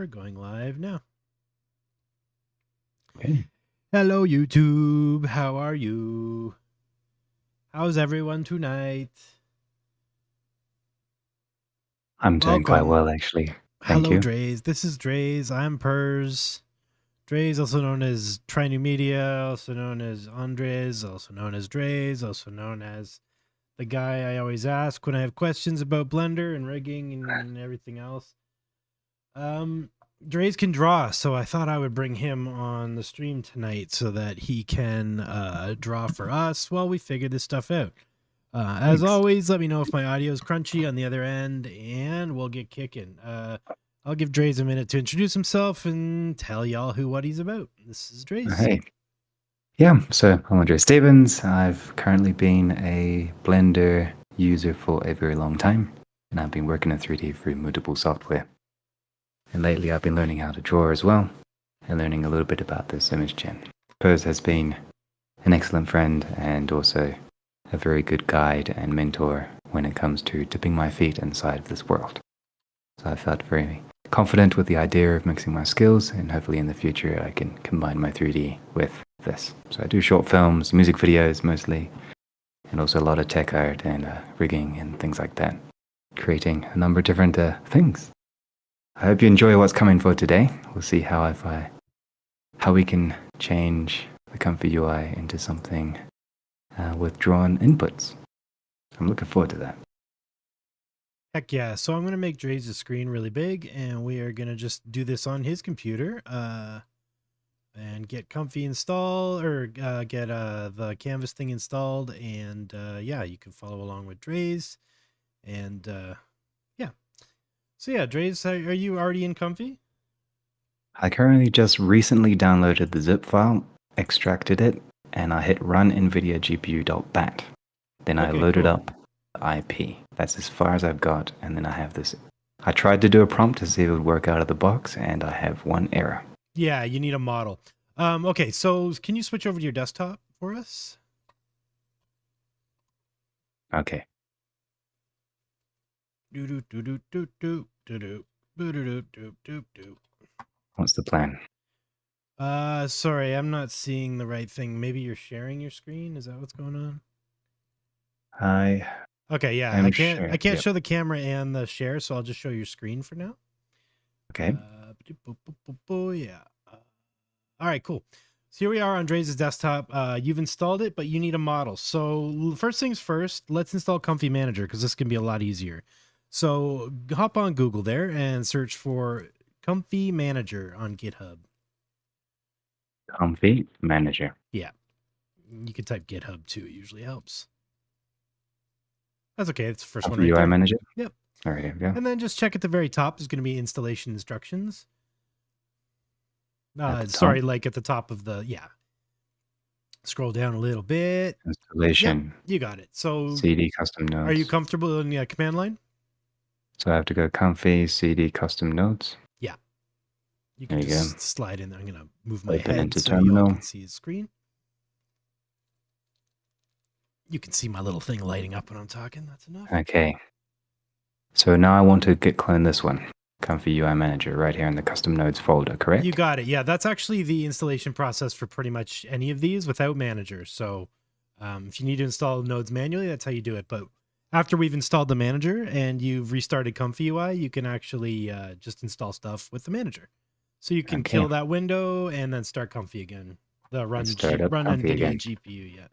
We're going live now. Okay. Hello, YouTube. How are you? How's everyone tonight? I'm doing quite Welcome. well, actually. Thank Hello, you. Draise. This is Draise. I'm Pers. Draise, also known as Trinumedia, also known as Andres, also known as Draise, also known as the guy I always ask when I have questions about Blender and rigging and everything else. Draise can draw, so I thought I would bring him on the stream tonight so that he can draw for us while we figure this stuff out. As always, let me know if my audio is crunchy on the other end, and we'll get kicking. I'll give Draise a minute to introduce himself and tell y'all what he's about. This is Draise. Hey. Yeah, so I'm Andres Stevens. I've currently been a Blender user for a very long time, and I've been working in 3D through multiple software. And lately I've been learning how to draw as well, and learning a little bit about this image gen. Pers has been an excellent friend and also a very good guide and mentor when it comes to dipping my feet inside of this world. So I felt very confident with the idea of mixing my skills, and hopefully in the future I can combine my 3D with this. So I do short films, music videos mostly, and also a lot of tech art and rigging and things like that, creating a number of different things. I hope you enjoy what's coming for today. We'll see how we can change the ComfyUI into something with drawn inputs. I'm looking forward to that. Heck yeah. So I'm going to make Draise's screen really big, and we are going to just do this on his computer and get Comfy installed, or get the Canvas thing installed. And yeah, you can follow along with Draise. And yeah. So yeah, Draise, are you already in Comfy? I currently just recently downloaded the zip file, extracted it, and I hit run NVIDIA GPU.bat. Then I loaded up IP. That's as far as I've got, and then I have this. I tried to do a prompt to see if it would work out of the box, and I have one error. Yeah, you need a model. Okay, so can you switch over to your desktop for us? Okay. What's the plan? Sorry, I'm not seeing the right thing. Maybe you're sharing your screen. Is that what's going on? Okay, yeah, I can't show the camera and the share, so I'll just show your screen for now. Okay. Yeah. All right, cool. So here we are on Draise's desktop. You've installed it, but you need a model. So first things first, let's install Comfy Manager, because this can be a lot easier. So hop on Google there and search for Comfy Manager on GitHub. Comfy Manager. Yeah. You can type GitHub too. It usually helps. That's okay. It's the first one right there. UI Manager? Yep. All right, here we go. And then just check at the very top. There's going to be installation instructions. Sorry, like at the top of the, yeah. Scroll down a little bit. Installation. Yep, you got it. So CD custom nodes. Are you comfortable in the command line? So I have to go Comfy CD custom nodes. Yeah. You can just slide in there. I'm going to move my Open head into so terminal. you can see his screen. You can see my little thing lighting up when I'm talking. That's enough. Okay. So now I want to git clone this one. ComfyUI Manager right here in the custom nodes folder, correct? You got it. Yeah, that's actually the installation process for pretty much any of these without Manager. So if you need to install nodes manually, that's how you do it. But after we've installed the Manager and you've restarted ComfyUI, you can actually just install stuff with the Manager. So you can kill that window and then start Comfy again. The run NVIDIA GPU, yeah.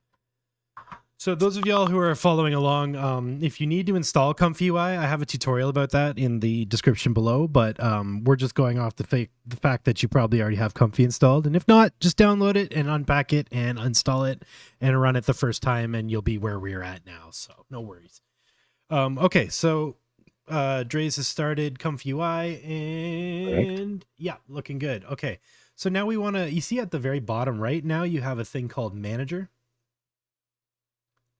So those of y'all who are following along, if you need to install ComfyUI, I have a tutorial about that in the description below, but we're just going off the fact that you probably already have Comfy installed. And if not, just download it and unpack it and install it and run it the first time, and you'll be where we're at now. So no worries. Okay, so Draise has started ComfyUI, and yeah, looking good. Okay, so now we want to, you see at the very bottom right now, you have a thing called Manager.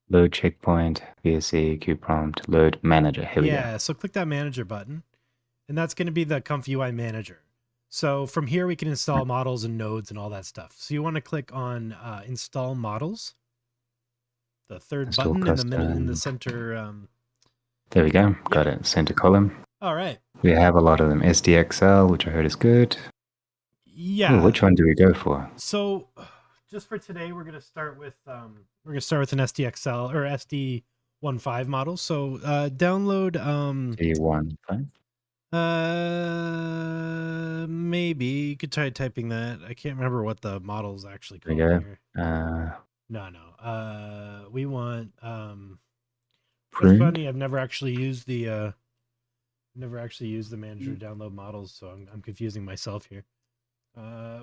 Load checkpoint, VSC, Q prompt, load manager. Here we go. Yeah, so click that manager button, and that's going to be the ComfyUI Manager. So from here, we can install models and nodes and all that stuff. So you want to click on install models, the third button in the middle, in the center. There we go. Got it. Center column. All right. We have a lot of them. SDXL, which I heard is good. Yeah. Ooh, which one do we go for? So just for today, we're gonna start with an SDXL or SD15 model. So download T15. maybe you could try typing that. I can't remember what the model's actually There called we here. go. No. We want that's Pruned. funny. I've never actually used the manager to download models, so I'm confusing myself here.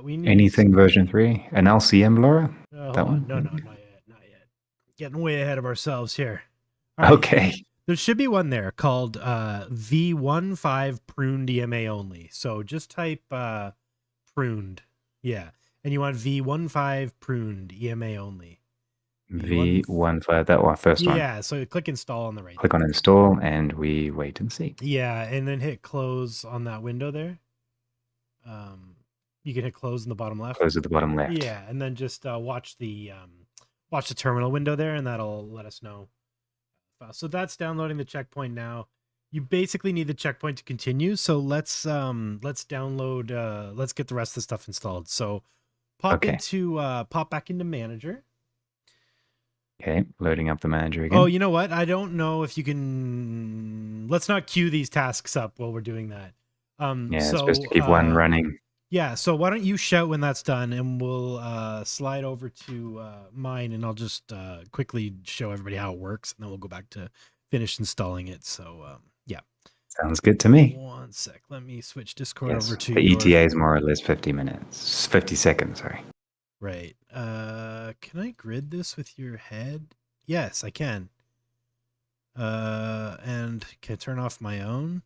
We need Anything version 3? An LCM LoRA? hold That on. one? No, not yet. Getting way ahead of ourselves here. All right. Okay. There should be one there called V15 pruned EMA only. So just type pruned. Yeah. And you want V15 pruned EMA only. V15, that one, first one. Yeah. So click install on the right. Click on install and we wait and see. Yeah. And then hit close on that window there. You can hit close in the bottom left. Close at the bottom left. Yeah. And then just watch the terminal window there, and that'll let us know. So that's downloading the checkpoint now. You basically need the checkpoint to continue. So let's download. Let's get the rest of the stuff installed. So pop back into Manager. Okay, loading up the Manager again. Oh, you know what? I don't know if you can. Let's not queue these tasks up while we're doing that. It's supposed to keep one running. Yeah, so why don't you shout when that's done, and we'll slide over to mine, and I'll just quickly show everybody how it works, and then we'll go back to finish installing it. So, yeah. Sounds good to me. 1 sec. Let me switch Discord over to the ETA is more or less 50 seconds, sorry. Right. Can I grid this with your head? Yes, I can. And can I turn off my own?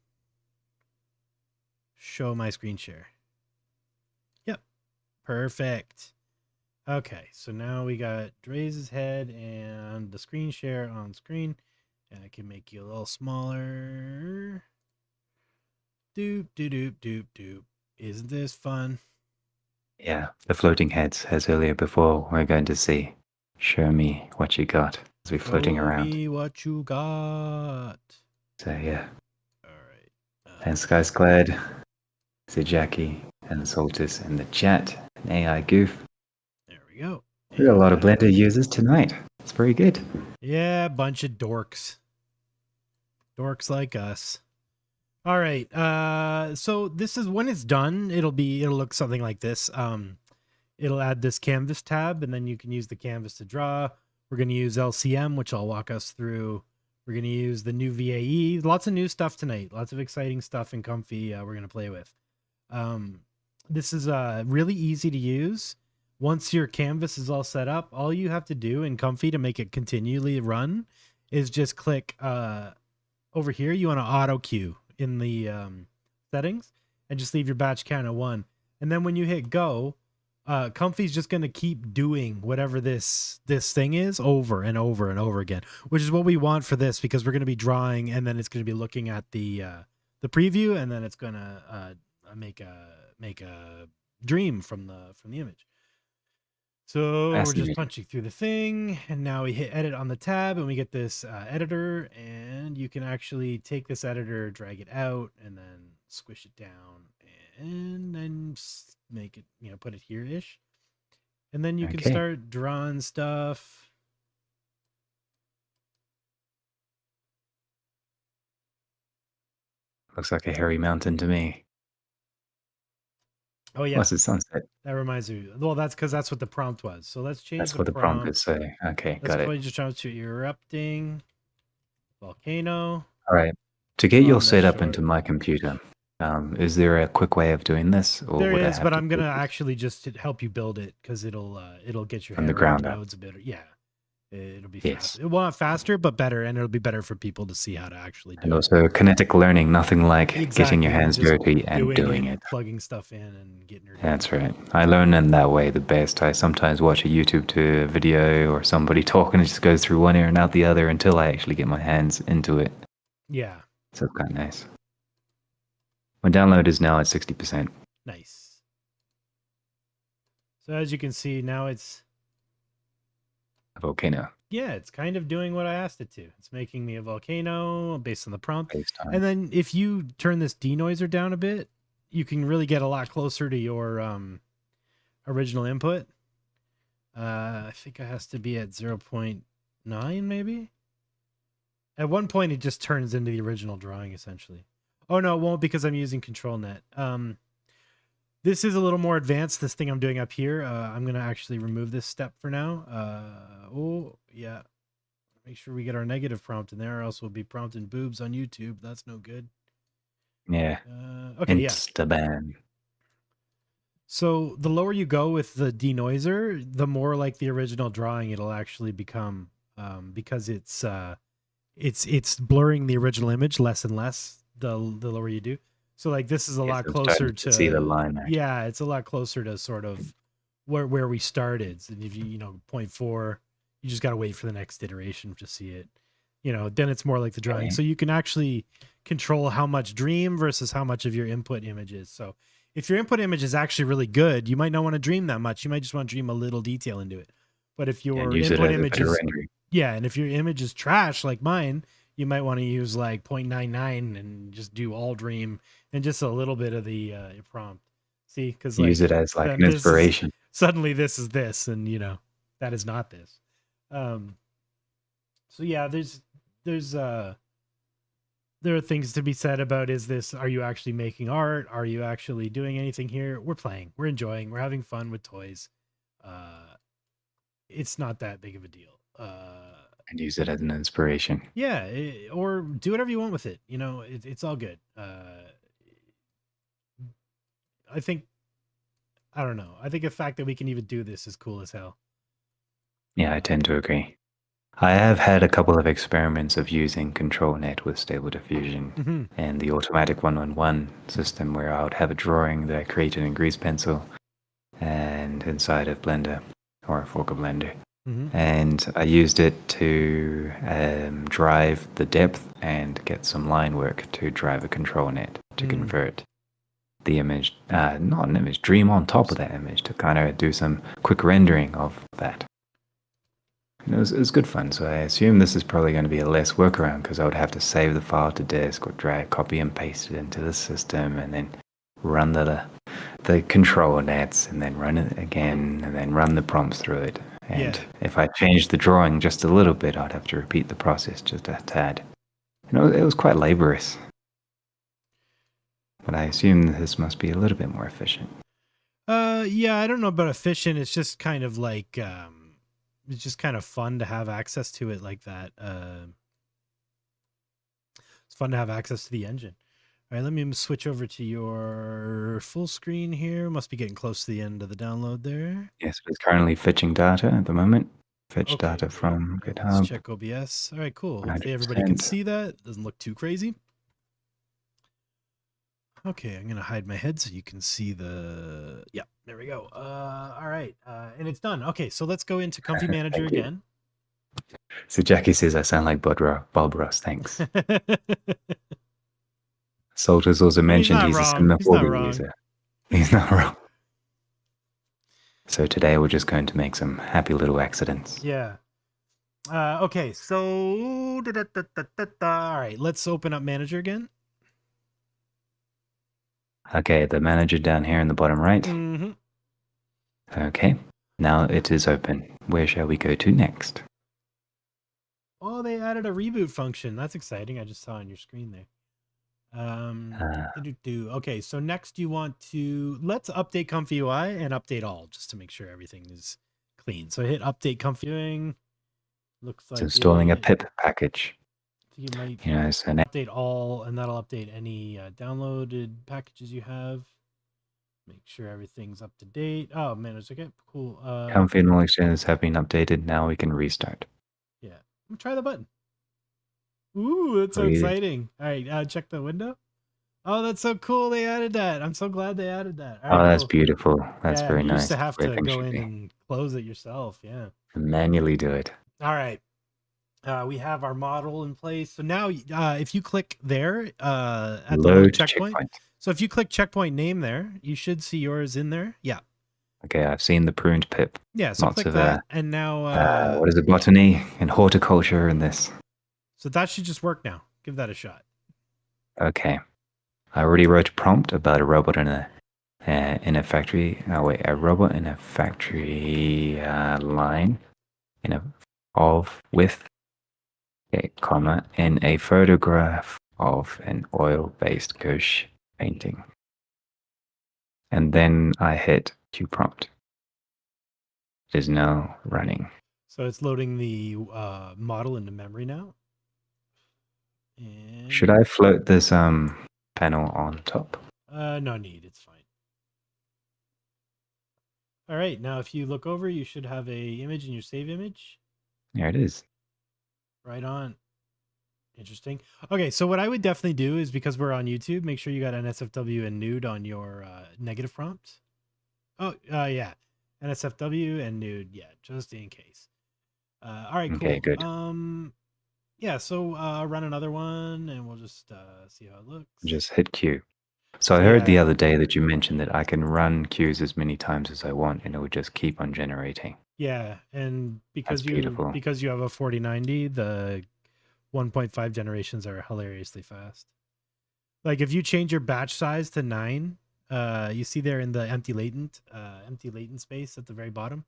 Show my screen share. Perfect. Okay, so now we got Draise's head and the screen share on screen. And I can make you a little smaller. Doop, doop, doop, doop. Isn't this fun? Yeah, the floating heads, as earlier before, we're going to see. Show me what you got as we're floating around. Show me what you got. So, yeah. All right. And Sky's glad. See Jackie and Soltis in the chat. An AI goof. There we go. We got a lot of Blender users tonight. It's very good. Yeah, bunch of dorks. Dorks like us. All right. So this is when it's done, it'll look something like this. It'll add this Canvas tab, and then you can use the canvas to draw. We're going to use LCM, which I'll walk us through. We're going to use the new VAE. Lots of new stuff tonight. Lots of exciting stuff in Comfy we're going to play with. This is really easy to use. Once your canvas is all set up, all you have to do in Comfy to make it continually run is just click over here. You want to auto queue in the settings and just leave your batch count at 1. And then when you hit go, Comfy's just going to keep doing whatever this thing is over and over and over again, which is what we want for this, because we're going to be drawing, and then it's going to be looking at the preview, and then it's going to make a dream from the image. So we're just punching through the thing, and now we hit edit on the tab, and we get this editor, and you can actually take this editor, drag it out, and then squish it down, and then make it, put it here-ish. And then you can start drawing stuff. Looks like a hairy mountain to me. Oh, yeah. What's the sunset? That reminds me. Well, that's because that's what the prompt was. So let's change That's what the prompt is saying. Okay, got it. Let's change to erupting volcano. All right. To get your setup into my computer, is there a quick way of doing this? Or there is, but I'm going to actually just help you build it, because it'll get your from the ground up. nodes a bit. Yeah. It'll be fast. It won't faster, but better, and it'll be better for people to see how to actually do it. And also kinetic learning, nothing like getting your hands dirty and doing it. Plugging stuff in and getting your... That's right. I learn in that way the best. I sometimes watch a YouTube video or somebody talking, and it just goes through one ear and out the other until I actually get my hands into it. Yeah. So it's kind of nice. My download is now at 60%. Nice. So as you can see, now it's a volcano. yeah, it's kind of doing what I asked it to. It's making me a volcano based on the prompt. Based on And then if you turn this denoiser down a bit, you can really get a lot closer to your original input. I think it has to be at 0.9 maybe. At one point, it just turns into the original drawing, essentially. Oh, no, it won't because I'm using ControlNet. This is a little more advanced, this thing I'm doing up here. I'm going to actually remove this step for now. Oh, yeah. Make sure we get our negative prompt in there, or else we'll be prompting boobs on YouTube. That's no good. yeah. Okay, yeah. Insta-ban. So the lower you go with the denoiser, the more like the original drawing it'll actually become, because it's blurring the original image less and less the lower you do. So like this is a lot closer to see the line. Right? Yeah, it's a lot closer to sort of where we started. And if you 0.4, you just got to wait for the next iteration to see it. Then it's more like the drawing. So you can actually control how much dream versus how much of your input image is. So if your input image is actually really good, you might not want to dream that much. You might just want to dream a little detail into it. But if your input image is and if your image is trash like mine, you might want to use like 0.99 and just do all dream and just a little bit of the prompt. See, because use it as like an inspiration. Suddenly this is this, and that is not this. So yeah, there are things to be said about are you actually making art? Are you actually doing anything here? We're playing, we're enjoying, we're having fun with toys. It's not that big of a deal. And use it as an inspiration. Yeah, or do whatever you want with it. It's all good. I think the fact that we can even do this is cool as hell. Yeah, I tend to agree. I have had a couple of experiments of using ControlNet with Stable Diffusion and the automatic 1-on-1 system where I would have a drawing that I created in Grease Pencil and inside of Blender or Forker Blender. And I used it to drive the depth and get some line work to drive a ControlNet to convert the image, not an image, dream on top of that image to kind of do some quick rendering of that. It was good fun, so I assume this is probably going to be a less workaround because I would have to save the file to disk or drag, copy and paste it into the system and then run the control nets and then run it again and then run the prompts through it. And if I changed the drawing just a little bit, I'd have to repeat the process just a tad. It was quite laborious. But I assume this must be a little bit more efficient. Yeah, I don't know about efficient. It's just kind of like... it's just kind of fun to have access to it like that. It's fun to have access to the engine. All right, let me switch over to your full screen here. Must be getting close to the end of the download there. Yes, it's currently fetching data at the moment. Fetch data from GitHub. Let's check OBS. All right, cool. Hopefully everybody can see that. Doesn't look too crazy. Okay, I'm going to hide my head so you can see yeah, there we go. All right, and it's done. Okay, so let's go into ComfyUI Manager again. So Jackie says I sound like Bob Ross, thanks. Salters also mentioned he's a Cinema 4D user. He's not wrong. So today we're just going to make some happy little accidents. Yeah. Okay, so... All right, let's open up Manager again. Okay, the manager down here in the bottom right. Okay, now it is open. Where shall we go to next? Oh, they added a reboot function. That's exciting. I just saw on your screen there. Okay, so next you want to... Let's update ComfyUI and update all, just to make sure everything is clean. So hit update ComfyUI. Looks like... It's installing a pip package. You might update all, and that'll update any downloaded packages you have. Make sure everything's up to date. Oh man, it's okay. Cool. Comfy and all exchanges have been updated. Now we can restart. Yeah, try the button. Ooh, that's so exciting. All right, check the window. Oh, that's so cool. They added that. I'm so glad they added that. All right, that's beautiful. That's very nice. You used to have to go in and close it yourself. Yeah. Manually do it. All right. We have our model in place. So now if you click there at the checkpoint. So if you click checkpoint name there, you should see yours in there. Yeah. Okay, I've seen the pruned pip. Yeah, so Lots click of that, and now what is it, botany and horticulture in this. so that should just work now. Give that a shot. Okay, I already wrote a prompt about a robot in a factory. Oh wait, a robot in a factory line with a comma in a photograph of an oil-based gouache painting, and then I hit Q prompt. It is now running. So it's loading the model into memory now. And Should I float this panel on top? no need, it's fine. All right, now if you look over, you should have a image in your save image. There it is. Right on. Interesting. Okay, so what I would definitely do is, because we're on YouTube, make sure you got NSFW and nude on your negative prompt. Oh, yeah. NSFW and nude, yeah, just in case. All right, cool. Okay, good. Yeah, so run another one, and we'll just see how it looks. Just hit Q. So I heard the other day that you mentioned that I can run queues as many times as I want, and it would just keep on generating. Yeah, and because That's beautiful. because you have a 4090, the 1.5 generations are hilariously fast. Like if you change your batch size to 9, you see there in the empty latent space at the very bottom.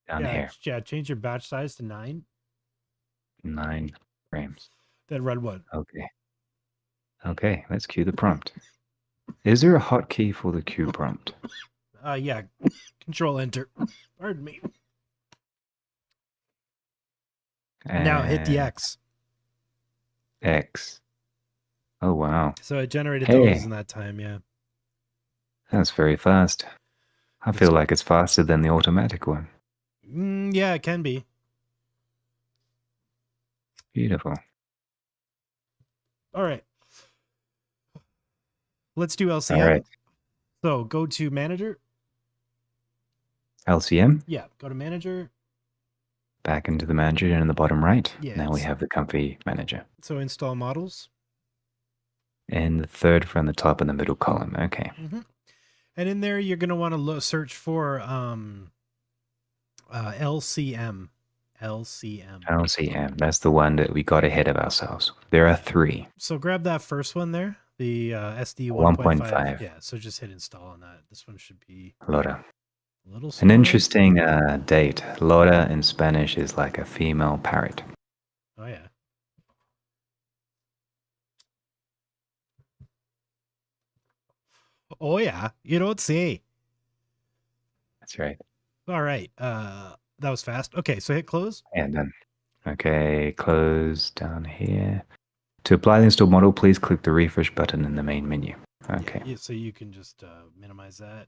Down here. Yeah, change your batch size to 9. 9 frames. Then run one. Okay. Okay, let's cue the prompt. Is there a hotkey for the cue prompt? Yeah, Control Enter. Pardon me. Now hit the X. X. Oh wow. So it generated those in that time, yeah. That's very fast. I feel like it's faster than the automatic one. Yeah, it can be. Beautiful. All right. Let's do LCM. All right. So go to Manager. LCM? Yeah, go to Manager. Back into the Manager and in the bottom right. Yes. Now we have the Comfy Manager. So install models. And the third from the top in the middle column. Okay. And in there, you're going to want to search for LCM. LCM. That's the one that we got ahead of ourselves. There are 3. So grab that first one there, the SD 1.5. Yeah, so just hit install on that. This one should be LoRA. a little slower. An interesting date. LoRA in Spanish is like a female parrot. Oh, yeah. Oh, yeah. You don't say. That's right. All right. That was fast. Okay, so hit close. And then, okay, close down here. To apply the install model, please click the refresh button in the main menu. Okay. Yeah, so you can just minimize that.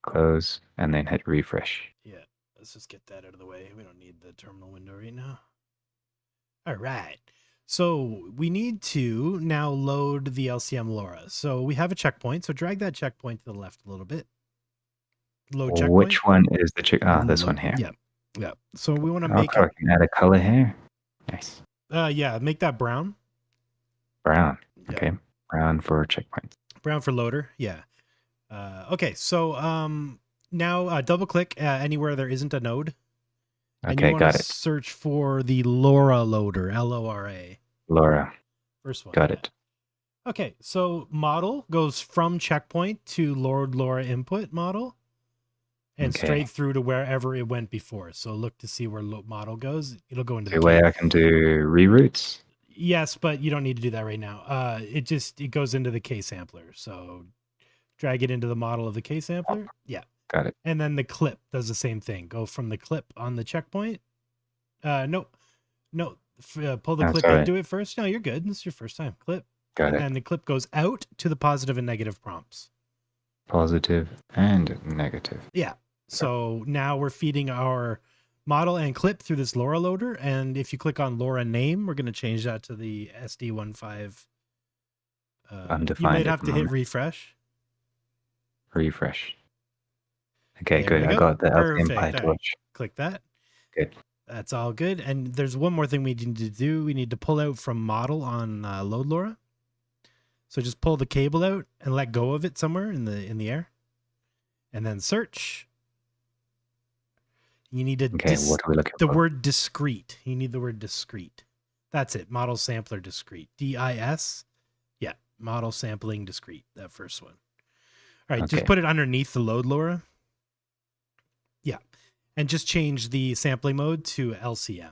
Close, and then hit refresh. Yeah, let's just get that out of the way. We don't need the terminal window right now. All right. So we need to now load the LCM LoRA. So we have a checkpoint. So drag that checkpoint to the left a little bit. Load checkpoint. Which one is the check? Ah, this one here. Yeah. Yeah. So we want to make it. I can add a color here. Nice. Yeah, make that brown. Brown. Okay. Yeah. Brown for checkpoint. Brown for loader. Yeah. Okay. So now double click anywhere there isn't a node. And okay, you got it. Search for the LoRa loader, LoRA. LoRa. First one. Got it. Okay, so model goes from checkpoint to load LoRa input model, and straight through to wherever it went before. So look to see where model goes. It'll go into the way I can do reroutes. Yes, but you don't need to do that right now. It goes into the K sampler. So drag it into the model of the K sampler. Yeah. Got it. And then the clip does the same thing. Go from the clip on the checkpoint. No. Pull the clip into it first. No, you're good. This is your first time. Clip. Got it. And the clip goes out to the positive and negative prompts. Positive and negative. Yeah. So now we're feeding our model and clip through this LoRa loader. And if you click on LoRa name, we're going to change that to the SD15. Undefined. You might have to hit refresh. Refresh. Okay, good. I got the LCM PyTorch. Right. Click that. Good. That's all good. And there's one more thing we need to do. We need to pull out from model on load LoRa. So just pull the cable out and let go of it somewhere in the air. And then search. You need a Okay, what are we looking the for? word discrete. You need the word discrete. That's it. Model sampler discrete. DIS. Yeah. Model sampling discrete. That first one. All right. Okay. Just put it underneath the load LoRa. Yeah. And just change the sampling mode to LCM.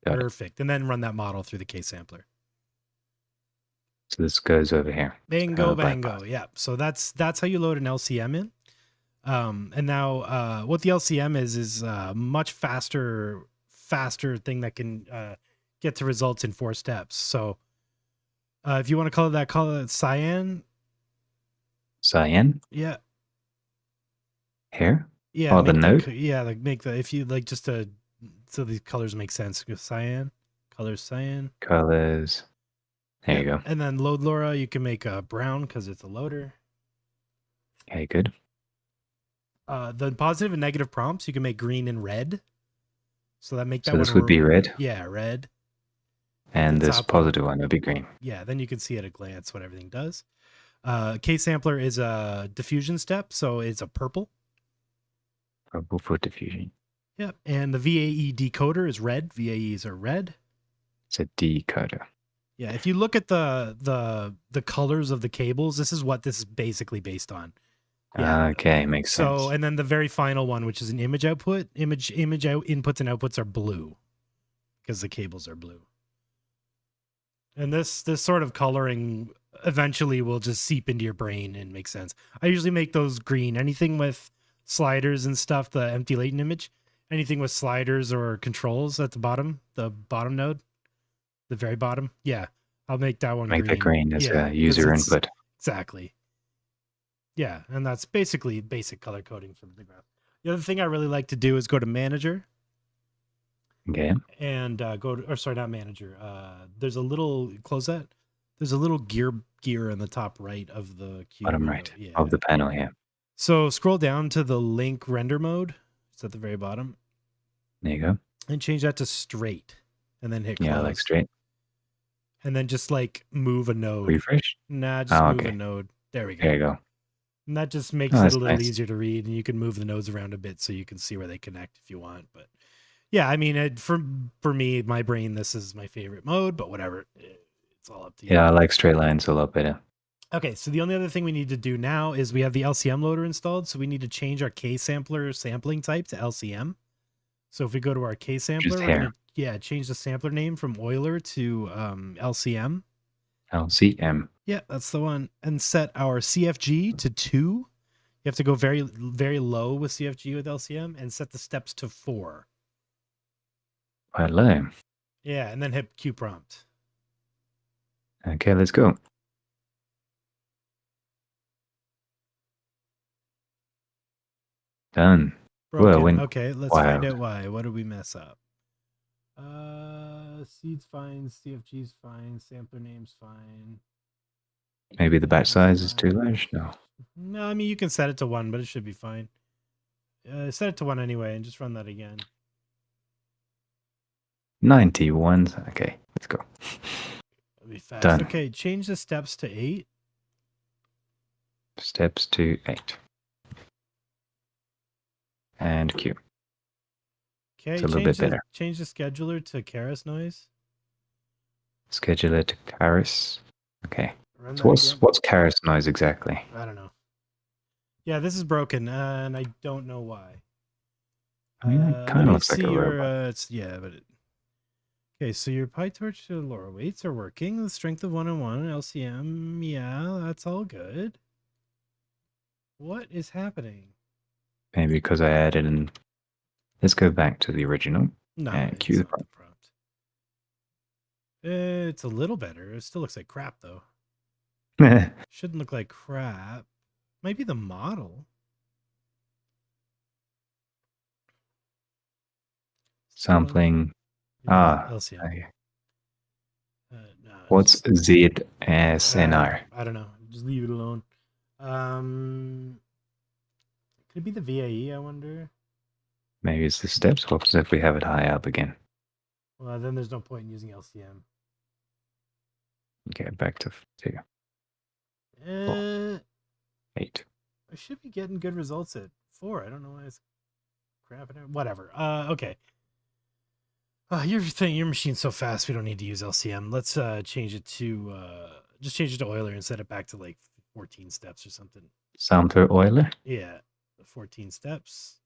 Got it. Perfect. And then run that model through the K sampler. So this goes over here. Bango, bango. Bypass. Yeah. So that's how you load an LCM in. And now what the LCM is a much faster thing that can get to results in 4 steps. So if you want to call it cyan. Cyan? Yeah. Here? Yeah. Oh, the node? Make the, if you like just to, so the colors make sense. Cyan, colors cyan. Colors. There you go. And then load LoRa, you can make brown because it's a loader. Okay, good. The positive and negative prompts, you can make green and red. So that make that So this would be red? Yeah, red. And this positive one would be green. Yeah, then you can see at a glance what everything does. K sampler is a diffusion step, so it's a purple. Purple for diffusion. Yep. And the VAE decoder is red. VAEs are red. It's a decoder. Yeah, if you look at the colors of the cables, this is what this is basically based on. Yeah. Okay, makes sense. So, and then the very final one, which is an image output, inputs and outputs are blue because the cables are blue. And this sort of coloring eventually will just seep into your brain and make sense. I usually make those green. Anything with sliders and stuff, the empty latent image, anything with sliders or controls at the bottom node, the very bottom. Yeah, I'll make that one make green. that green as a user input. Exactly. Yeah, and that's basically basic color coding for the graph. The other thing I really like to do is go to Manager. Okay. And not Manager. There's a little, close that. There's a little gear in the top right of the cube. Bottom right of the panel here. So scroll down to the link render mode. It's at the very bottom. There you go. And change that to straight. And then hit close. Yeah, like straight. And then just like move a node. Refresh? Nah, just move a node. There we go. There you go. And that just makes it a little easier to read, and you can move the nodes around a bit so you can see where they connect if you want. But yeah, I mean, for me, my brain, this is my favorite mode, but whatever. It's all up to you. Yeah, I like straight lines a lot better. Okay, so the only other thing we need to do now is we have the LCM loader installed, so we need to change our K sampler sampling type to LCM. So if we go to our K sampler, we're gonna, change the sampler name from Euler to LCM. LCM. Yeah, that's the one. And set our CFG to 2. You have to go very, very low with CFG with LCM and set the steps to 4. Quite low. Yeah, and then hit Q prompt. Okay, let's go. Done. Broken. Okay, let's find out why. What did we mess up? Seed's fine, CFG's fine, sampler name's fine. Maybe the batch size is too large? No. No, I mean, you can set it to 1, but it should be fine. Set it to 1 anyway and just run that again. 91. Okay, let's go. That'll be fast. Done. Okay, change the steps to 8. Steps to 8. And Q. Okay, it's a little bit better. Change the scheduler to Keras noise. Scheduler to Keras. Okay. So what's Keras noise exactly? I don't know. Yeah, this is broken, and I don't know why. I mean, it kind of looks like a robot. Okay, so your PyTorch to LoRa weights are working. The strength of 101 LCM. Yeah, that's all good. What is happening? Maybe because I added in. Let's go back to the original. No, and cue the prompt. It's a little better. It still looks like crap, though. Shouldn't look like crap. Might be the model. Sampling. LCM. Okay. No, what's ZSNR? I don't know. Just leave it alone. Could it be the VAE, I wonder? Maybe it's the steps. What if we have it high up again? Well, then there's no point in using LCM. Okay, back to 2. 4. 8. I should be getting good results at 4. I don't know why it's crap. Whatever. Okay. Your machine's so fast. We don't need to use LCM. Let's change it to just change it to Euler and set it back to like 14 steps or something. Sample Euler? Yeah, 14 steps.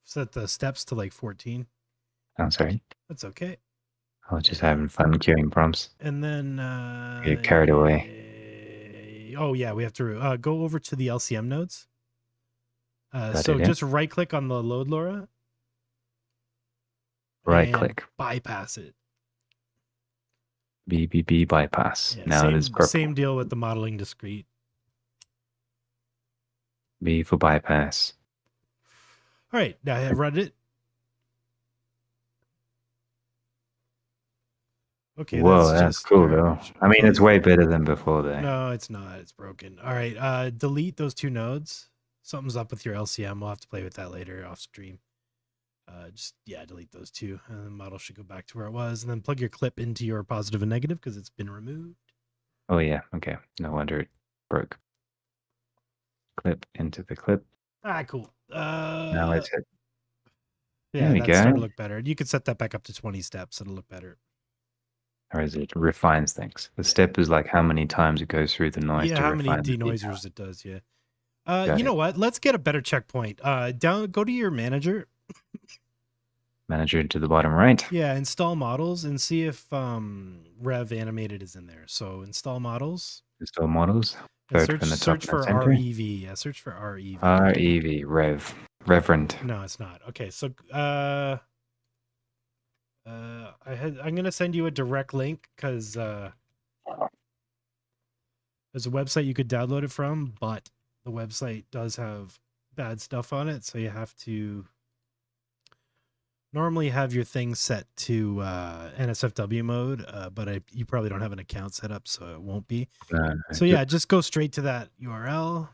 Set the steps to like 14. Oh, sorry. That's okay. I was just having fun queuing prompts. And then Get carried away. Oh yeah, we have to go over to the LCM nodes. So it, just right click on the load LoRa. Right click. Bypass it. BBB bypass. Yeah, now it is purple. Same deal with the modeling discrete. B for bypass. All right, now I have run it. Okay, whoa, that's cool though. I mean, it's way better than before though. No, it's not. It's broken. All right, delete those two nodes. Something's up with your LCM. We'll have to play with that later off stream. Delete those two, and the model should go back to where it was. And then plug your clip into your positive and negative because it's been removed. Oh yeah, okay. No wonder it broke. Clip into the clip. Cool. Now it's it. Yeah, that's starting to look better. You can set that back up to 20 steps. It'll look better. Or is it refines things? The step is like how many times it goes through the noise to refine. Yeah, how many denoisers it does, yeah. You know what? Let's get a better checkpoint. Go to your manager. Manager to the bottom right. Yeah, install models and see if RevAnimated is in there. So install models. Install models. Search for REV. Yeah, search for REV. REV. Reverend. No, it's not. Okay, so I'm gonna send you a direct link because there's a website you could download it from, but the website does have bad stuff on it, so you have to normally have your thing set to NSFW mode, but you probably don't have an account set up, so it won't be. So yeah, just go straight to that URL.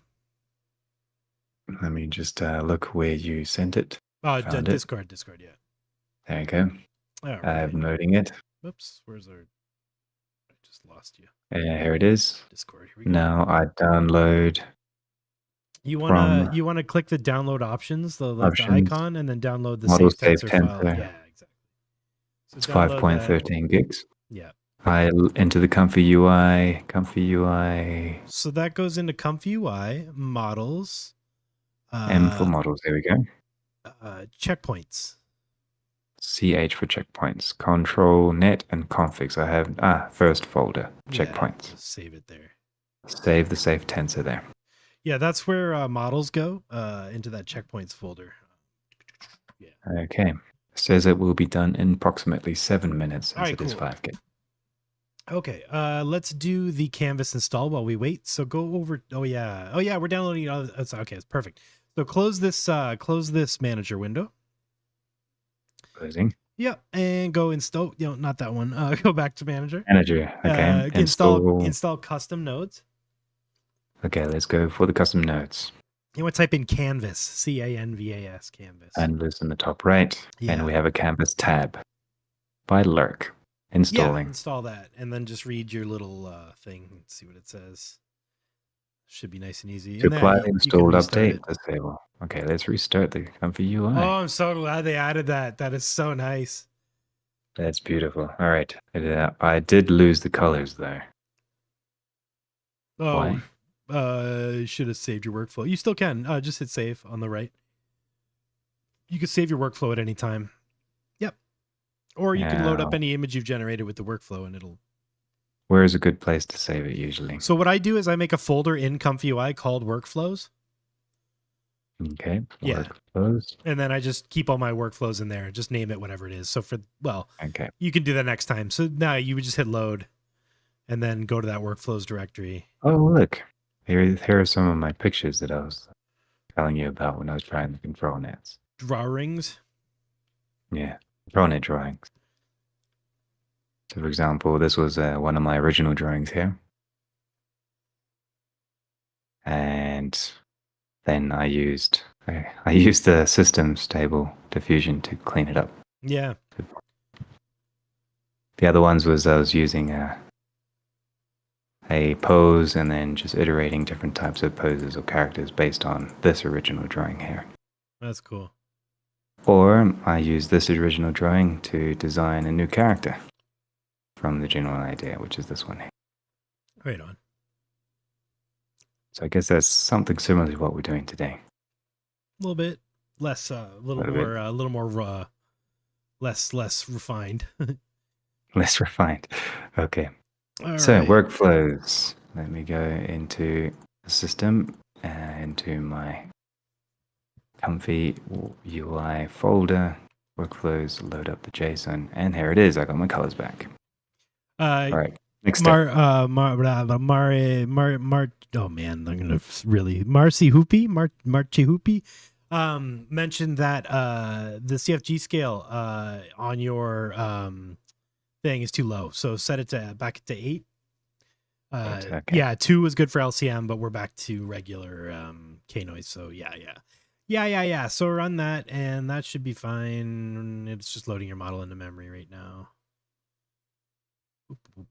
Let me just look where you sent it. Discord, yeah. There you go. Right. I'm loading it. Whoops, where's our... I just lost you. Yeah, here it is. Discord, here we go. Now I download... You wanna click the download options, the icon, and then download the model save tensor file. Yeah, exactly. So it's 5.13 gigs. Yeah. I enter the ComfyUI. So that goes into ComfyUI models. M for models. There we go. Checkpoints. CH for checkpoints. Control, net, and configs. I have first folder. Checkpoints. Save it there. Save the safe tensor there. Yeah, that's where models go, into that checkpoints folder. Yeah. Okay. Says it will be done in approximately 7 minutes since it is 5 gig. Okay, let's do the Canvas install while we wait. So go over. Oh yeah, we're downloading. Okay, it's perfect. So close this manager window. Closing. Yep, and go install. Not that one. Go back to manager. Manager. Okay. Install custom nodes. Okay, let's go for the custom nodes. You want to type in Canvas, Canvas, Canvas. Canvas in the top right, and we have a Canvas tab by Lurk. Installing. Yeah, install that, and then just read your little thing and see what it says. Should be nice and easy. To apply the installed update, disable. Okay, let's restart the ComfyUI. Oh, I'm so glad they added that. That is so nice. That's beautiful. All right. I did lose the colors there. Oh, why? Should have saved your workflow. You still can. Just hit save on the right. You can save your workflow at any time. Yep. Or you can load up any image you've generated with the workflow and it'll... Where is a good place to save it usually? So what I do is I make a folder in ComfyUI called workflows. Okay. Yeah. Workflows. And then I just keep all my workflows in there. Just name it whatever it is. So okay. You can do that next time. So now you would just hit load and then go to that workflows directory. Oh, look. Here are some of my pictures that I was telling you about when I was trying the control nets. Drawings? Yeah. Control net drawings. So, for example, this was one of my original drawings here. And then I used the system Stable Diffusion to clean it up. Yeah. The other ones was I was using a pose and then just iterating different types of poses or characters based on this original drawing here. That's cool. Or I use this original drawing to design a new character from the general idea, which is this one here. Right on. So I guess that's something similar to what we're doing today. A little bit less, a little more, less refined. Less refined. Okay. All So right. workflows. Let me go into the system and into my ComfyUI folder. Workflows, load up the JSON, and here it is. I got my colors back. All right. Next step. Oh man, I'm gonna really Marcy Hoopy mentioned that the CFG scale on your thing is too low, so set it to back to 8. Okay. Yeah, 2 was good for LCM, but we're back to regular KNoise. So yeah. So run that, and that should be fine. It's just loading your model into memory right now.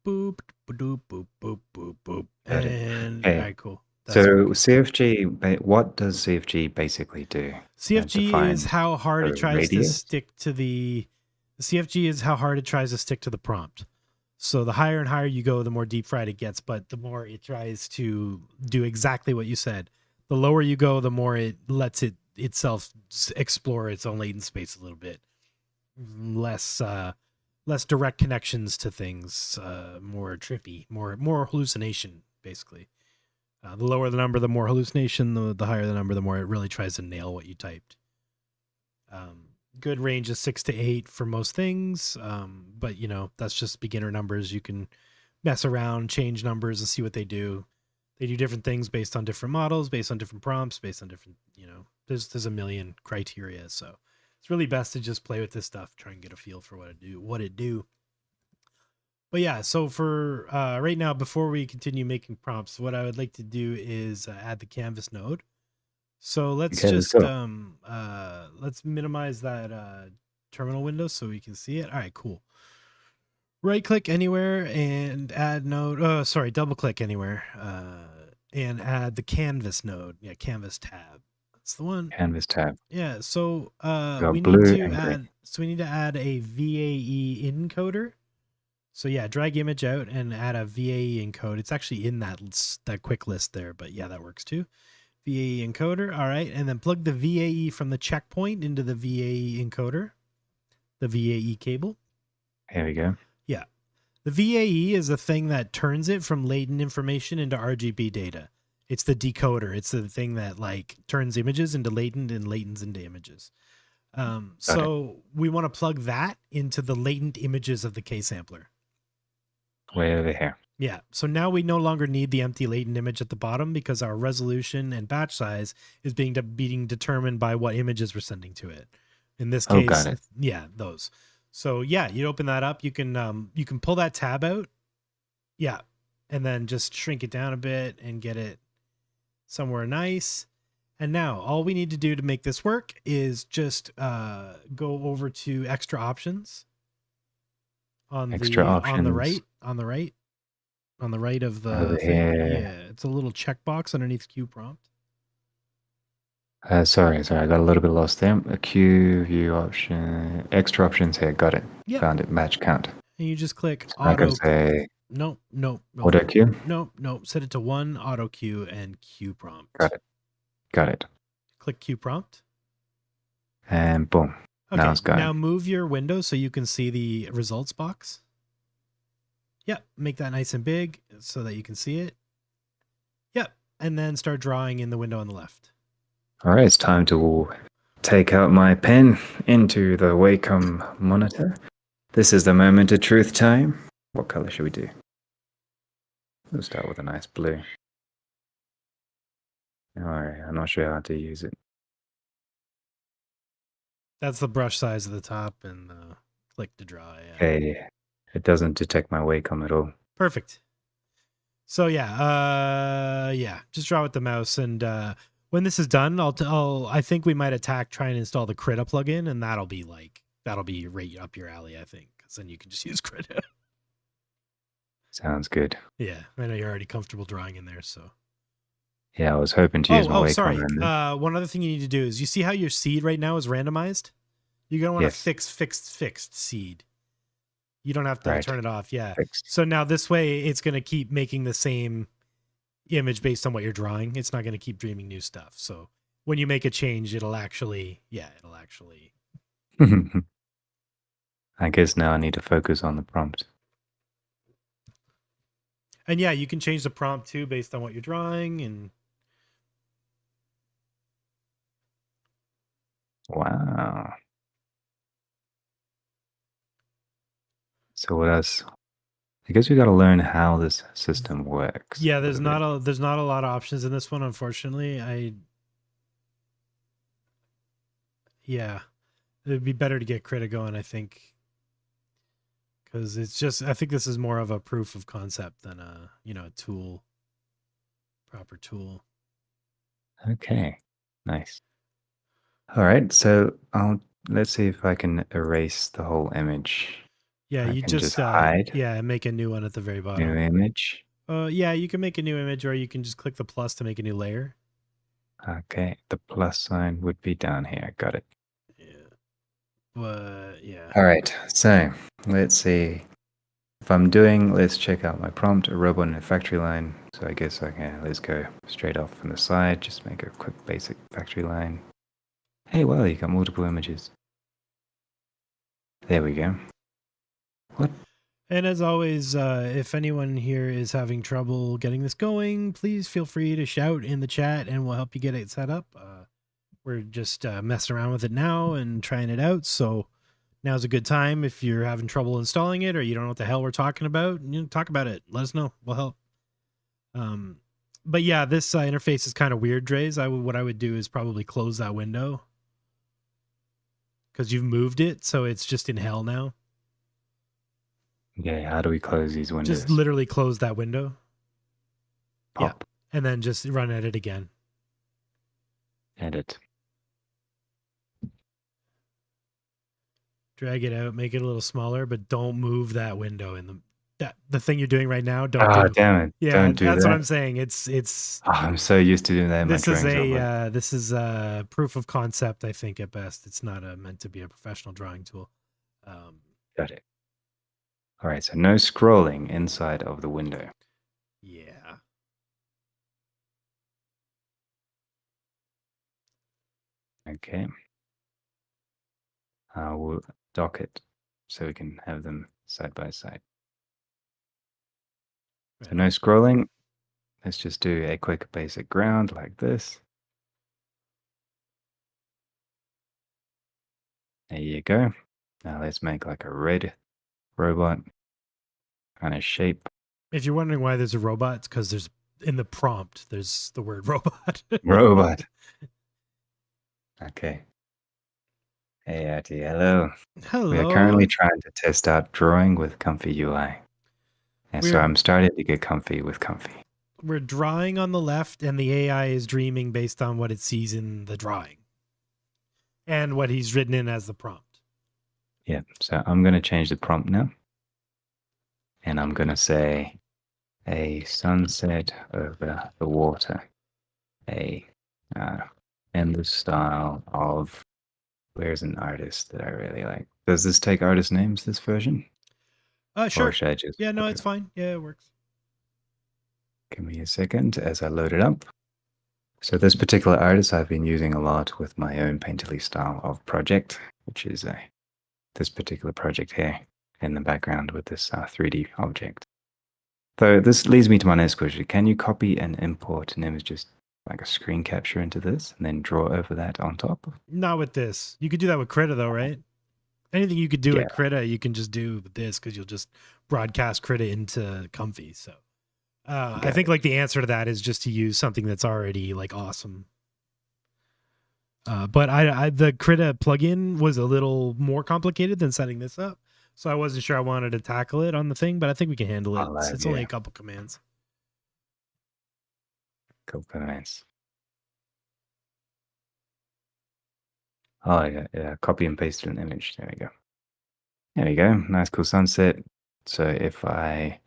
Boop, boop, boop, boop, boop, boop. And okay. all right, cool. So CFG, what does CFG basically do? CFG is how hard it tries to stick to the CFG is how hard it tries to stick to the prompt. So the higher and higher you go, the more deep fried it gets, but the more it tries to do exactly what you said. The lower you go, the more it lets it itself explore its own latent space a little bit. Less direct connections to things, more trippy, more hallucination, basically. The lower the number, the more hallucination. The higher the number, the more it really tries to nail what you typed. Good range is 6 to 8 for most things, but that's just beginner numbers. You can mess around, change numbers, and see what they do. They do different things based on different models, based on different prompts, based on different, there's a million criteria. So it's really best to just play with this stuff, try and get a feel for what it do. But yeah, so for right now, before we continue making prompts, what I would like to do is add the Canvas node. So let's let's minimize that terminal window so we can see it. All right, cool. Right click anywhere and add node. Oh, sorry, double click anywhere and add the Canvas node. Yeah, Canvas tab. That's the one. Canvas tab. Yeah. So we need to add a VAE encoder. So yeah, drag image out and add a VAE encode. It's actually in that quick list there, but yeah, that works too. VAE encoder. All right. And then plug the VAE from the checkpoint into the VAE encoder, the VAE cable. Here we go. Yeah. The VAE is the thing that turns it from latent information into RGB data. It's the decoder. It's the thing that turns images into latent and latents into images. So we want to plug that into the latent images of the K sampler. Way over here. Yeah. So now we no longer need the empty latent image at the bottom because our resolution and batch size is being determined by what images we're sending to it. In this case, got it. Yeah, those. So yeah, you open that up. You can pull that tab out. Yeah. And then just shrink it down a bit and get it somewhere nice. And now all we need to do to make this work is just go over to extra options on the right of the thing. Yeah, it's a little checkbox underneath Q prompt. Sorry, I got a little bit lost there. A Q view option, extra options here. Got it. Yep. Found it. Match count. And you just click auto. Nope. Auto Q. Nope. Set it to 1 auto Q and Q prompt. Got it. Click Q prompt. And boom. Okay. Now it's gone. Now move your window so you can see the results box. Yep. Make that nice and big so that you can see it. Yep. And then start drawing in the window on the left. All right. It's time to take out my pen into the Wacom monitor. This is the moment of truth time. What color should we do? We'll start with a nice blue. All right. I'm not sure how to use it. That's the brush size at the top and click to draw. Yeah. Okay. It doesn't detect my Wacom at all. Perfect. So yeah, just draw with the mouse, and when this is done, I think we might try and install the Krita plugin, and that'll be right up your alley, I think, because then you can just use Krita. Sounds good. Yeah, I know you're already comfortable drawing in there, so. Yeah, I was hoping to use my wacom Sorry. render. One other thing you need to do is you see how your seed right now is randomized? You're going to want to Yes. fixed seed. You don't have to Right. turn it off. Yeah. Fixed. So now this way it's going to keep making the same image based on what you're drawing. It's not going to keep dreaming new stuff. So when you make a change, it'll actually. I guess now I need to focus on the prompt. And yeah, you can change the prompt too based on what you're drawing. And Wow. So what else? I guess we got to learn how this system works. yeah, there's not a lot of options in this one, unfortunately. Yeah, it'd be better to get Krita going, I think, because I think this is more of a proof of concept than a proper tool. Okay, nice. All right, so let's see if I can erase the whole image. Yeah, I you can just hide make a new one at the very new bottom. image. Yeah, you can make a new image, or you can just click the plus to make a new layer. Okay, the plus sign would be down here. Got it. Yeah, but yeah. All right, so let's see. If I'm doing, let's check out my prompt, a robot in a factory line. So I guess let's go straight off from the side. Just make a quick basic factory line. Hey, well, you got multiple images. There we go. What? And as always, if anyone here is having trouble getting this going, please feel free to shout in the chat and we'll help you get it set up. We're just messing around with it now and trying it out. So now's a good time. If you're having trouble installing it or you don't know what the hell we're talking about, talk about it. Let us know. We'll help. But yeah, this interface is kind of weird, Draise. What I would do is probably close that window because you've moved it. So it's just in hell now. Yeah, how do we close these windows? Just literally close that window. Pop. Yeah. And then just run edit again. Edit. Drag it out, make it a little smaller, but don't move that window in the thing you're doing right now. Don't do. Damn it. Yeah, don't do that's that. what I'm saying. It's I'm so used to doing that in my drawings. This is a proof of concept, I think, at best. It's not meant to be a professional drawing tool. Got it. All right, so no scrolling inside of the window. Yeah. Okay. We'll dock it so we can have them side by side. So no scrolling. Let's just do a quick basic ground like this. There you go. Now let's make like a red robot kind of shape. If you're wondering why there's a robot, it's because there's in the prompt, there's the word robot. Robot. Okay. Hey, Artie, hello. Hello. We are currently trying to test out drawing with ComfyUI. And so I'm starting to get comfy with Comfy. We're drawing on the left, and the AI is dreaming based on what it sees in the drawing and what he's written in as the prompt. Yeah, so I'm going to change the prompt now. And I'm going to say a sunset over the water. In the style of, where's an artist that I really like? Does this take artist names, this version? Sure. Or should I just it's fine. Yeah, it works. Give me a second as I load it up. So this particular artist I've been using a lot with my own Painterly style of project, which is this particular project here in the background with this 3D object. So this leads me to my next question. Can you copy and import an image, just like a screen capture into this and then draw over that on top? Not with this. You could do that with Krita though, right? Anything you could do with Krita, you can just do with this because you'll just broadcast Krita into Comfy. So I think like the answer to that is just to use something that's already like awesome. But the Krita plugin was a little more complicated than setting this up. So I wasn't sure I wanted to tackle it on the thing, but I think we can handle it. It's only a couple commands. Couple commands. Oh, yeah, copy and paste an image. There we go. There we go. Nice, cool sunset. So if I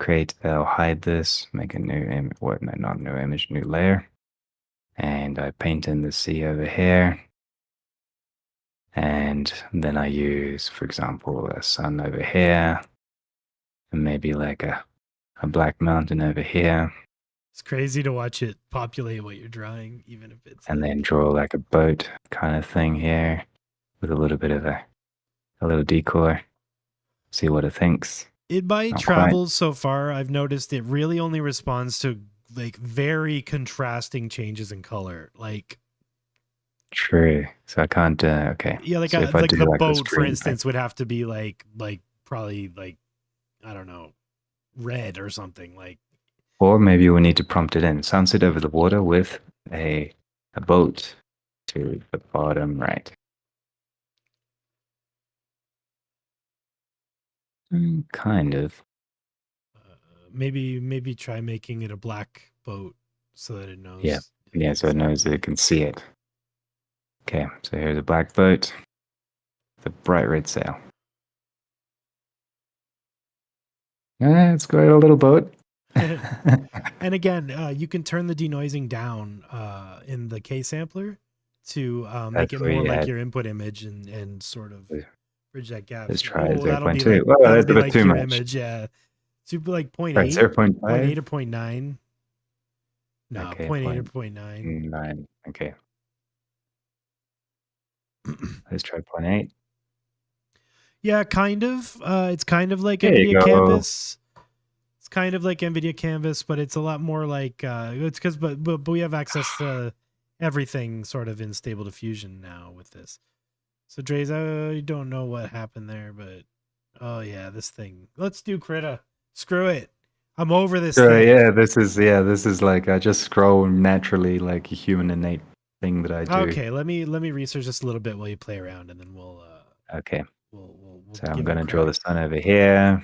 create, I'll hide this, make a new image, what, no, not new image, new layer. And I paint in the sea over here. And then I use, for example, a sun over here. And maybe like a black mountain over here. It's crazy to watch it populate what you're drawing, even if it's And like... then draw like a boat kind of thing here with a little bit of a little decor. See what it thinks. In my Not travels so far, I've noticed it really only responds to like very contrasting changes in color. Like, true. So I can't. Okay. yeah, like so if I like do the like this boat, for green instance, would have to be like probably like, I don't know, red or something. Like, or maybe we need to prompt it in. Sunset over the water with a boat to the bottom right. Kind of. maybe try making it a black boat so that it knows. Yeah. Yeah. So it knows that it can see it. Okay. So here's a black boat. The bright red sail. It's got a little boat. And again, you can turn the denoising down in the K sampler to make it more like your input image and sort of bridge that gap. Let's try that'll be 0.2. like, That's a bit too your much. image. Yeah, super like 0.8, right, 0.5, 0.8 or 0.9. No, okay, 0.8 or 0.9. 9. Okay. Let's try 0.8. Yeah, kind of. It's kind of like There you NVIDIA go. Canvas. It's kind of like NVIDIA Canvas, but it's a lot more like it's because but we have access to everything sort of in Stable Diffusion now with this. So Draise, I don't know what happened there, but oh yeah, this thing. Let's do Krita. Screw it. I'm over this thing. Yeah, this is like I just scroll naturally like a human innate thing that I do. Okay, let me research this a little bit while you play around, and then we'll okay. We'll So I'm gonna draw the sun over here.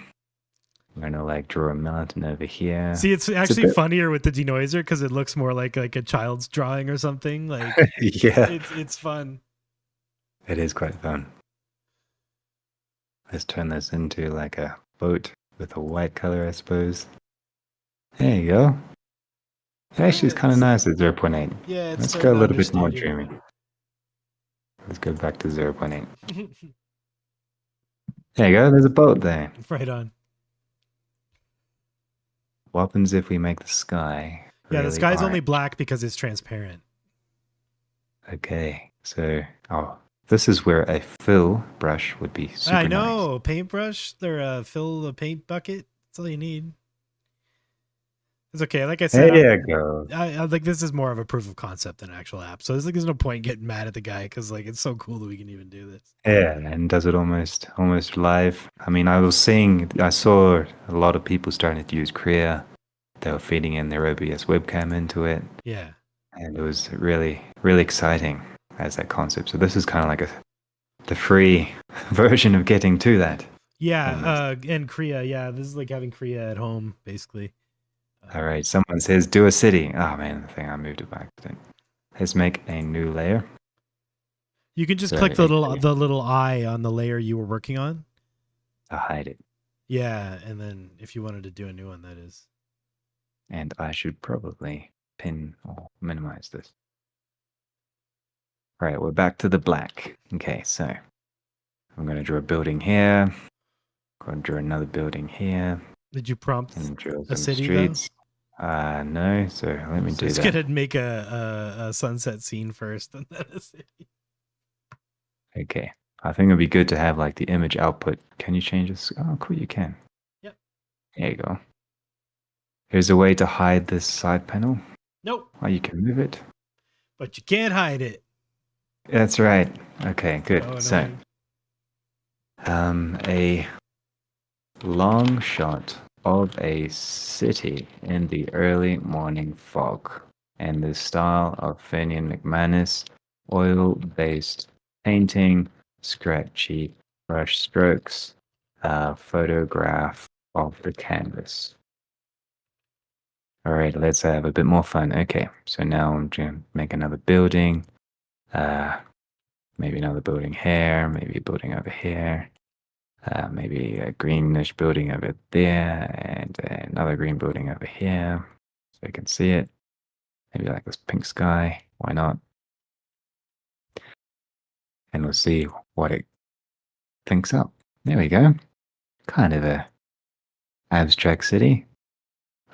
I'm gonna like draw a mountain over here. See, it's actually funnier with the denoiser because it looks more like a child's drawing or something. Like, yeah, it's fun. It is quite fun. Let's turn this into like a boat with a white color, I suppose. There you go. Actually, it's kind of nice at 0.8. Yeah, let's go a little bit more dreamy. Let's go back to 0.8. There you go. There's a boat there. Right on. What happens if we make the sky? Yeah, the sky's only black because it's transparent. Okay, so this is where a fill brush would be super I know, nice. Paintbrush. They're fill the paint bucket. That's all you need. It's okay. Like I said, there you go. I like this is more of a proof of concept than an actual app. So there's no point getting mad at the guy because like it's so cool that we can even do this. Yeah, and does it almost live. I mean, I saw a lot of people starting to use Krita. They were feeding in their OBS webcam into it. Yeah. And it was really, really exciting as that concept. So this is kind of like the free version of getting to that. Yeah, and Krita. Yeah, this is like having Krita at home, basically. All right, someone says do a city. Oh man, the thing I moved it back. Let's make a new layer. You can just click the little eye on the layer you were working on. To hide it. Yeah, and then if you wanted to do a new one, that is. And I should probably pin or minimize this. All right, we're back to the black. Okay, so I'm going to draw a building here. I'm going to draw another building here. Did you prompt and draw a city streets? No, so let me do that. Just gonna make a sunset scene first and then a city. Okay, I think it'd be good to have like the image output. Can you change this? Oh, cool, you can. Yep. There you go. Here's a way to hide this side panel. Nope. Oh, you can move it. But you can't hide it. That's right. Okay, good. Oh, no. So, a long shot of a city in the early morning fog, and the style of Finian McManus, oil-based painting, scratchy brush strokes, photograph of the canvas. All right, let's have a bit more fun. Okay, so now I'm going to make another building. Maybe another building here, maybe a building over here. Maybe a greenish building over there and another green building over here so you can see it. Maybe like this pink sky. Why not? And we'll see what it thinks up. There we go. Kind of a abstract city.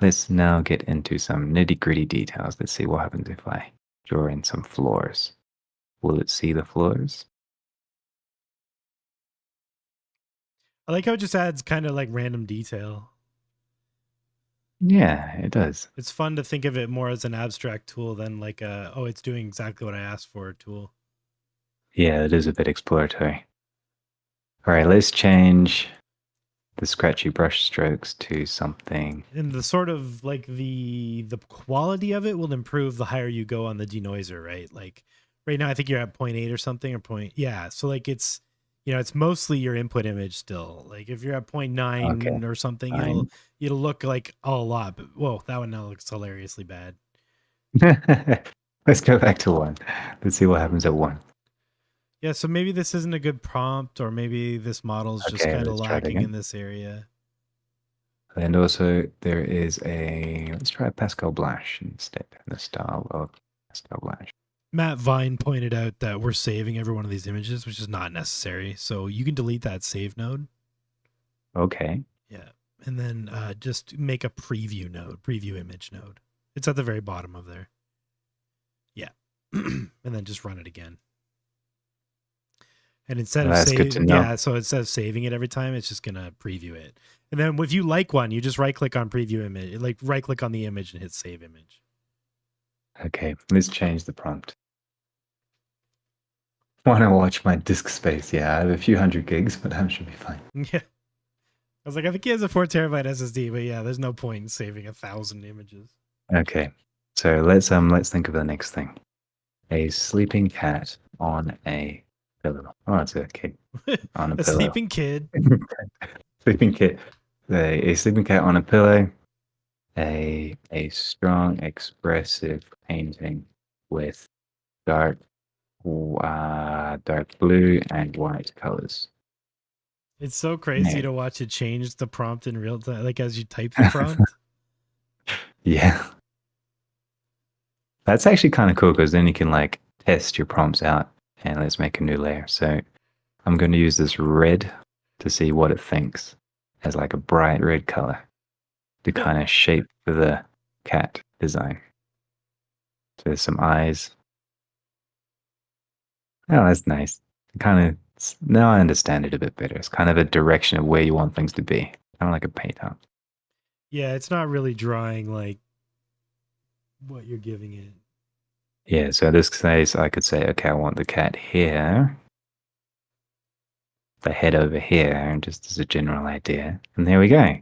Let's now get into some nitty-gritty details. Let's see what happens if I draw in some floors. Will it see the floors? I like how it just adds kind of like random detail. Yeah, it does. It's fun to think of it more as an abstract tool than like a, oh, it's doing exactly what I asked for tool. Yeah, it is a bit exploratory. All right, let's change the scratchy brush strokes to something. And the sort of like the quality of it will improve the higher you go on the denoiser, right? Like right now I think you're at 0.8 or something or point. Yeah, so like it's, you know, it's mostly your input image still. Like if you're at 0.9 Okay, or something, fine. it'll look like a lot, but whoa, that one now looks hilariously bad. Let's go back to 1. Let's see what happens at 1. Yeah, so maybe this isn't a good prompt, or maybe this model's just Okay, kind of let's try it lacking in again. this area. And also there is let's try Pascal Blanche instead, in the style of Pascal Blanche. Matt Vine pointed out that we're saving every one of these images, which is not necessary. So you can delete that save node. Okay. Yeah. And then just make a preview node, preview image node. It's at the very bottom of there. Yeah. And then just run it again. And instead Well, of that's good to save, know. yeah, so instead of saving it every time, it's just going to preview it. And then if you like one, you just right click on preview image, like right click on the image and hit save image. Okay, let's change the prompt. Want to watch my disk space? Yeah, I have a few hundred gigs, but that should be fine. Yeah. I was like, I think he has a 4 terabyte SSD, but yeah, there's no point in saving 1,000 images. Okay, so let's think of the next thing. A sleeping cat on a pillow. Oh, it's a kid on a A pillow. sleeping kid. Sleeping cat. A sleeping cat on a pillow. A strong, expressive painting with dark blue and white colors. It's so crazy to watch it change the prompt in real time, like as you type the prompt. Yeah. That's actually kind of cool because then you can like test your prompts out and let's make a new layer. So I'm going to use this red to see what it thinks as like a bright red color to kind of shape the cat design. So there's some eyes. Oh, that's nice. Kind of, now I understand it a bit better. It's kind of a direction of where you want things to be. Kind of like a paint up. Yeah, it's not really drawing like what you're giving it. Yeah, so this case, I could say, okay, I want the cat here, the head over here, and just as a general idea. And there we go.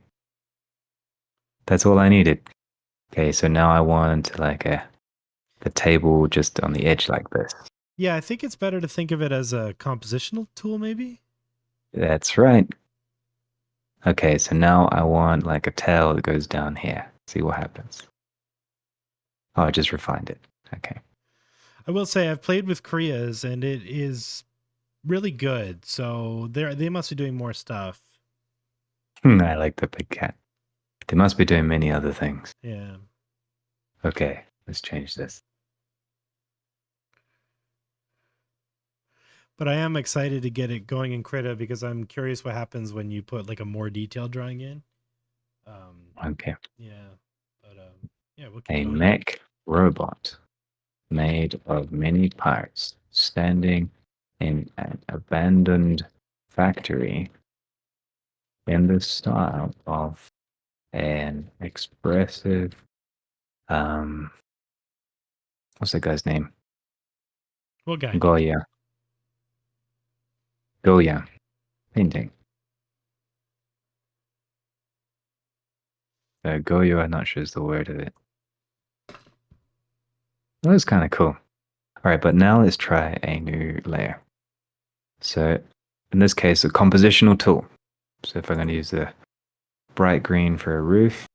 That's all I needed. Okay, so now I want like the table just on the edge like this. Yeah, I think it's better to think of it as a compositional tool, maybe. That's right. Okay, so now I want like a tail that goes down here. See what happens. Oh, I just refined it. Okay. I will say I've played with Kriya's and it is really good. So they must be doing more stuff. I like the big cat. They must be doing many other things. Yeah. Okay, let's change this. But I am excited to get it going in Krita because I'm curious what happens when you put like a more detailed drawing in. Okay. Yeah. But yeah, we'll keep A going. mech robot made of many parts standing in an abandoned factory in the style of an expressive what's that guy's name? What guy? Goya painting. Goyo, I'm not sure is the word of it. That was kind of cool. All right, but now let's try a new layer. So in this case, a compositional tool. So if I'm going to use the bright green for a roof,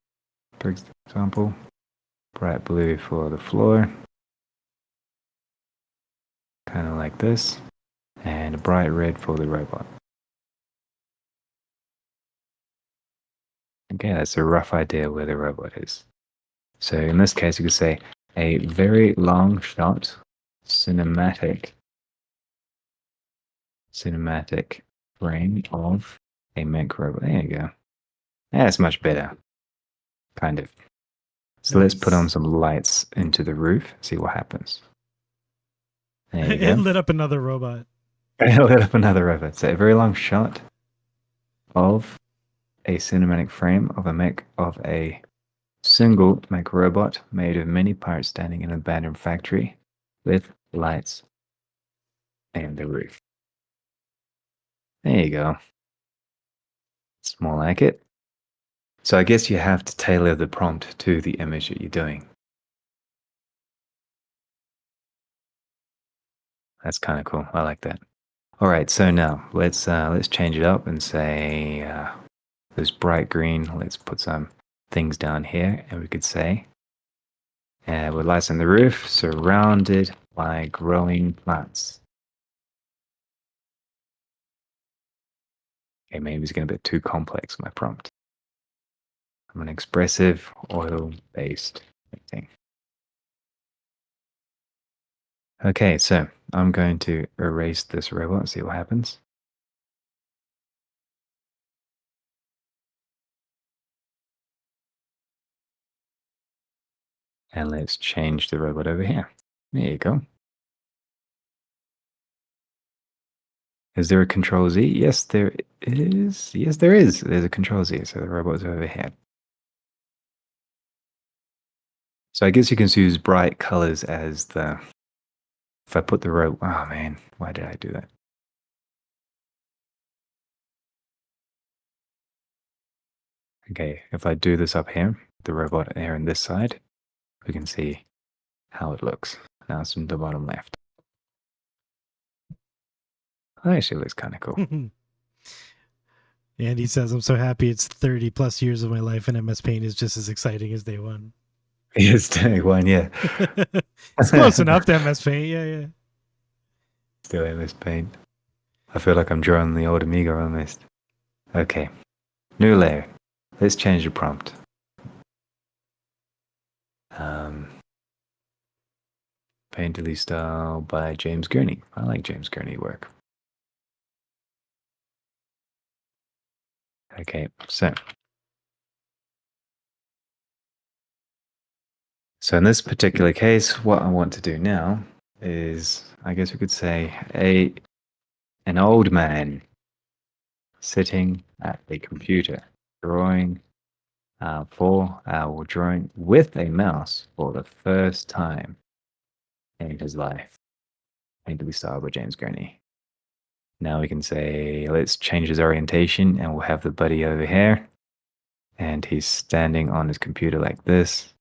for example, bright blue for the floor, kind of like this, and a bright red for the robot. Okay, that's a rough idea where the robot is. So in this case, you could say a very long shot cinematic frame of a mech robot. There you go. That's much better. Kind of. So let's put on some lights into the roof, see what happens. There you go. It lit up another robot. It lit up another robot. So a very long shot of a cinematic frame of a mech of a single mech robot made of many parts standing in an abandoned factory with lights and the roof. There you go. It's more like it. So I guess you have to tailor the prompt to the image that you're doing. That's kind of cool. I like that. All right, so now let's change it up and say this bright green. Let's put some things down here, and we could say with lights on the roof, surrounded by growing plants. Okay, maybe it's getting a bit too complex, my prompt. I'm an expressive oil-based thing. Okay, so I'm going to erase this robot and see what happens. And let's change the robot over here. There you go. Is there a Control Z? Yes, there is. Yes, there is. There's a Control Z, so the robot's over here. So I guess you can use bright colors as the... If I put the robot... Oh man, why did I do that? Okay, if I do this up here, the robot here on this side, we can see how it looks. Now it's from the bottom left. That actually looks kind of cool. And he says, I'm so happy it's 30 plus years of my life and MS Paint is just as exciting as day one. It's day one, yeah. It's close enough to MS Paint, yeah. Still MS Paint. I feel like I'm drawing the old Amiga almost. Okay, new layer. Let's change the prompt. Painterly Style by James Gurney. I like James Gurney work. Okay, so in this particular case, what I want to do now is, I guess we could say, an old man sitting at a computer drawing drawing with a mouse for the first time in his life. Painterly Style by James Gurney. Now we can say, let's change his orientation, and we'll have the buddy over here. And he's standing on his computer like this.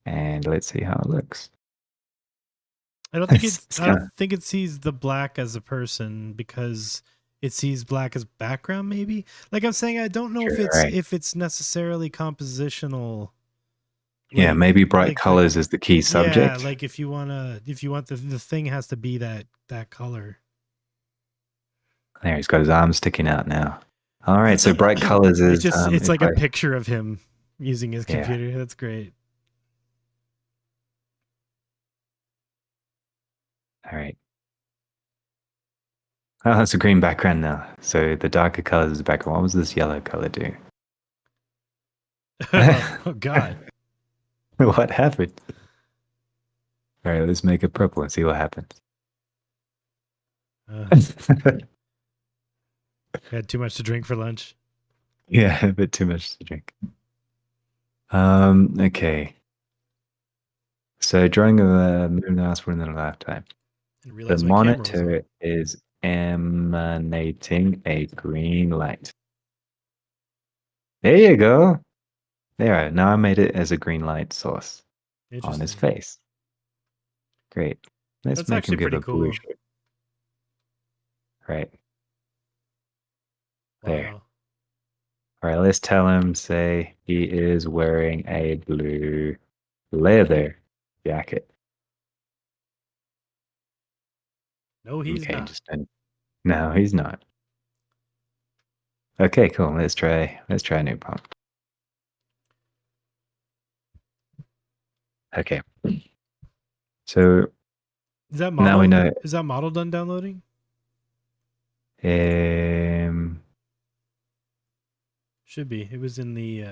And let's see how it looks. I don't think it sees the black as a person because it sees black as background, maybe. Like I'm saying, I don't know if it's necessarily compositional. Yeah, maybe bright colors is the key subject. Yeah, like if you want the thing has to be that color. There, he's got his arms sticking out now. All right, so bright colors is it's like a picture of him using his computer. Yeah. That's great. All right. Oh, that's a green background now. So the darker colors is the background. What was this yellow color do? Oh God. What happened? All right, let's make it purple and see what happens. Had too much to drink for lunch. Yeah, a bit too much to drink. Okay. So drawing a moving the mouse within a lifetime. The monitor is emanating a green light. There you go. There, now I made it as a green light source on his face. Great. Let's make him give a blue shirt. Right. There. Wow. All right, let's tell him, say he is wearing a blue leather jacket. No, he's not. No, he's not. Okay, cool. Let's try a new prompt. Okay. So Is that now we model? know. Is that model done downloading? Should be. It was in the.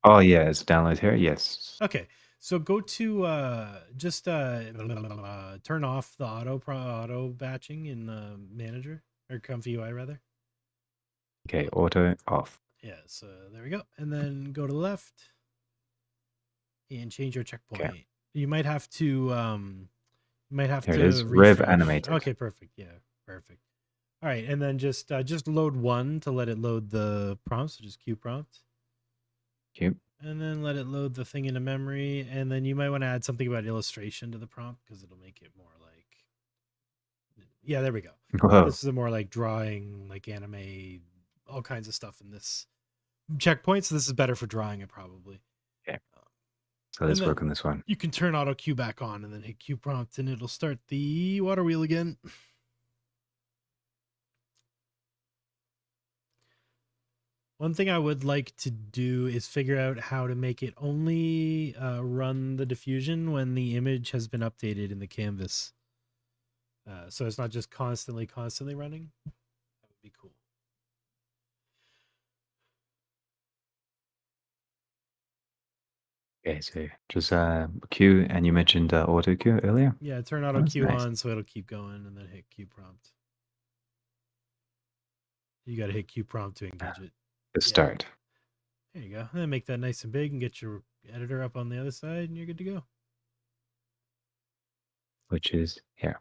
Oh yeah, it's download here. Yes. Okay, so go to just turn off the auto batching in the manager or ComfyUI rather. Okay, auto off. Yeah, so there we go, and then go to the left and change your checkpoint. Okay. You might have to Here it is. refresh. RevAnimated. Okay, perfect. Yeah, perfect. All right, and then just load one to let it load the prompt. So just Q prompt. Cute. And then let it load the thing into memory. And then you might want to add something about illustration to the prompt because it'll make it more like. Yeah, there we go. Whoa. This is a more like drawing, like anime, all kinds of stuff in this checkpoint. So this is better for drawing it probably. Okay. So let's work on this one. You can turn auto cue back on and then hit Q prompt and it'll start the water wheel again. One thing I would like to do is figure out how to make it only run the diffusion when the image has been updated in the canvas. So it's not just constantly running. That would be cool. Okay, so just Q, and you mentioned auto Q earlier? Yeah, turn auto Q on so it'll keep going and then hit Q prompt. You got to hit Q prompt to engage it. The start. There you go. And then make that nice and big and get your editor up on the other side and you're good to go. Which is here.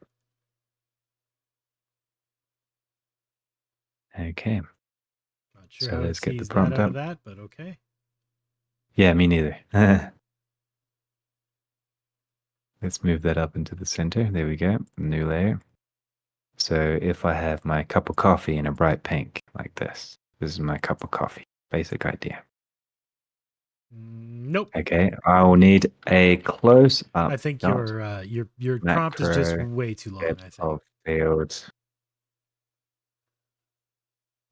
Okay. Not sure so how let's it get the sees prompt that out up. of that, but okay. Yeah, me neither. Let's move that up into the center. There we go. New layer. So if I have my cup of coffee in a bright pink like this is my cup of coffee. Basic idea. Nope. Okay, I will need a close up. I think your prompt is just way too long. I think. Of fields.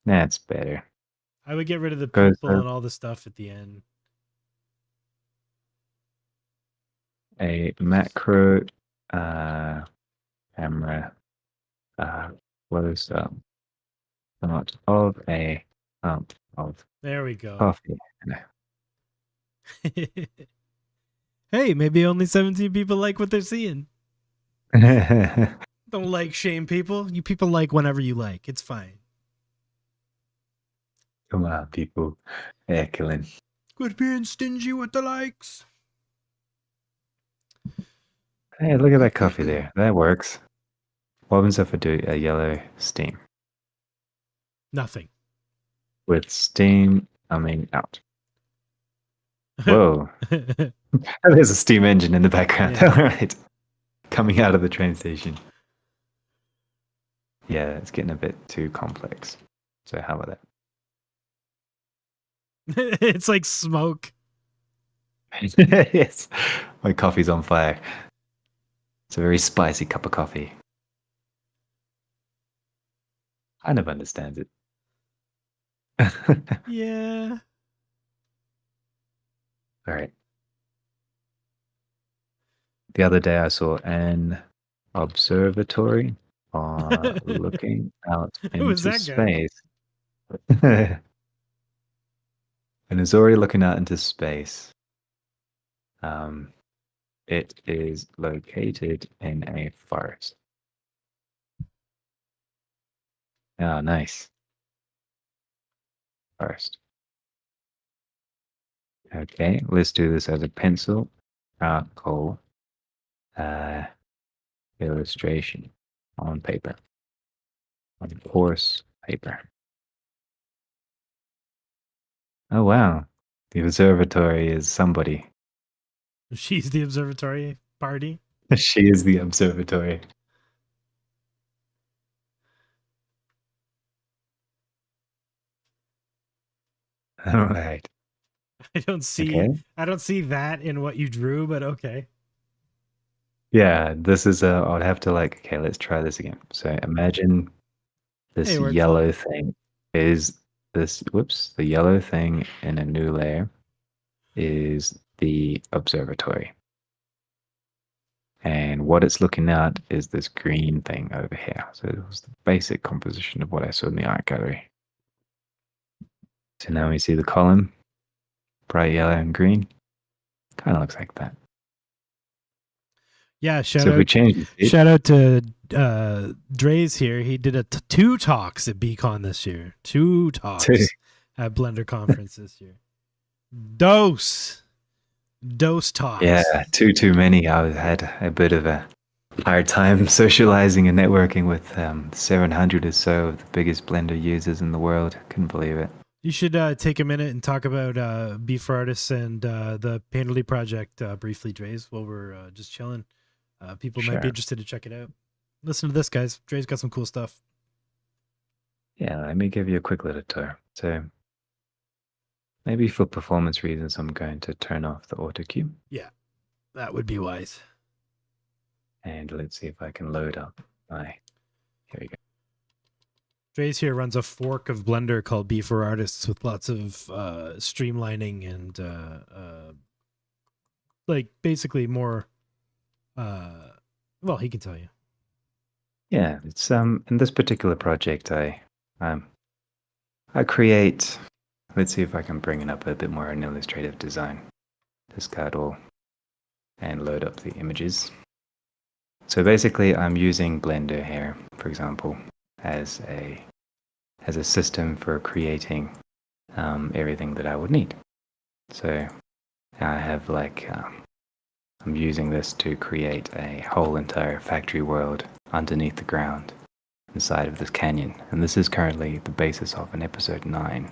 That's better. I would get rid of the people and all the stuff at the end. A macro camera close up of a of there we go. Coffee. Hey, maybe only 17 people like what they're seeing. Don't like shame people. You people like whenever you like. It's fine. Come on, people. Excellent. Quit being stingy with the likes. Hey, look at that coffee there. That works. What happens if I do a yellow steam? Nothing. With steam coming out. Whoa. There's a steam engine in the background. Yeah. All right. Coming out of the train station. Yeah, it's getting a bit too complex. So how about that? It's like smoke. Yes. My coffee's on fire. It's a very spicy cup of coffee. I never understand it. Yeah. All right. The other day I saw an observatory looking out into space. And it's already looking out into space. It is located in a forest. Oh, nice. Forest. Okay, let's do this as a pencil charcoal illustration on paper. On coarse paper. Oh, wow. The observatory is somebody. She's the observatory party. She is the observatory. All right. I don't see that in what you drew, but okay. Yeah, this is I'd have to okay, let's try this again. So imagine this yellow thing is the yellow thing in a new layer is the observatory. And what it's looking at is this green thing over here. So it was the basic composition of what I saw in the art gallery. So now we see the column, bright yellow and green. Kind of looks like that. Yeah, So if we change the shape, shout out to Draise here. He did two talks at BCon this year. Two talks at Blender Conference this year. Dose talks. Yeah, too many. I had a bit of a hard time socializing and networking with 700 or so of the biggest Blender users in the world. Couldn't believe it. You should take a minute and talk about B for Artists and the Painterly project briefly, Draise, while we're just chilling. People might be interested to check it out. Listen to this, guys. Draise got some cool stuff. Yeah, let me give you a quick little tour. So maybe for performance reasons, I'm going to turn off the auto cue. Yeah, that would be wise. And let's see if I can load up my... Here we go. Draise here runs a fork of Blender called B for Artists with lots of streamlining and like basically more... well, he can tell you. Yeah, it's in this particular project, I create. Let's see if I can bring it up a bit more in illustrative design. Discard all and load up the images. So basically, I'm using Blender here, for example, as a system for creating everything that I would need. So I have like. I'm using this to create a whole entire factory world underneath the ground inside of this canyon. And this is currently the basis of an episode 9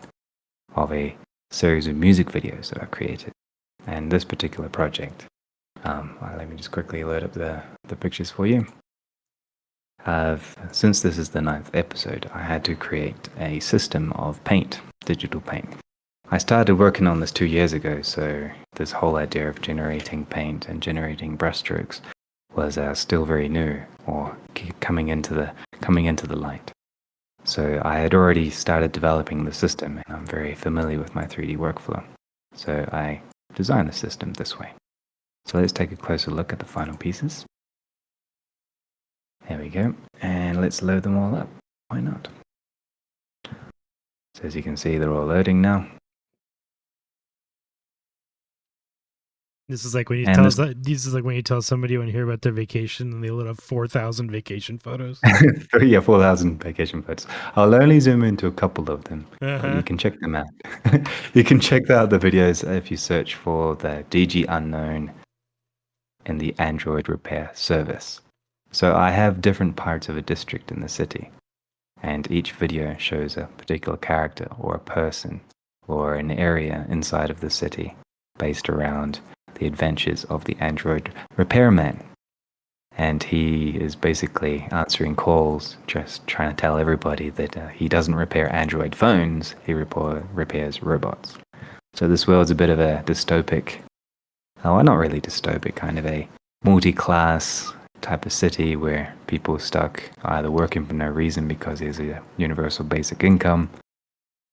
of a series of music videos that I've created. And this particular project, let me just quickly load up the pictures for you. Since this is the 9th episode, I had to create a system of paint, digital paint. I started working on this 2 years ago, so this whole idea of generating paint and generating brushstrokes was still very new, or coming into the light. So I had already started developing the system, and I'm very familiar with my 3D workflow. So I designed the system this way. So let's take a closer look at the final pieces. There we go, and let's load them all up. Why not? So as you can see, they're all loading now. This is like when you tell somebody when you hear about their vacation and they load up 4,000 vacation photos. Yeah, 4,000 vacation photos. I'll only zoom into a couple of them. But you can check them out. You can check out the videos if you search for the DG Unknown in the Android repair service. So I have different parts of a district in the city, and each video shows a particular character or a person or an area inside of the city based around the adventures of the Android repairman. And he is basically answering calls, just trying to tell everybody that he doesn't repair Android phones, he repairs robots. So this world's a bit of a dystopic, well, not really dystopic, kind of a multi-class type of city where people are stuck either working for no reason because there's a universal basic income,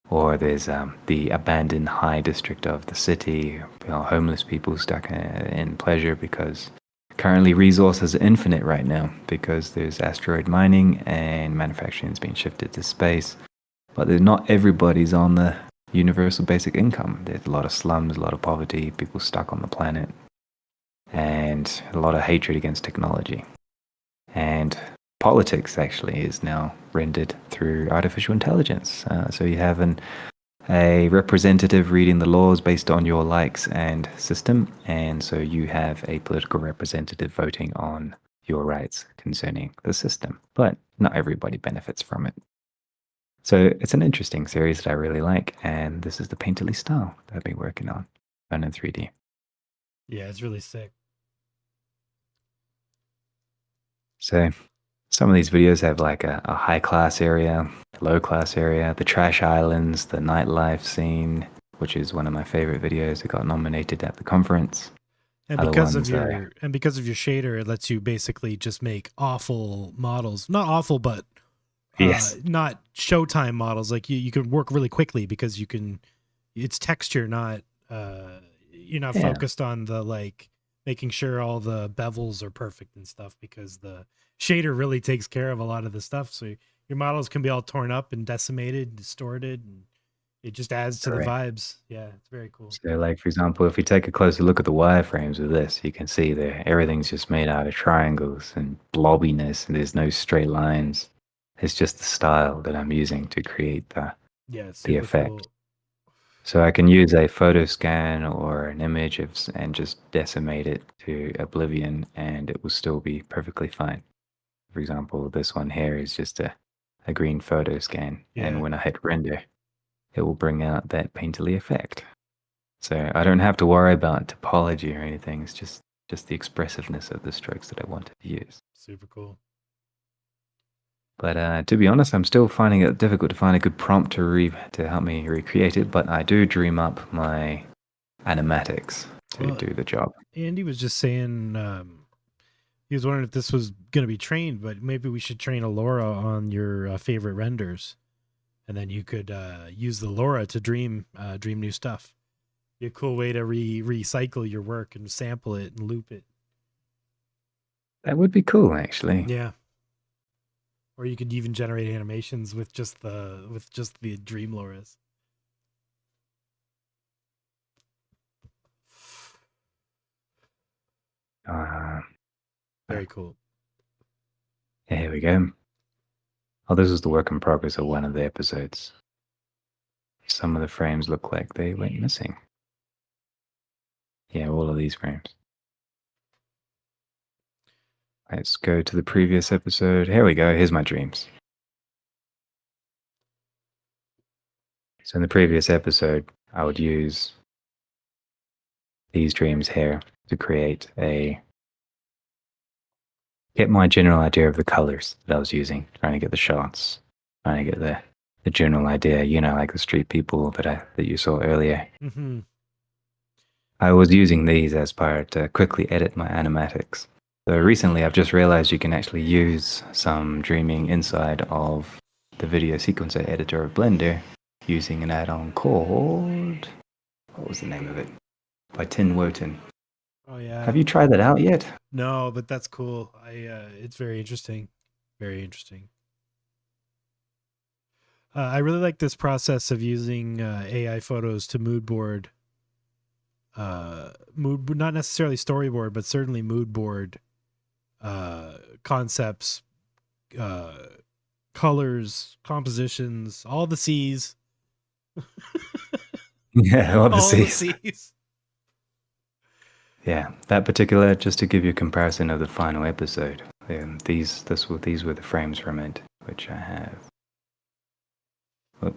or there's the abandoned high district of the city, homeless people stuck in pleasure because currently resources are infinite right now because there's asteroid mining and manufacturing is being shifted to space. But not everybody's on the universal basic income. There's a lot of slums, a lot of poverty, people stuck on the planet, and a lot of hatred against technology. And politics actually is now rendered through artificial intelligence. So you have a representative reading the laws based on your likes and system, and so you have a political representative voting on your rights concerning the system. But not everybody benefits from it. So it's an interesting series that I really like, and this is the Painterly style that I've been working on in 3D. Yeah, it's really sick. So some of these videos have like a high class area, a low class area, the trash islands, the nightlife scene, which is one of my favorite videos. It got nominated at the conference. And because of your shader, it lets you basically just make awful models. Not awful, but not Showtime models. Like you can work really quickly because you can. It's texture, not you're not focused on the like making sure all the bevels are perfect and stuff, because the shader really takes care of a lot of the stuff. So your models can be all torn up and decimated, distorted, and it just adds to the Correct. vibes. Yeah, it's very cool. So, like, for example, if we take a closer look at the wireframes of this, you can see there everything's just made out of triangles and blobbiness, and there's no straight lines. It's just the style that I'm using to create Yeah, the super effect. cool. So I can use a photo scan or an image and just decimate it to oblivion, and it will still be perfectly fine. For example, this one here is just a green photo scan, and Yeah. when I hit render, it will bring out that painterly effect. So I don't have to worry about topology or anything. It's just the expressiveness of the strokes that I wanted to use. Super cool. But to be honest, I'm still finding it difficult to find a good prompt to help me recreate it. But I do dream up my animatics to do the job. Andy was just saying he was wondering if this was going to be trained, but maybe we should train a LoRA on your favorite renders, and then you could use the LoRA to dream new stuff. Be a cool way to recycle your work and sample it and loop it. That would be cool, actually. Yeah. Or you could even generate animations with just the dream LoRAs. Very cool. Yeah, here we go. Oh, this is the work in progress of one of the episodes. Some of the frames look like they went missing. Yeah, all of these frames. Let's go to the previous episode. Here we go. Here's my dreams. So in the previous episode, I would use these dreams here to get my general idea of the colors that I was using, trying to get the shots, trying to get the general idea, like the street people that you saw earlier. Mm-hmm. I was using these as part to quickly edit my animatics. So recently I've just realized you can actually use some dreaming inside of the video sequencer editor of Blender using an add-on called, what was the name of it? By Tin Wotan. Oh yeah. Have you tried that out yet? No, but that's cool. It's very interesting. Very interesting. I really like this process of using AI photos to mood board. Not necessarily storyboard, but certainly mood board concepts, colors, compositions, all the C's. Yeah, all the all the C's. C's. Yeah, that particular, just to give you a comparison of the final episode, these were the frames from it, which I have. Whoop.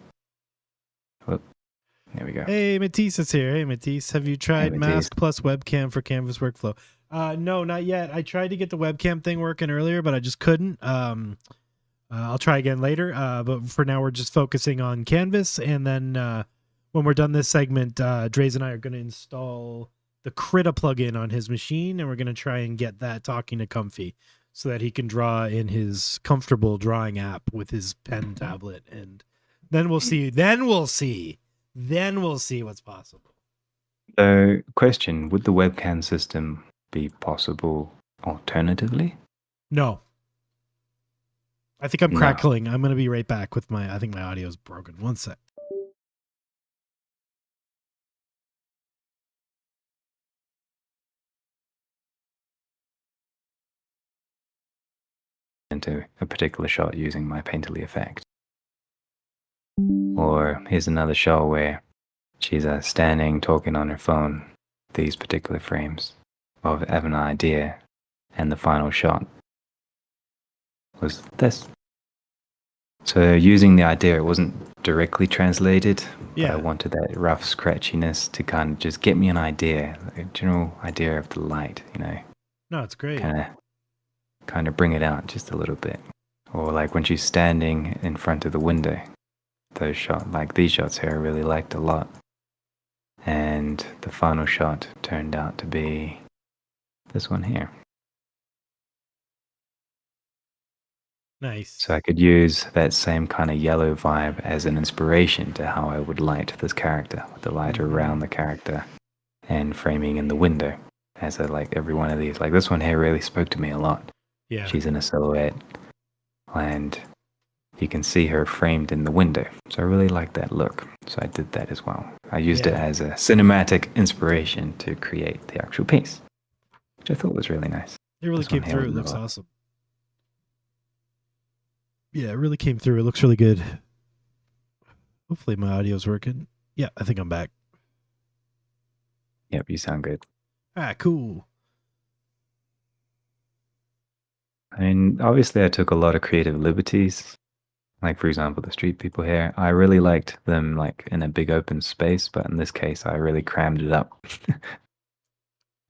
There we go. Hey, Matisse is here. Hey, Matisse, have you tried Mask plus webcam for Canvas workflow? No, not yet. I tried to get the webcam thing working earlier, but I just couldn't. I'll try again later. But for now, we're just focusing on Canvas, and then when we're done this segment, Draise and I are going to install the Krita plugin on his machine, and we're going to try and get that talking to Comfy so that he can draw in his comfortable drawing app with his pen tablet, and then we'll see. Then we'll see what's possible. So, question, would the webcam system be possible alternatively? No. I think I'm crackling. I'm going to be right back with I think my audio is broken. One sec. Into a particular shot using my painterly effect. Or here's another shot where she's standing talking on her phone, these particular frames of having an idea, and the final shot was this. So using the idea, it wasn't directly translated, but I wanted that rough scratchiness to kind of just get me an idea, a general idea of the light, No, it's great. Kind of bring it out just a little bit. Or like when she's standing in front of the window, those shots, like these shots here, I really liked a lot. And the final shot turned out to be this one here. Nice. So I could use that same kind of yellow vibe as an inspiration to how I would light this character, with the light around the character and framing in the window has like every one of these. Like this one here really spoke to me a lot. Yeah. She's in a silhouette, and you can see her framed in the window. So I really like that look. So I did that as well. I used it as a cinematic inspiration to create the actual piece, which I thought was really nice. It really came through. It looks awesome. Yeah, it really came through. It looks really good. Hopefully my audio's working. Yeah, I think I'm back. Yep, you sound good. Cool. I mean, obviously I took a lot of creative liberties. Like, for example, the street people here, I really liked them like in a big open space, but in this case, I really crammed it up.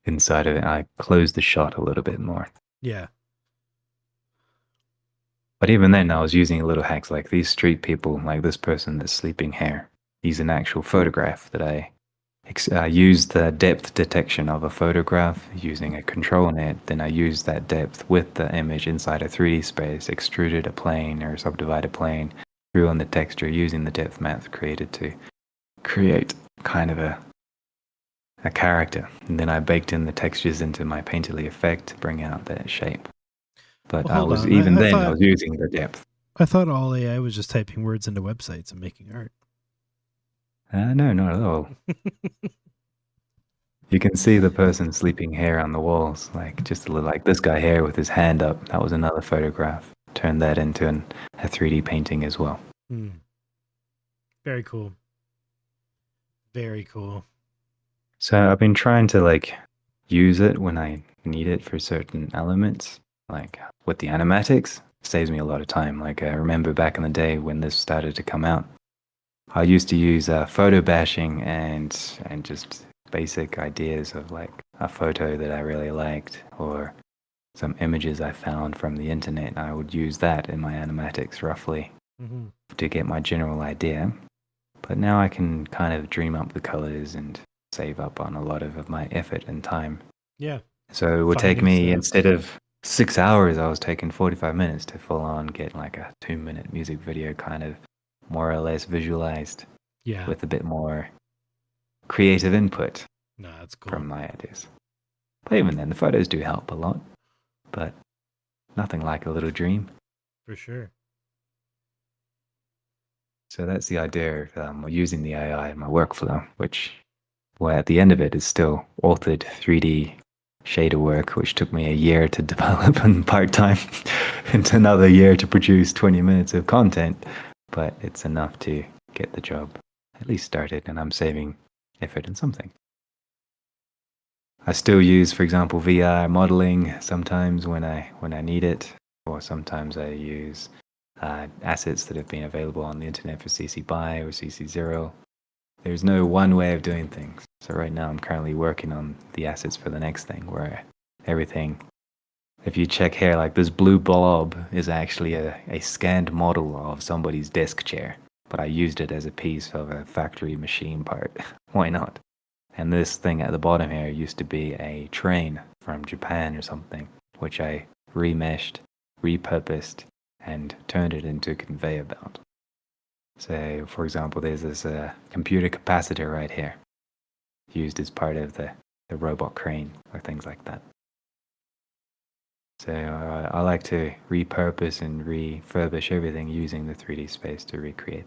Inside of it, I closed the shot a little bit more. Yeah. But even then, I was using little hacks like these street people, like this person that's sleeping here. He's an actual photograph that I used the depth detection of a photograph using a control net. Then I used that depth with the image inside a 3D space, extruded a plane or subdivided plane, drew on the texture using the depth math created to create kind of a character. And then I baked in the textures into my painterly effect to bring out that shape. But well, I was using the depth. I thought all AI was just typing words into websites and making art. No, not at all. You can see the person sleeping here on the walls, like just a little like this guy here with his hand up. That was another photograph. Turned that into a 3D painting as well. Very cool. Very cool. So I've been trying to like use it when I need it for certain elements, like with the animatics. Saves me a lot of time. Like I remember back in the day when this started to come out, I used to use photo bashing and just basic ideas of like a photo that I really liked or some images I found from the internet. And I would use that in my animatics roughly to get my general idea. But now I can kind of dream up the colors and save up on a lot of my effort and time. Yeah. So it would take me, instead of 6 hours, I was taking 45 minutes to full on get like a 2-minute music video kind of more or less visualized. Yeah. With a bit more creative input that's cool. from my ideas. But even then, the photos do help a lot. But nothing like a little dream. For sure. So that's the idea of using the AI in my workflow, which, well, at the end of it is still authored 3D shader work, which took me a year to develop and part-time, and another year to produce 20 minutes of content. But it's enough to get the job at least started, and I'm saving effort in something. I still use, for example, VR modeling sometimes when I need it, or sometimes I use assets that have been available on the internet for CC BY or CC 0. There's no one way of doing things. So right now I'm currently working on the assets for the next thing, where everything, if you check here, like this blue blob is actually a scanned model of somebody's desk chair, but I used it as a piece of a factory machine part. Why not? And this thing at the bottom here used to be a train from Japan or something, which I remeshed, repurposed, and turned it into a conveyor belt. So, for example, there's this computer capacitor right here, used as part of the robot crane or things like that. So I like to repurpose and refurbish everything using the 3D space to recreate.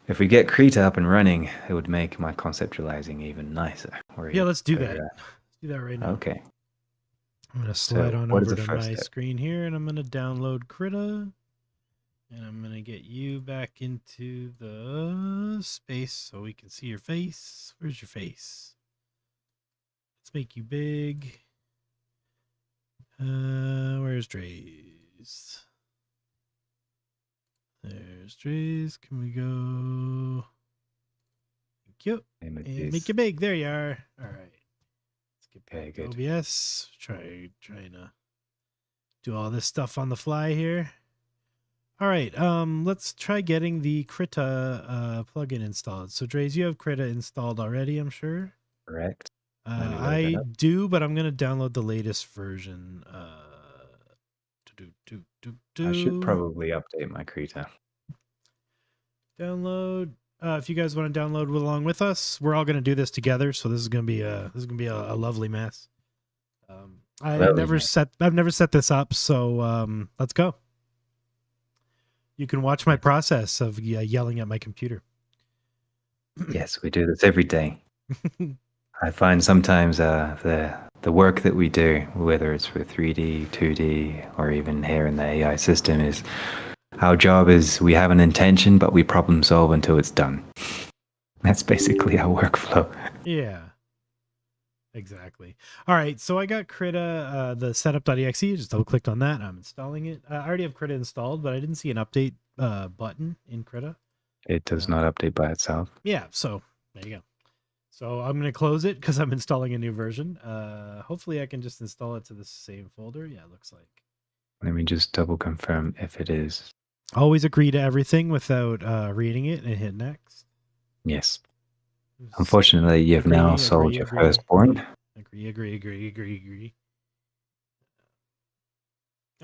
If we get Krita up and running, it would make my conceptualizing even nicer. Yeah, let's do that. Let's do that right now. Okay. I'm going to slide on over to my screen here, and I'm going to download Krita. And I'm going to get you back into the space so we can see your face. Where's your face? Let's make you big. Where's Draise? There's Draise. Can we go? Thank you. And make you big. There you are. All right. Let's get back to OBS. Trying to do all this stuff on the fly here. All right, let's try getting the Krita plugin installed. So, Draise, you have Krita installed already, I'm sure? Correct. I do, but I'm going to download the latest version. I should probably update my Krita. Download. If you guys want to download along with us, we're all going to do this together. So this is going to be a lovely mess. I've never set this up, so let's go. You can watch my process of yelling at my computer. Yes, we do this every day. I find sometimes the work that we do, whether it's for 3D, 2D, or even here in the AI system, is our job is we have an intention, but we problem solve until it's done. That's basically our workflow. Yeah. Exactly. All right, so I got Krita, the setup.exe. Just double clicked on that. I'm installing it. I already have Krita installed, but I didn't see an update button in Krita. It does not update by itself. Yeah, so there you go. So I'm going to close it because I'm installing a new version. Hopefully I can just install it to the same folder. Yeah, it looks like. Let me just double confirm if it is. Always agree to everything without reading it and hit next. Yes. Unfortunately, you've now sold your firstborn. Agree.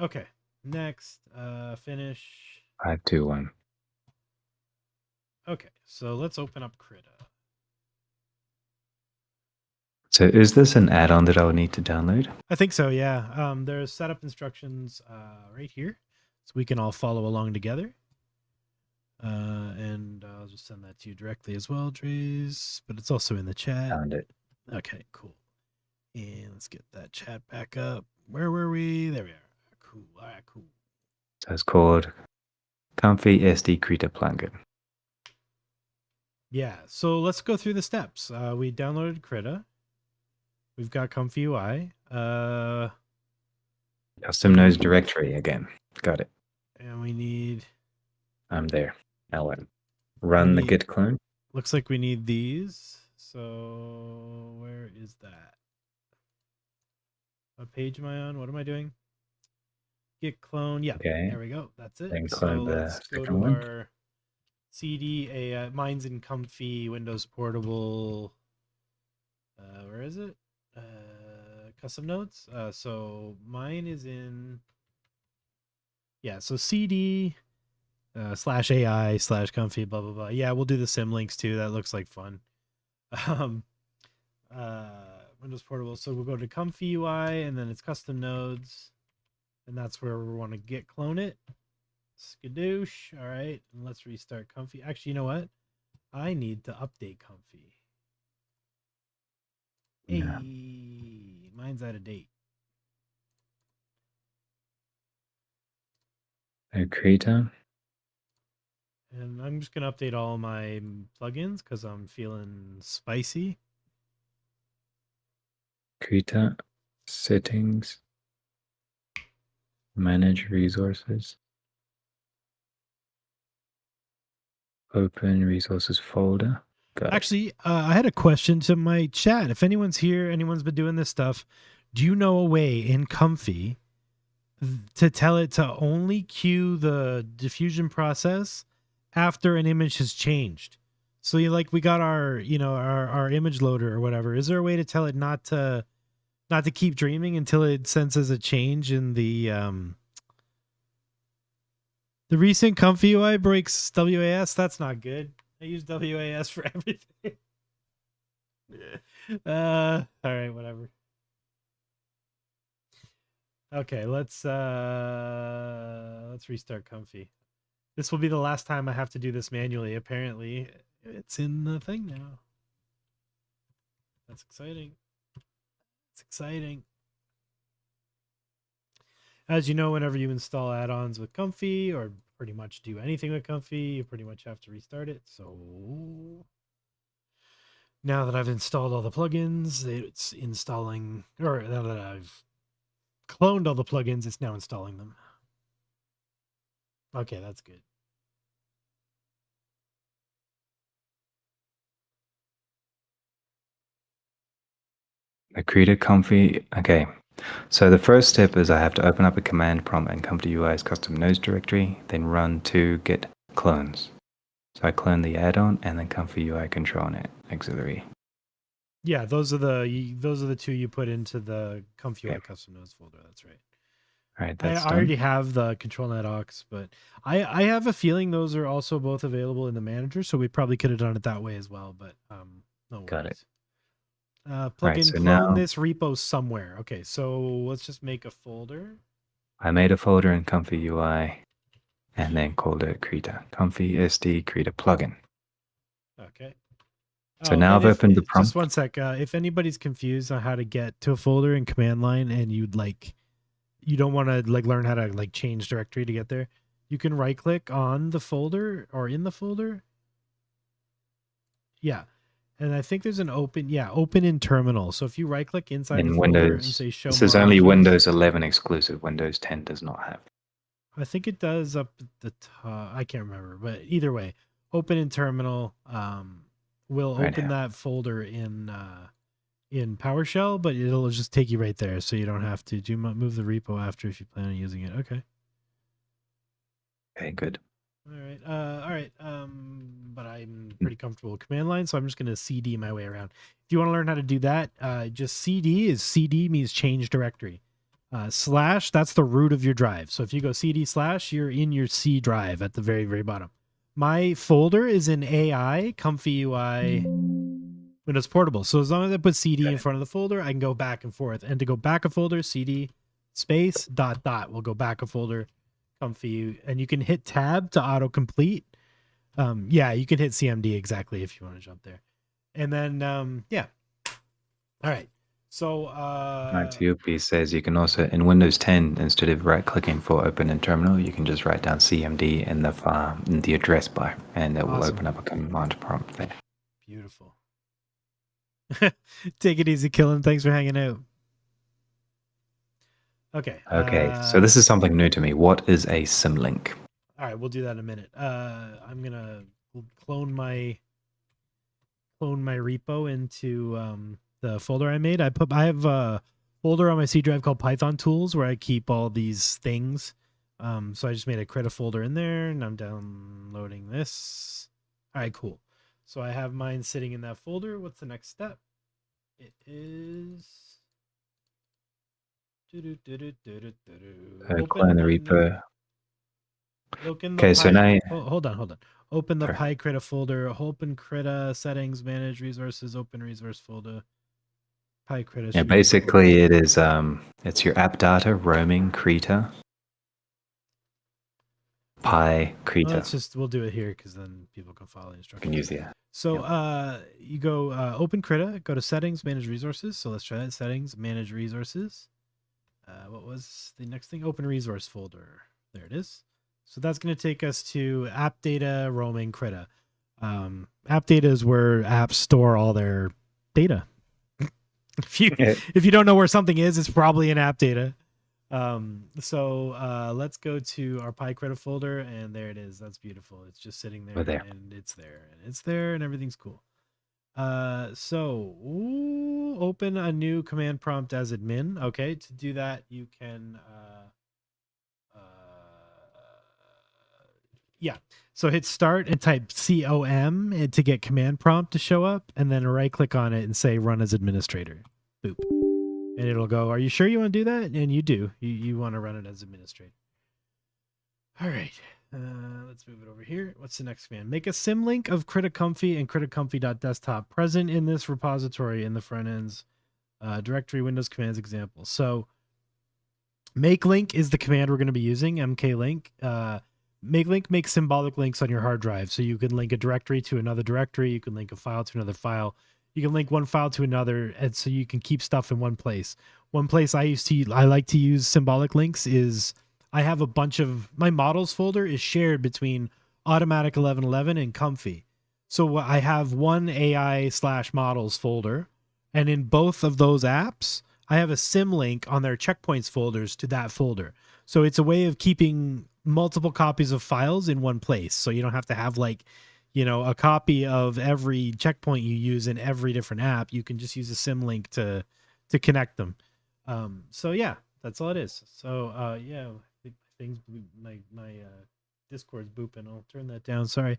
Okay. Next. Finish. 521. Okay, so let's open up Krita. So is this an add-on that I'll need to download? I think so, yeah. There's setup instructions right here, so we can all follow along together. And I'll just send that to you directly as well, Draise, but it's also in the chat. Found it. Okay, cool. And let's get that chat back up. Where were we? There we are. Cool. All right, cool. So it's called Comfy SD Krita plugin. Yeah, so let's go through the steps. We downloaded Krita. We've got ComfyUI. Custom nodes directory again. Got it. And we need... I'm there. LM. Run the git clone. Looks like we need these. So where is that? What page am I on? What am I doing? Git clone. Yeah, okay. There we go. That's it. Then so let's go to our CD AI. Mine's in Comfy, Windows Portable. Where is it? Custom nodes. So mine is in. Yeah. So CD /AI/Comfy blah blah blah. Yeah, we'll do the Symlinks too. That looks like fun. Windows Portable. So we'll go to ComfyUI and then it's custom nodes. And that's where we want to git clone it. Skadoosh. All right. And let's restart Comfy. Actually, you know what? I need to update Comfy. Yeah. Hey, mine's out of date. Krita. And I'm just going to update all my plugins because I'm feeling spicy. Krita. Settings. Manage resources. Open resources folder. Actually, I had a question to my chat. If anyone's here, anyone's been doing this stuff, do you know a way in Comfy to tell it to only queue the diffusion process after an image has changed? So we got our, our image loader or whatever. Is there a way to tell it not to keep dreaming until it senses a change in the recent ComfyUI breaks WAS? That's not good. I use WAS for everything. All right, whatever. Okay, let's restart Comfy. This will be the last time I have to do this manually. Apparently, it's in the thing now. That's exciting. It's exciting. As you know, whenever you install add-ons with Comfy or pretty much do anything with Comfy, you pretty much have to restart it. So now that I've installed all the plugins, it's installing, or now that I've cloned all the plugins, it's now installing them. Okay, that's good. The Krita Comfy. Okay. So the first step is I have to open up a command prompt and come to UI's custom nodes directory, then run to git clones. So I clone the add-on and then ComfyUI control net auxiliary. Yeah, those are the two you put into the ComfyUI custom nodes folder. That's right. All right, I that's already done. have the ControlNet aux, but I have a feeling those are also both available in the manager, so we probably could have done it that way as well, but no Got it. worries. All Plug right, in so clone now this repo somewhere. Okay, so let's just make a folder. I made a folder in ComfyUI and then called it Krita, Comfy SD Krita plugin. Okay. So Oh, now and I've if opened the just prompt. one sec, if anybody's confused on how to get to a folder in command line and you don't want to like learn how to like change directory to get there, you can right click on the folder or in the folder. Yeah. And I think there's an open in terminal. So if you right click inside the In folder and Windows, say show this is more only options, Windows 11 exclusive. Windows 10 does not have. I think it does up at the top. I can't remember, but either way, open in terminal will Right open here. that folder in PowerShell, but it'll just take you right there, so you don't have to move the repo after if you plan on using it. Okay. Okay, good. All right. But I'm pretty comfortable with command line, so I'm just gonna CD my way around. If you want to learn how to do that, just CD means change directory. Slash, that's the root of your drive. So if you go CD slash, you're in your C drive at the very, very bottom. My folder is in AI, ComfyUI, Windows Portable. So as long as I put CD in front of the folder, I can go back and forth. And to go back a folder, CD space dot will go back a folder, Comfy, and you can hit tab to autocomplete. Yeah, you can hit CMD exactly if you want to jump there. And then yeah. All right. So Yuppie says you can also, in Windows 10, instead of right-clicking for open in terminal, you can just write down CMD in the address bar, and it will awesome. open up a command prompt there. Beautiful. Take it easy, Killen. Thanks for hanging out. Okay. Okay, so this is something new to me. What is a symlink? All right, we'll do that in a minute. I'm gonna clone my repo into the folder I made. I have a folder on my C drive called Python Tools where I keep all these things. So I just made a Krita folder in there, and I'm downloading this. All right, cool. So I have mine sitting in that folder. What's the next step? It is Clone the repo. Open the Okay, so now hold on. Open the PyKrita folder. Open Krita settings, manage resources, open resource folder. PyKrita. Yeah, basically it is it's your app data roaming Krita. PyKrita. We'll do it here because then people can follow the instructions. You can use the app. So you go open Krita, go to settings, manage resources. So let's try that. Settings, manage resources. What was the next thing? Open resource folder. There it is. So that's going to take us to app data roaming Krita. App data is where apps store all their data. If you don't know where something is, it's probably in app data. So let's go to our PyKrita folder, and there it is. That's beautiful. It's just sitting there, and it's there, and everything's cool. So open a new command prompt as admin. Okay, to do that, you can yeah. So hit start and type COM to get command prompt to show up, and then right click on it and say run as administrator. Boop. And it'll go, are you sure you want to do that? And you do. You want to run it as administrator. All right. Let's move it over here. What's the next command? Make a symlink of KritaComfy and KritaComfy.desktop present in this repository in the front ends directory Windows commands example. So make link is the command we're going to be using, mklink. Make link makes symbolic links on your hard drive. So you can link a directory to another directory. You can link a file to another file. You can link one file to another, and so you can keep stuff in one place. One place I like to use symbolic links is I have a bunch of my models folder is shared between Automatic 1111 and Comfy. So I have one AI/models folder, and in both of those apps, I have a symlink on their checkpoints folders to that folder. So it's a way of keeping multiple copies of files in one place. So you don't have to have a copy of every checkpoint you use in every different app. You can just use a symlink to connect them. So yeah, that's all it is. So yeah, things my Discord's booping. I'll turn that down. Sorry.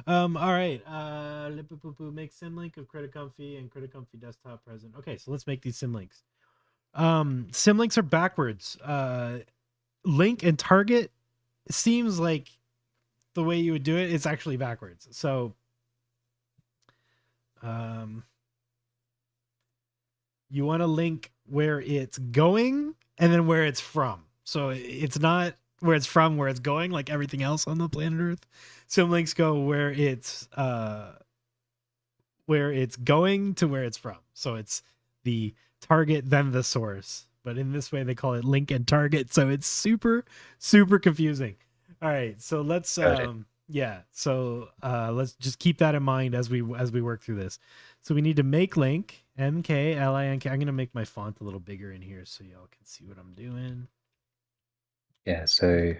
All right. Make symlink of KritaComfy and KritaComfy desktop present. Okay, so let's make these symlinks. Symlinks are backwards. link and target seems like the way you would do it. It's actually backwards. So you want to link where it's going and then where it's from. So it's not where it's from, where it's going, like everything else on the planet Earth. Symlinks go where it's going to where it's from. So it's the target, then the source. But in this way, they call it link and target. So it's super, super confusing. All right. So let's So let's just keep that in mind as we work through this. So we need to make link, MKLINK. I'm gonna make my font a little bigger in here so y'all can see what I'm doing. Yeah, so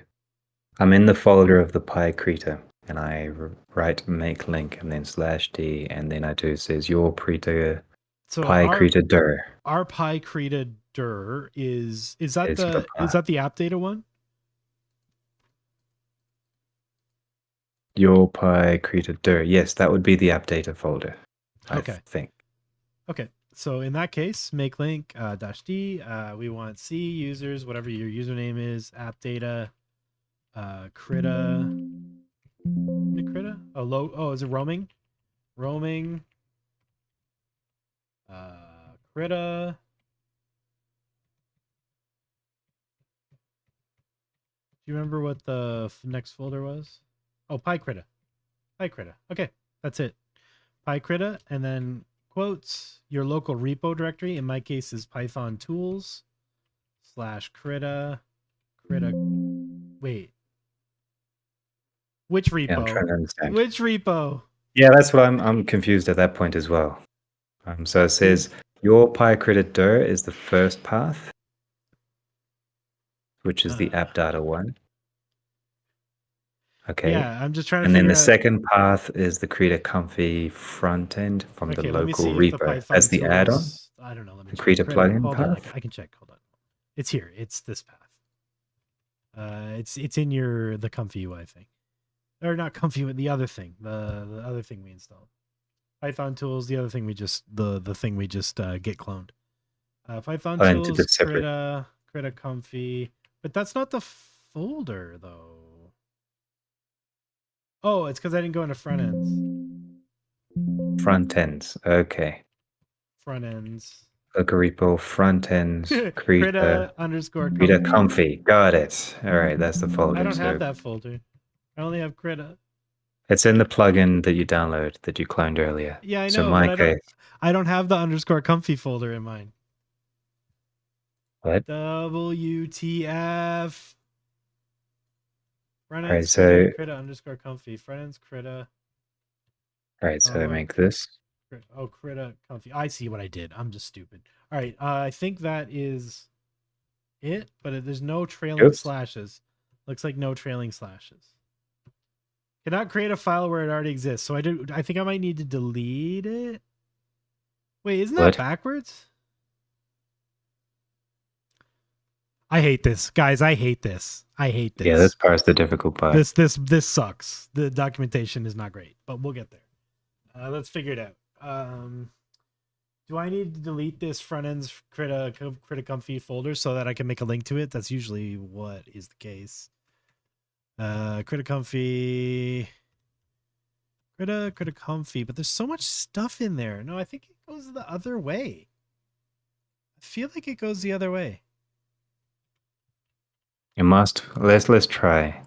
I'm in the folder of the PyKrita, and I write make link and then /d, and then I do says your Krita So PyKrita dir. Our PyKrita dir is that Is the app data one? Your PyKrita dir. Yes, that would be the app data folder. Okay. I think. Okay. So in that case, make link -d. We want C users, whatever your username is, app data, Krita. Krita? Is it roaming? Roaming. Krita. Do you remember what the next folder was? Oh, PyKrita. PyKrita. Okay, that's it. PyKrita, and then quotes your local repo directory. In my case, is Python tools /Krita. Wait. Which repo? Yeah, I'm trying to understand. Which repo? Yeah, that's what I'm confused at that point as well. So it says your PyKrita dir is the first path, which is the app data one. Okay. Yeah, I'm just trying to and figure then out. the second path is the Krita Comfy front end from the local repo. That's the add-on. I don't know. Let me The check. Krita plugin Hold path. on. I can check. Hold on. It's here. It's this path. It's in the ComfyUI thing, or not ComfyUI. The other thing. The other thing we installed. Python tools. The other thing we just the thing we just get cloned. Python tools. Krita Comfy. But that's not the folder though. Oh, it's because I didn't go into front ends. Front ends. Okay. Front ends. Local repo, front ends, Krita Krita Comfy. Got it. All right, that's the folder. I don't have that folder. I only have Krita. It's in the plugin that you download that you cloned earlier. Yeah, I know. So in my case, I don't have the _comfy folder in mine. What? WTF. Front ends Krita _comfy. Front ends Krita. All right, so make this. Oh, Krita Comfy. I see what I did. I'm just stupid. All right, I think that is it, but there's no trailing slashes. Looks like no trailing slashes. Cannot create a file where it already exists. So I think I might need to delete it. Wait, isn't that backwards? I hate this, guys. I hate this. Yeah, this part's the difficult part. This sucks. The documentation is not great, but we'll get there. Let's figure it out. Do I need to delete this front ends Krita Comfy folder so that I can make a link to it? That's usually what is the case. Krita Comfy. Krita Comfy, but there's so much stuff in there. No, I think it goes the other way. I feel like it goes the other way. You must. Let's try.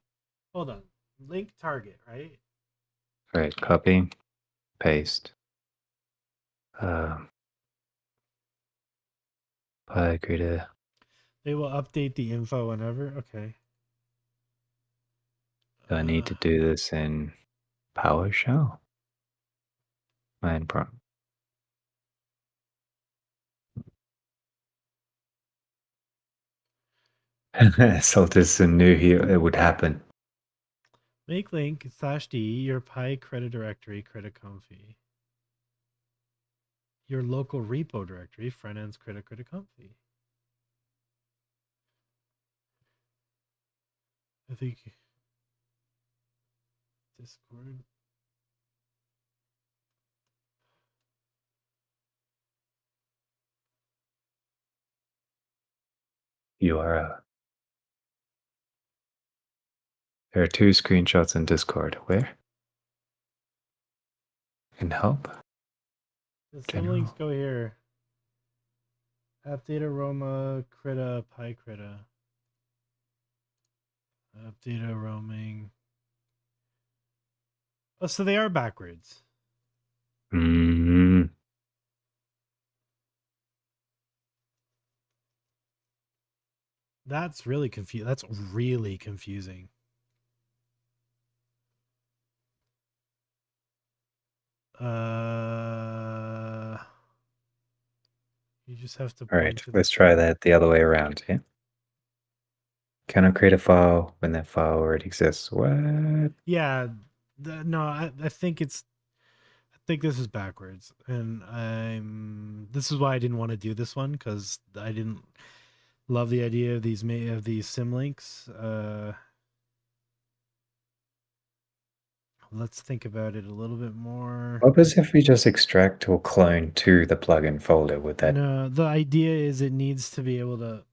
Hold on. Link target, right? All right, copy, paste. PyKrita. They will update the info whenever. Okay. Do I need to do this in PowerShell? Line prompt. Soltis knew it would happen. Make link /d your PyKrita directory Krita Comfy. Your local repo directory front ends Krita Comfy. I think Discord. URL. There are 2 screenshots in Discord. Where? In help? The General. Symlinks go here. Update aroma, Krita, PyKrita. Update roaming. Oh, so they are backwards. Mm. That's really confusing. That's really confusing. You just have to All point right, to let's try that the other way around. Yeah. Can I create a file when that file already exists? What? Yeah. No, I think it's. I think this is backwards, and this is why I didn't want to do this one, because I didn't love the idea of these Symlinks. Let's think about it a little bit more. What was if we just extract or clone to the plugin folder? Would that No, the idea is it needs to be able to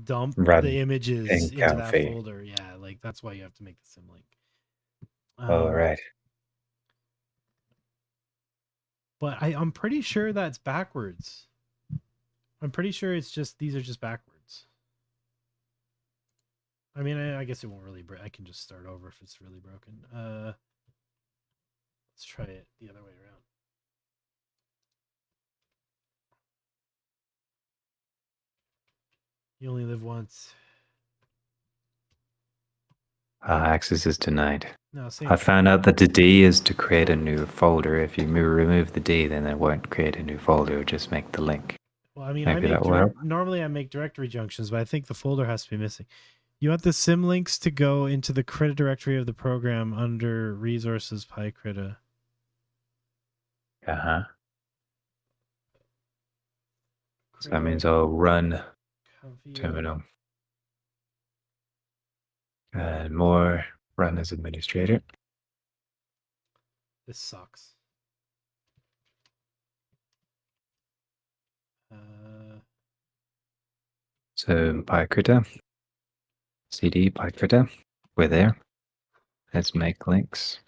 dump run the images in into that Comfy? folder. Yeah, like that's why you have to make the symlink. All right. But I'm pretty sure that's backwards. I'm pretty sure it's just these are just backwards. I mean, I guess it won't really break. I can just start over if it's really broken. Let's try it the other way around. You only live once. Access is denied. No, same I thing. found out that the D is to create a new folder. If you remove the D, then it won't create a new folder. It'll just make the link. Well, I mean, Maybe that will help. normally I make directory junctions, but I think the folder has to be missing. You want the symlinks to go into the Krita directory of the program under resources PyKrita. Uh-huh. So that means I'll run terminal. And more run as administrator. This sucks. So PyKrita, CD PyKrita, we're there. Let's make links.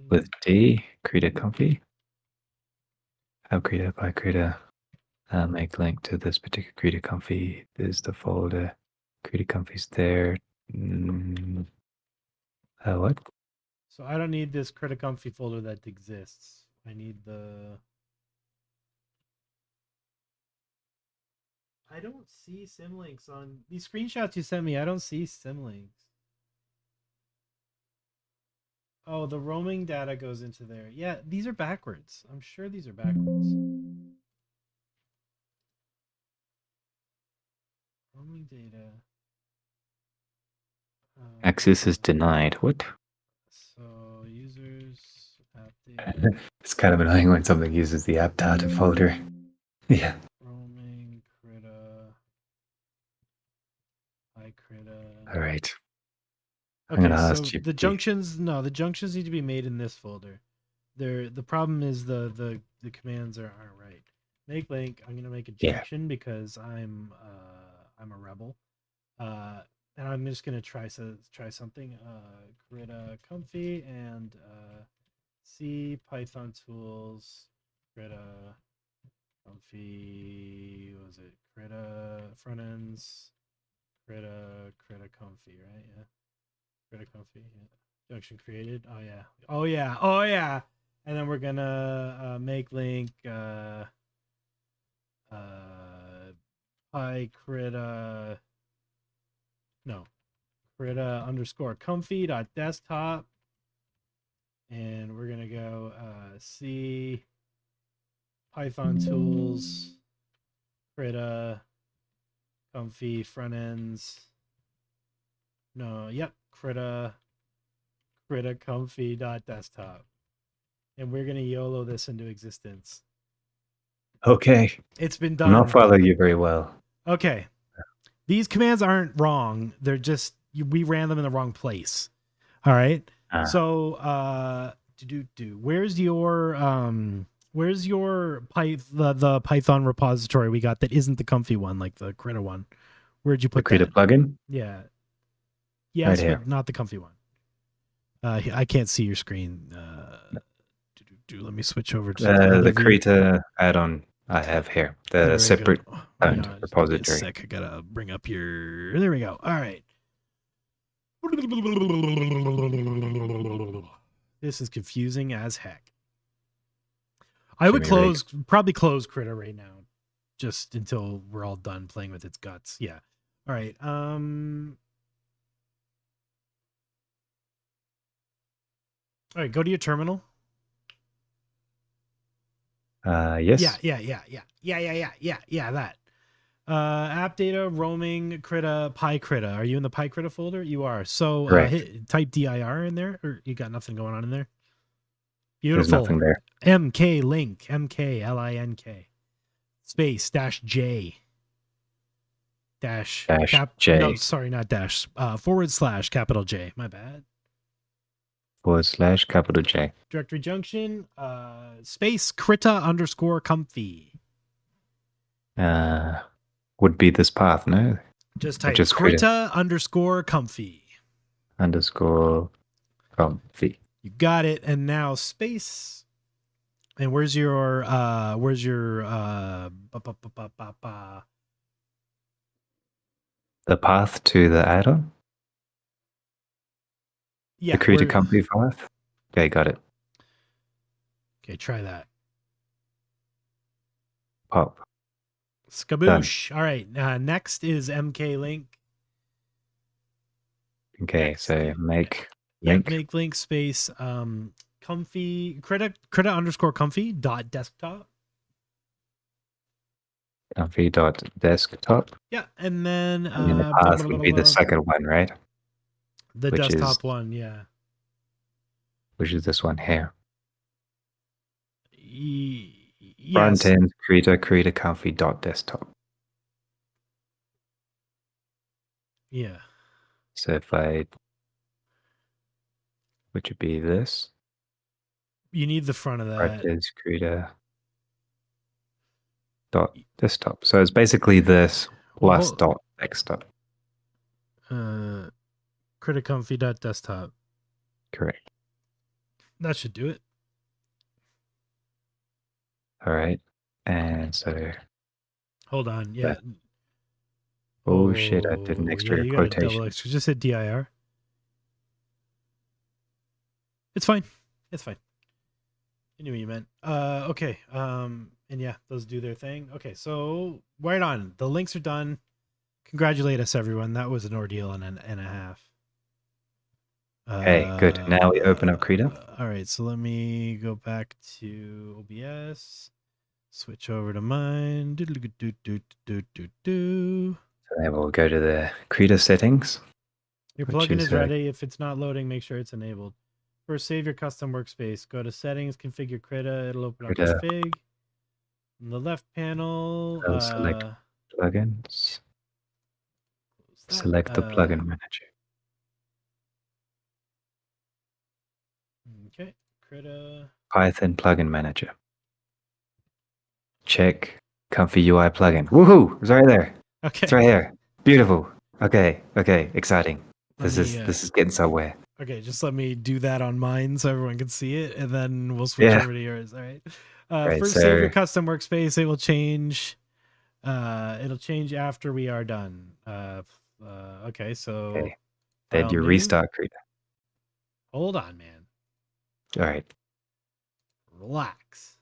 With D, Krita Comfy. Have Krita PyKrita. Make link to this particular Krita Comfy. There's the folder. Krita Comfy's there. What? So I don't need this Krita Comfy folder that exists. I need the. I don't see Symlinks on these screenshots you sent me. I don't see Symlinks. Oh, the roaming data goes into there. Yeah, these are backwards. I'm sure these are backwards. Roaming data. Access is denied. What? So users app data. It's kind of annoying when something uses the app data folder. Yeah. Roaming Krita. PyKrita. All right. Okay, so the junctions the junctions need to be made in this folder. The problem is the commands aren't right. Make link, I'm gonna make a junction because I'm a rebel. And I'm just gonna try something. Krita Comfy and C Python tools, Krita Comfy, what was it? Krita front ends, Krita Comfy, right? Yeah. Krita Comfy, yeah. Junction created. Oh yeah. Oh yeah. Oh yeah. And then we're gonna make link PyKrita. No. Krita underscore comfy dot desktop. And we're gonna go C Python tools, Krita Comfy front ends. No, yep, Krita Comfy dot desktop. And we're gonna YOLO this into existence. Okay. It's been done. I'm not following you very well. Okay. These commands aren't wrong. They're just we ran them in the wrong place. All right. So where's your the Python repository we got that isn't the comfy one, like the Krita one? Where'd you The put Krita that? plugin Yeah. right Yes, here. but not the comfy one. I can't see your screen. Let me switch over to The view. Krita add-on I have here, There the we separate go. Hang owned on, just give me a repository. sec. I gotta bring up your. There we go. All right. This is confusing as heck. I would probably close Krita right now, just until we're all done playing with its guts. Yeah. All right. All right. Go to your terminal. Yes. Yeah. That. App data, roaming, Krita, PyKrita. Are you in the PyKrita folder? You are. So type dir in there, or you got nothing going on in there? Beautiful. There's nothing there. mklink, mklink, space -j dash J. No, sorry, not dash. / capital J. My bad. / capital J. Directory junction. Space Krita _comfy. Would be this path, no? Just type Krita _comfy. _comfy. You got it. And now space. And where's your the path to the add-on? Yeah. The Krita comfy path? Okay, got it. Okay, try that. Pop. Skaboosh. Done. All right. Next is mklink. Okay, next. So make link. Yeah, make link space comfy Krita _comfy .desktop. Comfy.desktop. Yeah, and then the path would be the second one, right? The desktop one, yeah. Which is this one here. Yes. Front end Krita comfy .desktop. Yeah. So if which would be this. You need the front of that. Front end Krita .desktop. So it's basically this plus .desktop. Krita comfy .desktop. Correct. That should do it. All right. And so hold on. Yeah. Oh shit, I did an extra quotation. Just hit dir. It's fine. It's fine. I knew what you meant. Okay. And yeah, those do their thing. Okay, so right on. The links are done. Congratulate us, everyone. That was an ordeal and a half. Okay, good. Now we open up Krita. All right, so let me go back to OBS. Switch over to mine. So now we'll go to the Krita settings. Your plugin is ready. If it's not loading, make sure it's enabled. First, save your custom workspace. Go to settings, configure Krita. It'll open up config. In the left panel, select plugins. Select the plugin manager. Okay, Krita. Python plugin manager. Check ComfyUI plugin. Woohoo! It's right there. Okay. It's right here. Beautiful. Okay. Exciting. This is getting somewhere. Okay, just let me do that on mine so everyone can see it, and then we'll switch over to yours. All right. First, save your custom workspace. It will change. It'll change after we are done. Okay, so. Okay. Then you restart Krita. Hold on, man. All right. Relax.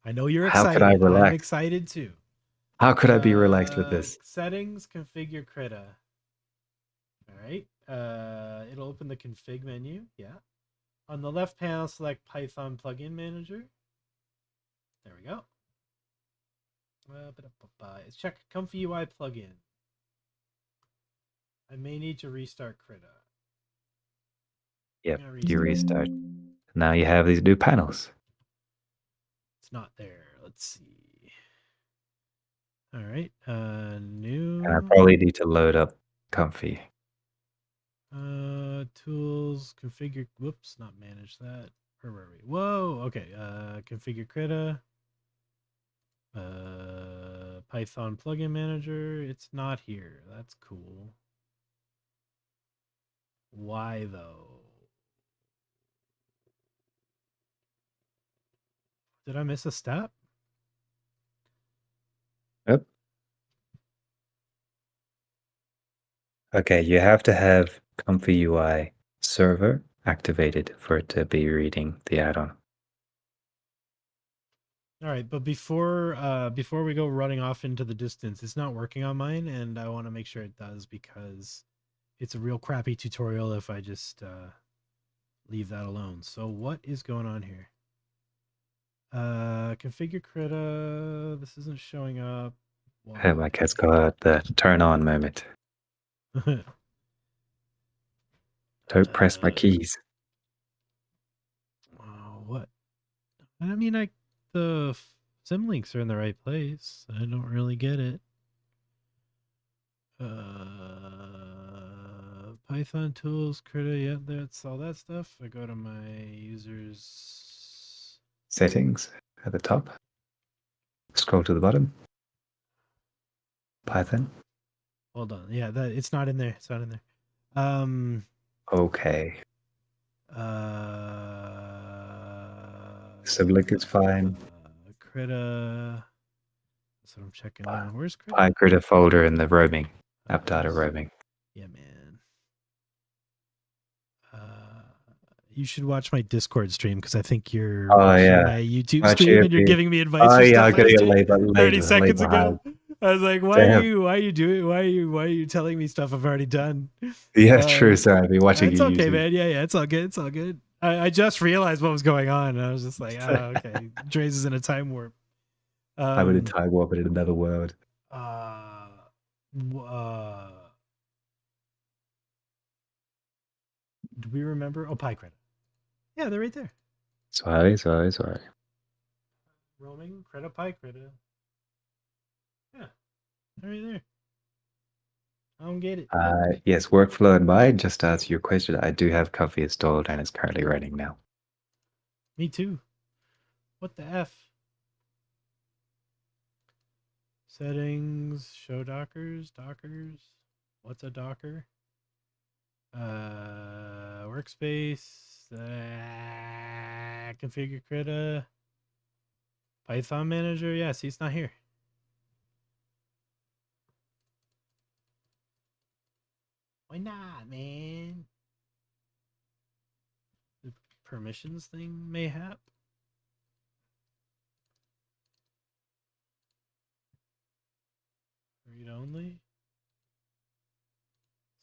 I know you're excited. How could I relax? I'm excited too. How could I be relaxed with this? Settings, configure Krita. All right. It'll open the config menu. Yeah. On the left panel, select Python plugin manager. There we go. Check ComfyUI plugin. I may need to restart Krita. Yep, you restart. Now you have these new panels. It's not there. Let's see. All right. New. And I probably need to load up Comfy. Tools, configure. Whoops, not manage that. Where were we? Whoa. Okay. Configure Krita. Python plugin manager. It's not here. That's cool. Why though? Did I miss a step? Yep. Okay, you have to have ComfyUI server activated for it to be reading the add-on. All right, but before we go running off into the distance, it's not working on mine, and I want to make sure it does because it's a real crappy tutorial if I just leave that alone. So what is going on here? Configure Krita. This isn't showing up. Why? My cat's got the turn on moment. Don't press my keys. What? I mean, the Symlinks are in the right place. I don't really get it. Python tools, Krita, yeah, that's all that stuff. I go to my users settings at the top. Scroll to the bottom. Python. Hold on. Yeah, it's not in there. It's not in there. Okay. Symlink is fine. Krita. That's what I'm checking now. Where's Krita? Find Krita folder in the roaming. App data roaming. Yeah, man. You should watch my Discord stream because I think you're watching my YouTube stream and you're giving me advice for stuff I was doing 30 seconds ago. I was like, why are you telling me stuff I've already done? Yeah, true. Sorry, I've been watching you. It's okay, man. Yeah, it's all good. It's all good. I just realized what was going on, and I was just like, oh, okay. Draise is in a time warp. I'm in a time warp in another world. Do we remember? Oh, PyCredit. Yeah, they're right there. Sorry. Roaming, Krita, PyCredit. Yeah, they're right there. I don't get it. Yes, workflow and mine, just to answer your question, I do have Comfy installed and it's currently running now. Me too. What the F? Settings, show Dockers. What's a Docker? Workspace. Configure Krita. Python manager. Yeah, see, it's not here. Why not, man? The permissions thing, mayhap? Read only?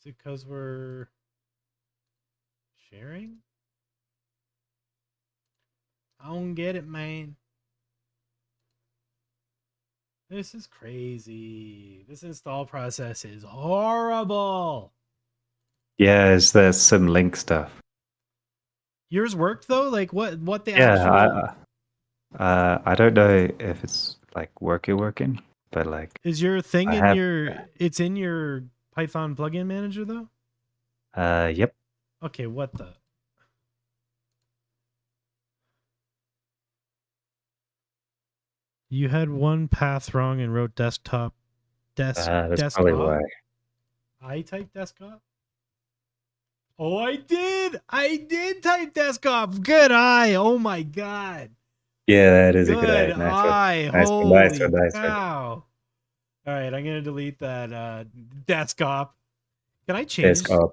Is it because we're sharing? I don't get it, man. This is crazy. This install process is horrible. Yeah, it's the Symlink stuff. Yours worked though? Like what the actual I don't know if it's like working, but like is your thing it's in your Python plugin manager though? Yep. Okay, what the? You had one path wrong and wrote desktop. That's desktop? probably why. I typed desktop? Oh, I did! I did type desktop! Good eye! Oh my god! Yeah, that is a good eye. Nice Holy nice cow! Alright, I'm gonna delete that desktop. Can I change? Desktop.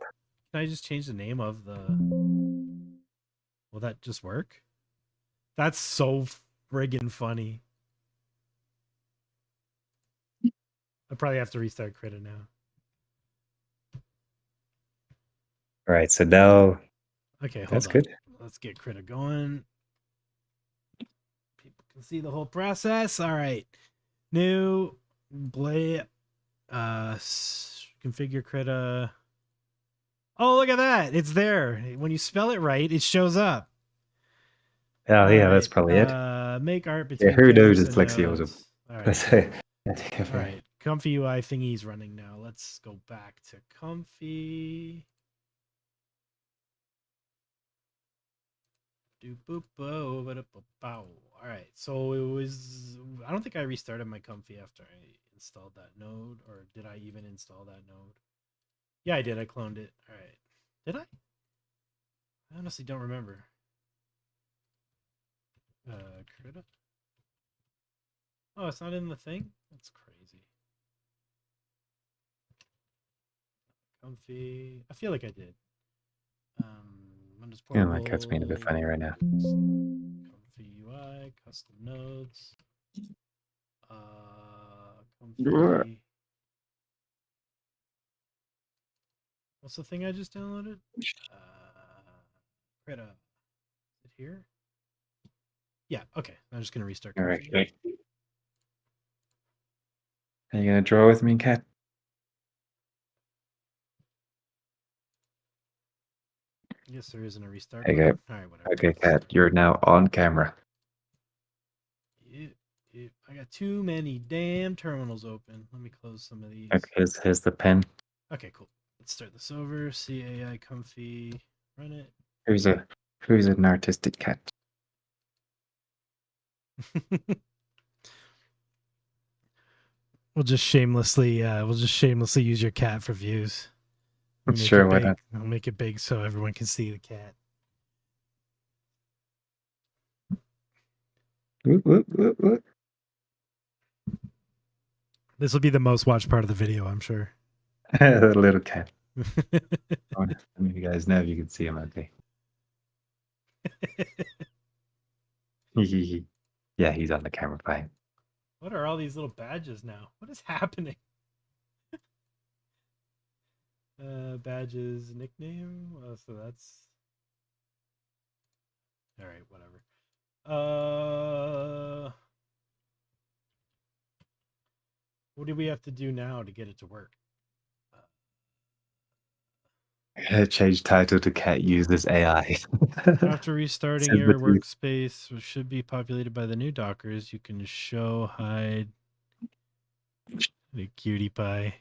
Can I just change the name of the... Will that just work? That's so friggin' funny. I probably have to restart Krita now. All right, so now... Okay, hold that's on. good. Let's get Krita going. People can see the whole process. All right. New configure Krita. Oh, look at that. It's there. When you spell it right, it shows up. Oh, yeah, that's probably it. Make art between who knows dyslexia? All right. All right. ComfyUI thingy's running now. Let's go back to Comfy. All right, so it was... I don't think I restarted my Comfy after I installed that node, or did I even install that node? Yeah, I did. I cloned it. All right. Did I? I honestly don't remember. Krita? Oh, it's not in the thing? That's crazy. Comfy. I feel like I did. Windows Yeah, Portable. my cat's being a bit funny right now. ComfyUI, custom nodes. Comfy. What's the thing I just downloaded? Krita. Is it here? Yeah, okay. I'm just going to restart All Comfy. right. Are you going to draw with me, cat? I guess there isn't a restart Okay. button. All right, whatever. Okay, cat, you're now on camera. I got too many damn terminals open. Let me close some of these. Okay, here's the pen. Okay, cool. Let's start this over. CAI Comfy. Run it. Who's an artistic cat? We'll just shamelessly use your cat for views. Sure, why not? I'll make it big so everyone can see the cat. Whoop. This will be the most watched part of the video, I'm sure. The little cat. Let you guys know if you can see him okay. Yeah, he's on the camera fine. What are all these little badges now? What is happening? Badges, nickname. So that's all right. Whatever. What do we have to do now to get it to work? Change title to cat uses AI. After restarting your workspace, which should be populated by the new Dockers, you can show, hide the cutie pie.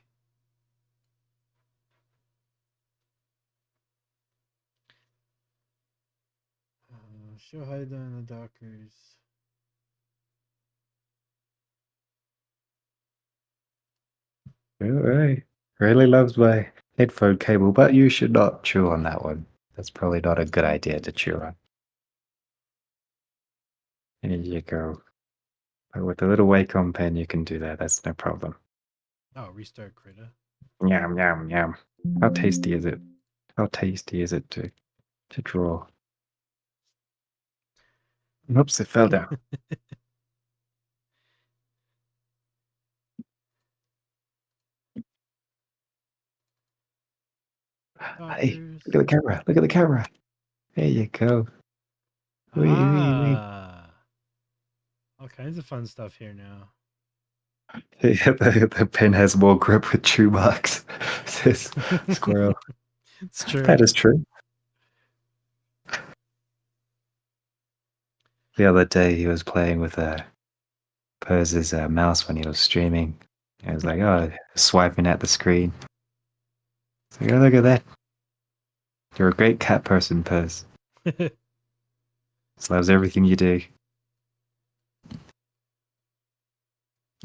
Show, hide on the Dockers. All right. Really loves my headphone cable, but you should not chew on that one. That's probably not a good idea to chew on. And here you go. But with the little Wacom pen, you can do that. That's no problem. Oh, restart Krita. Yum, yum, yum. How tasty is it? How tasty is it to draw? Oops, it fell down. Hey, look at the camera. Look at the camera. There you go. Wee. All kinds of fun stuff here now. Yeah, the pen has more grip with chew marks. Says squirrel. It's true. That is true. The other day, he was playing with Purs's mouse when he was streaming. I was like, oh, swiping at the screen. It's like, oh, look at that. You're a great cat person, Purs. Just loves everything you do.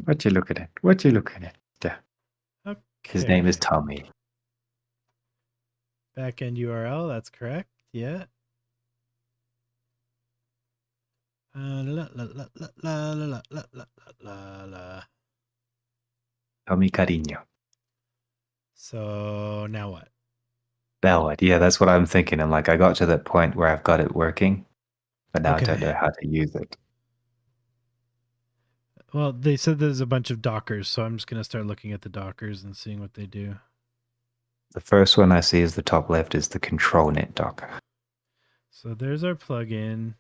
What you looking at? What you looking at? Yeah. Okay. His name is Tommy. Backend URL, that's correct. Yeah. Tommy Cariño. So now what? Now what? Yeah, that's what I'm thinking. I'm like, I got to that point where I've got it working, but now I don't know how to use it. Well, they said there's a bunch of Dockers, so I'm just going to start looking at the Dockers and seeing what they do. The first one I see is the top left is the ControlNet Docker. So there's our plugin.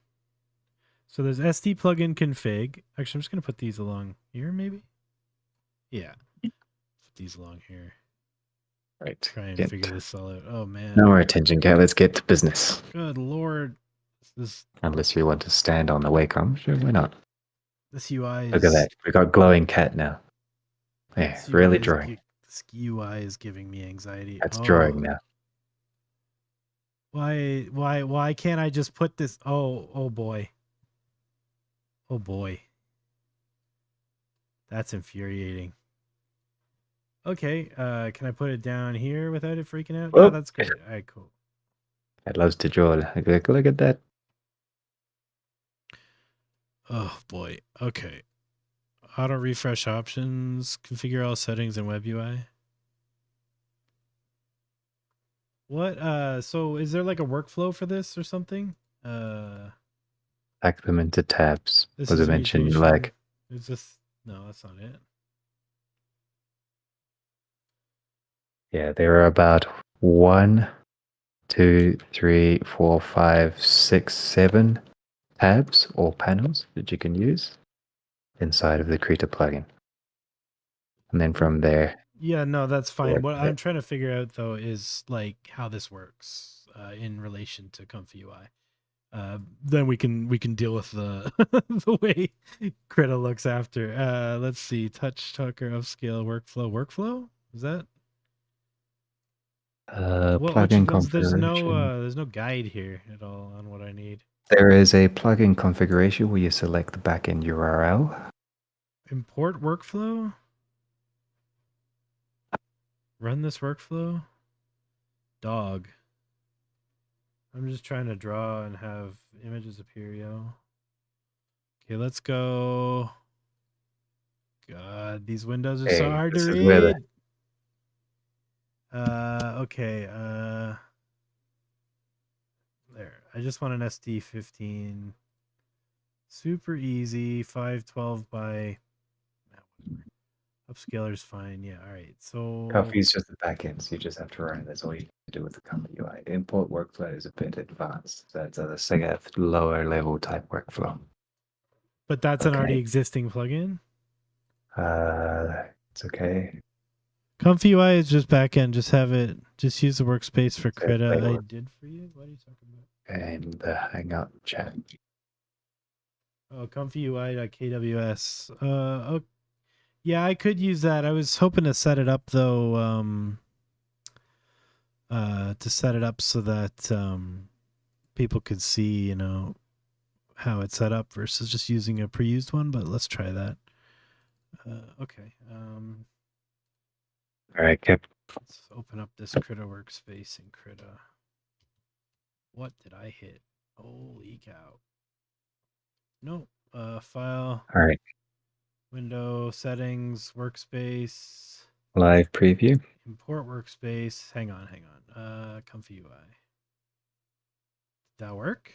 So there's SD plugin config. Actually, I'm just going to put these along here, maybe? Yeah. Put these along here. Right. Try and figure this all out. Oh, man. No more attention, Cat. Let's get to business. Good Lord. Unless you want to stand on the Wacom. Sure, why not? This UI is... Look at that. We got glowing cat now. Yeah, really drawing. This UI is giving me anxiety. That's drawing now. Why can't I just put this? Oh boy. Oh boy. That's infuriating. Okay, can I put it down here without it freaking out? Oh, Oh, that's great. All right, cool. it loves to draw. Look at that. Oh boy. Okay. Auto refresh options, configure all settings in web UI. What so is there like a workflow for this or something? Pack them into tabs. This Was is it mentioned like is this no, that's not it. yeah, there are about 1, 2, 3, 4, 5, 6, 7 tabs or panels that you can use inside of the Krita plugin. And then from there, Yeah, no, that's fine. work What with I'm it. trying to figure out though is like how this works in relation to ComfyUI. Then we can deal with the the way Krita looks after. Let's see, touch talker upscale workflow. Is that Plugin there's no guide here at all on what I need. There is a plugin configuration where you select the backend URL. Import workflow. Run this workflow. Dog. I'm just trying to draw and have images appear, yo. Okay, let's go. God, these windows are so Hey, hard to this is where the read. Okay. There. I just want an SD15. Super easy. 512 by upscaler's fine. Yeah. All right. So Comfy is just the backend, so you just have to run it. That's all you can do with the Comfy UI. The import workflow is a bit advanced. That's a second, lower level type workflow. but that's an already Okay. existing plugin. It's okay. ComfyUI is just backend. Just use the workspace for So Krita. I label did for you. What are you talking about? and the Hangout chat. Oh, ComfyUI.kws. Oh, yeah, I could use that. I was hoping to set it up though. To set it up so that people could see, how it's set up versus just using a pre-used one. But let's try that. Okay. All right, Kip. Let's open up this Krita workspace in Krita. What did I hit? Holy cow! No. File. All right. Window settings workspace. Live preview. Import workspace. Hang on. ComfyUI. Did that work?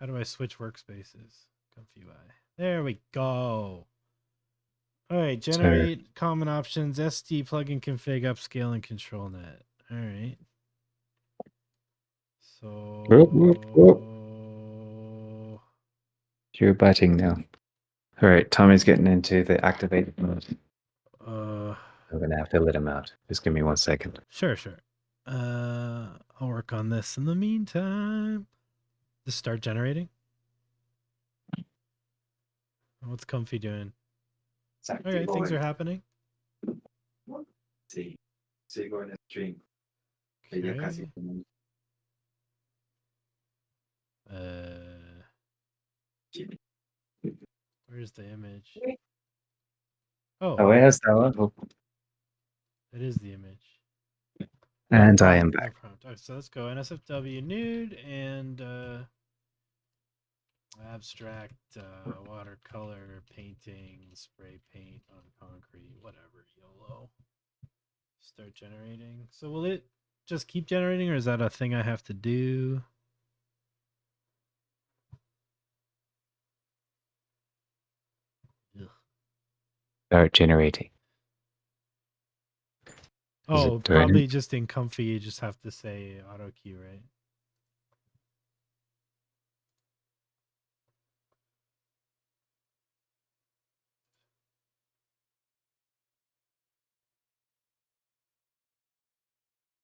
How do I switch workspaces? ComfyUI. There we go. All right, So generate common options, SD plugin config, upscale, and control net. All right. whoop, whoop, whoop. So You're batting now. All right, Tommy's getting into the activated mode. uh I'm gonna have to let him out. Just give me 1 second. sure. I'll work on this in the meantime. Just start generating. What's Comfy doing? Okay, things are happening. Sí, sigo en el stream. Ya casi. Okay. Where's the image? Oh, Away estaba. it is the image. And I am back. No prompt. All right, so let's go NSFW nude and abstract watercolor painting, spray paint on concrete, whatever, YOLO. Start generating. So will it just keep generating, or is that a thing I have to do? Ugh. Start generating. Oh, probably just in Comfy, you just have to say auto cue, right?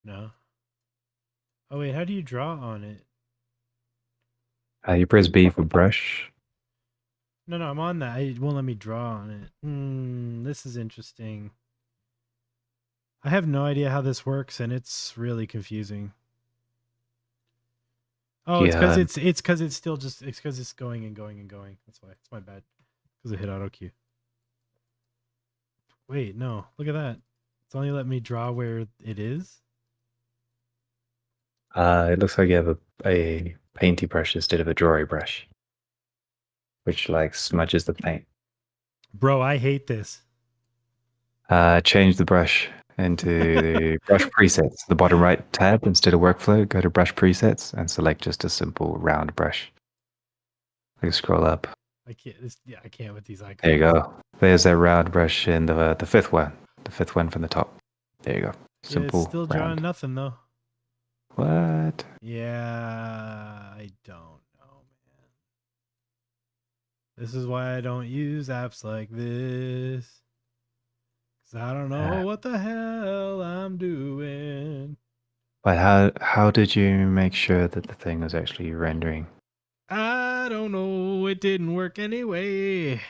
No. Oh wait, how do you draw on it? You press B for brush. No, I'm on that. It won't let me draw on it. This is interesting. I have no idea how this works, and it's really confusing. Oh, it's because it's still just it's because it's going and going and going. That's why. It's my bad. Because I hit auto cue. Wait, no. Look at that. It's only let me draw where it is. It looks like you have a painty brush instead of a drawy brush, which like smudges the paint. Bro, I hate this. Change the brush into the brush presets. The bottom right tab, instead of workflow, go to brush presets and select just a simple round brush. Like scroll up. I can't. Yeah, I can't with these icons. There you go. There's that round brush in the fifth one. The fifth one from the top. There you go. Simple. Yeah, it's still drawing round. nothing though. What? Yeah, I don't know, man. This is why I don't use apps like this. Cause I don't know what the hell I'm doing. But how did you make sure that the thing was actually rendering? I don't know. It didn't work anyway.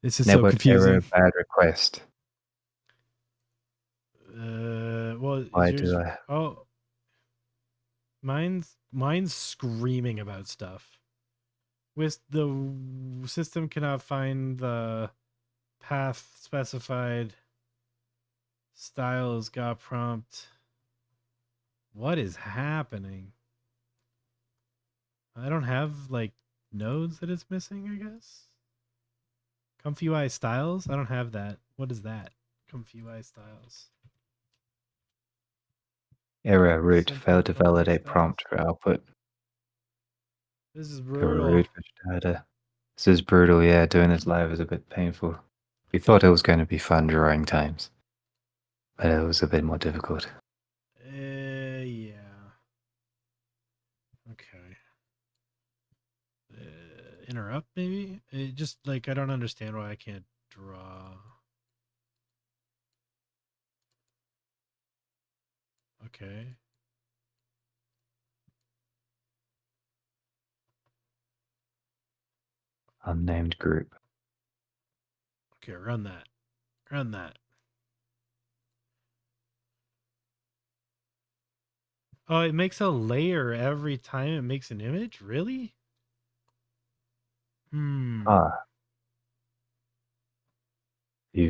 This is Network so confusing. error, bad request. Well, Why is yours? do I? Oh, mine's screaming about stuff. With the system cannot find the path specified. Styles got prompt. What is happening? I don't have like nodes that it's missing, I guess. ComfyUI styles? I don't have that. What is that? ComfyUI styles. Error root Simple failed to Comfy validate styles. prompt for output. This is Error brutal. root for data. This is brutal. Yeah, doing this live is a bit painful. We thought it was going to be fun drawing times, but it was a bit more difficult. Yeah. Okay. Interrupt maybe? It just like I don't understand why I can't draw. Okay. Unnamed group. Okay, run that. Run that. Oh, it makes a layer every time it makes an image? Really? You've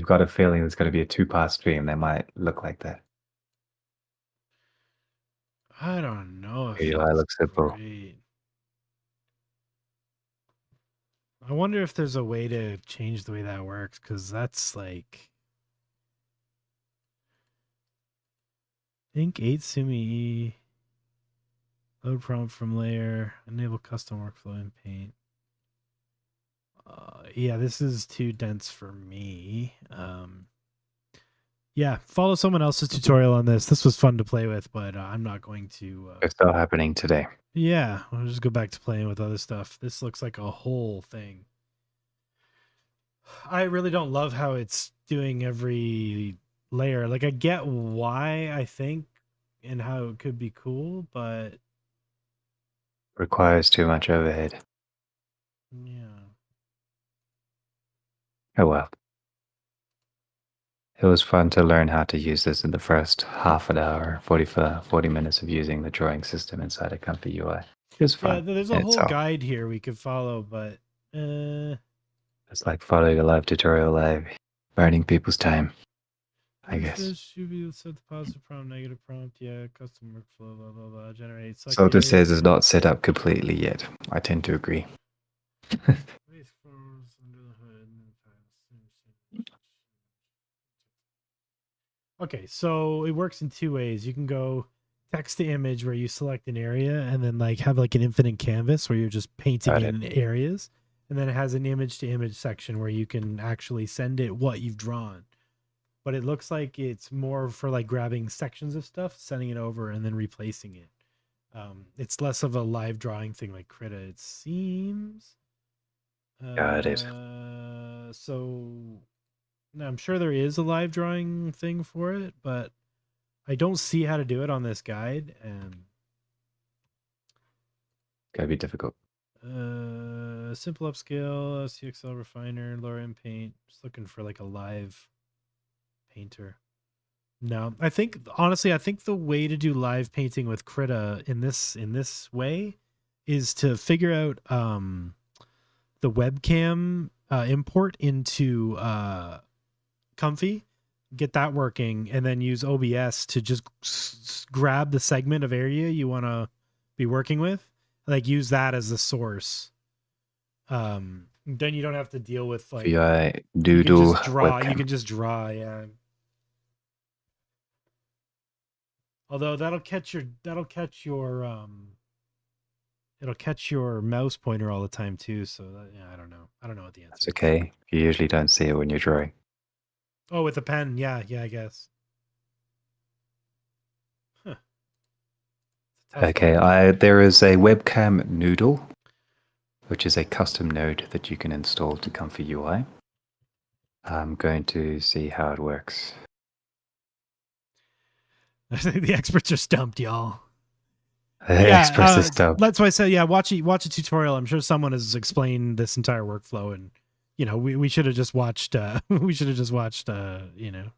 got a feeling there's going to be a two-part stream that might look like that. I don't know if KJNodes that's looks simple. great. I wonder if there's a way to change the way that works, because that's like Ink 8 Sumi load prompt from layer, enable custom workflow in paint. Yeah, this is too dense for me. Yeah, follow someone else's tutorial on this. This was fun to play with, but I'm not going to. It's still happening today. Yeah, I'll just go back to playing with other stuff. This looks like a whole thing. I really don't love how it's doing every layer. Like I get why I think and how it could be cool, but Requires too much overhead. yeah. Oh well. It was fun to learn how to use this in the first half an hour, 40 minutes of using the drawing system inside of ComfyUI. It was fun. Yeah, there's a whole guide here we could follow, but it's like following a live tutorial live, burning people's time, I guess. This should be set the positive prompt, negative prompt, yeah, custom workflow, blah, blah, blah, generate. So this says it's not set up completely yet. I tend to agree. Okay, so it works in two ways. You can go text to image where you select an area and then like have like an infinite canvas where you're just painting in areas. And then it has an image to image section where you can actually send it what you've drawn. But it looks like it's more for like grabbing sections of stuff, sending it over and then replacing it. It's less of a live drawing thing like Krita, it seems. Got it. So I'm sure there is a live drawing thing for it, but I don't see how to do it on this guide. Gotta be difficult. Simple upscale, CXL refiner, LoRA in paint. Just looking for like a live painter. No, I think honestly, I think the way to do live painting with Krita in this way is to figure out the webcam import into Comfy, get that working, and then use OBS to just grab the segment of area you want to be working with. Like use that as the source. Then you don't have to deal with like VI you can doodle just draw. webcam. You can just draw, yeah. Although that'll catch your it'll catch your mouse pointer all the time too. So yeah, I don't know what the answer That's is. okay. You usually don't see it when you're drawing. Oh, with a pen, yeah, I guess. Huh. Okay, there is a webcam noodle, which is a custom node that you can install to ComfyUI. I'm going to see how it works. The experts are stumped, y'all. Express this stuff. That's why I said, yeah, watch a tutorial. I'm sure someone has explained this entire workflow, and we should have just watched. We should have just watched. Should have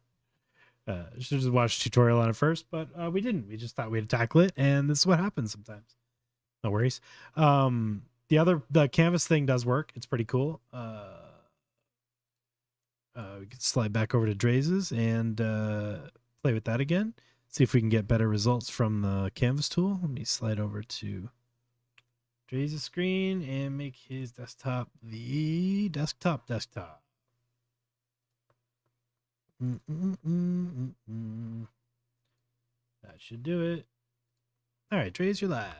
just watched a tutorial on it first, but we didn't. We just thought we'd tackle it, and this is what happens sometimes. No worries. The Canvas thing does work. It's pretty cool. We can slide back over to Draise's and play with that again. See if we can get better results from the Canvas tool. Let me slide over to Draise's screen and make his desktop the desktop. That should do it. All right, Draise, you're live.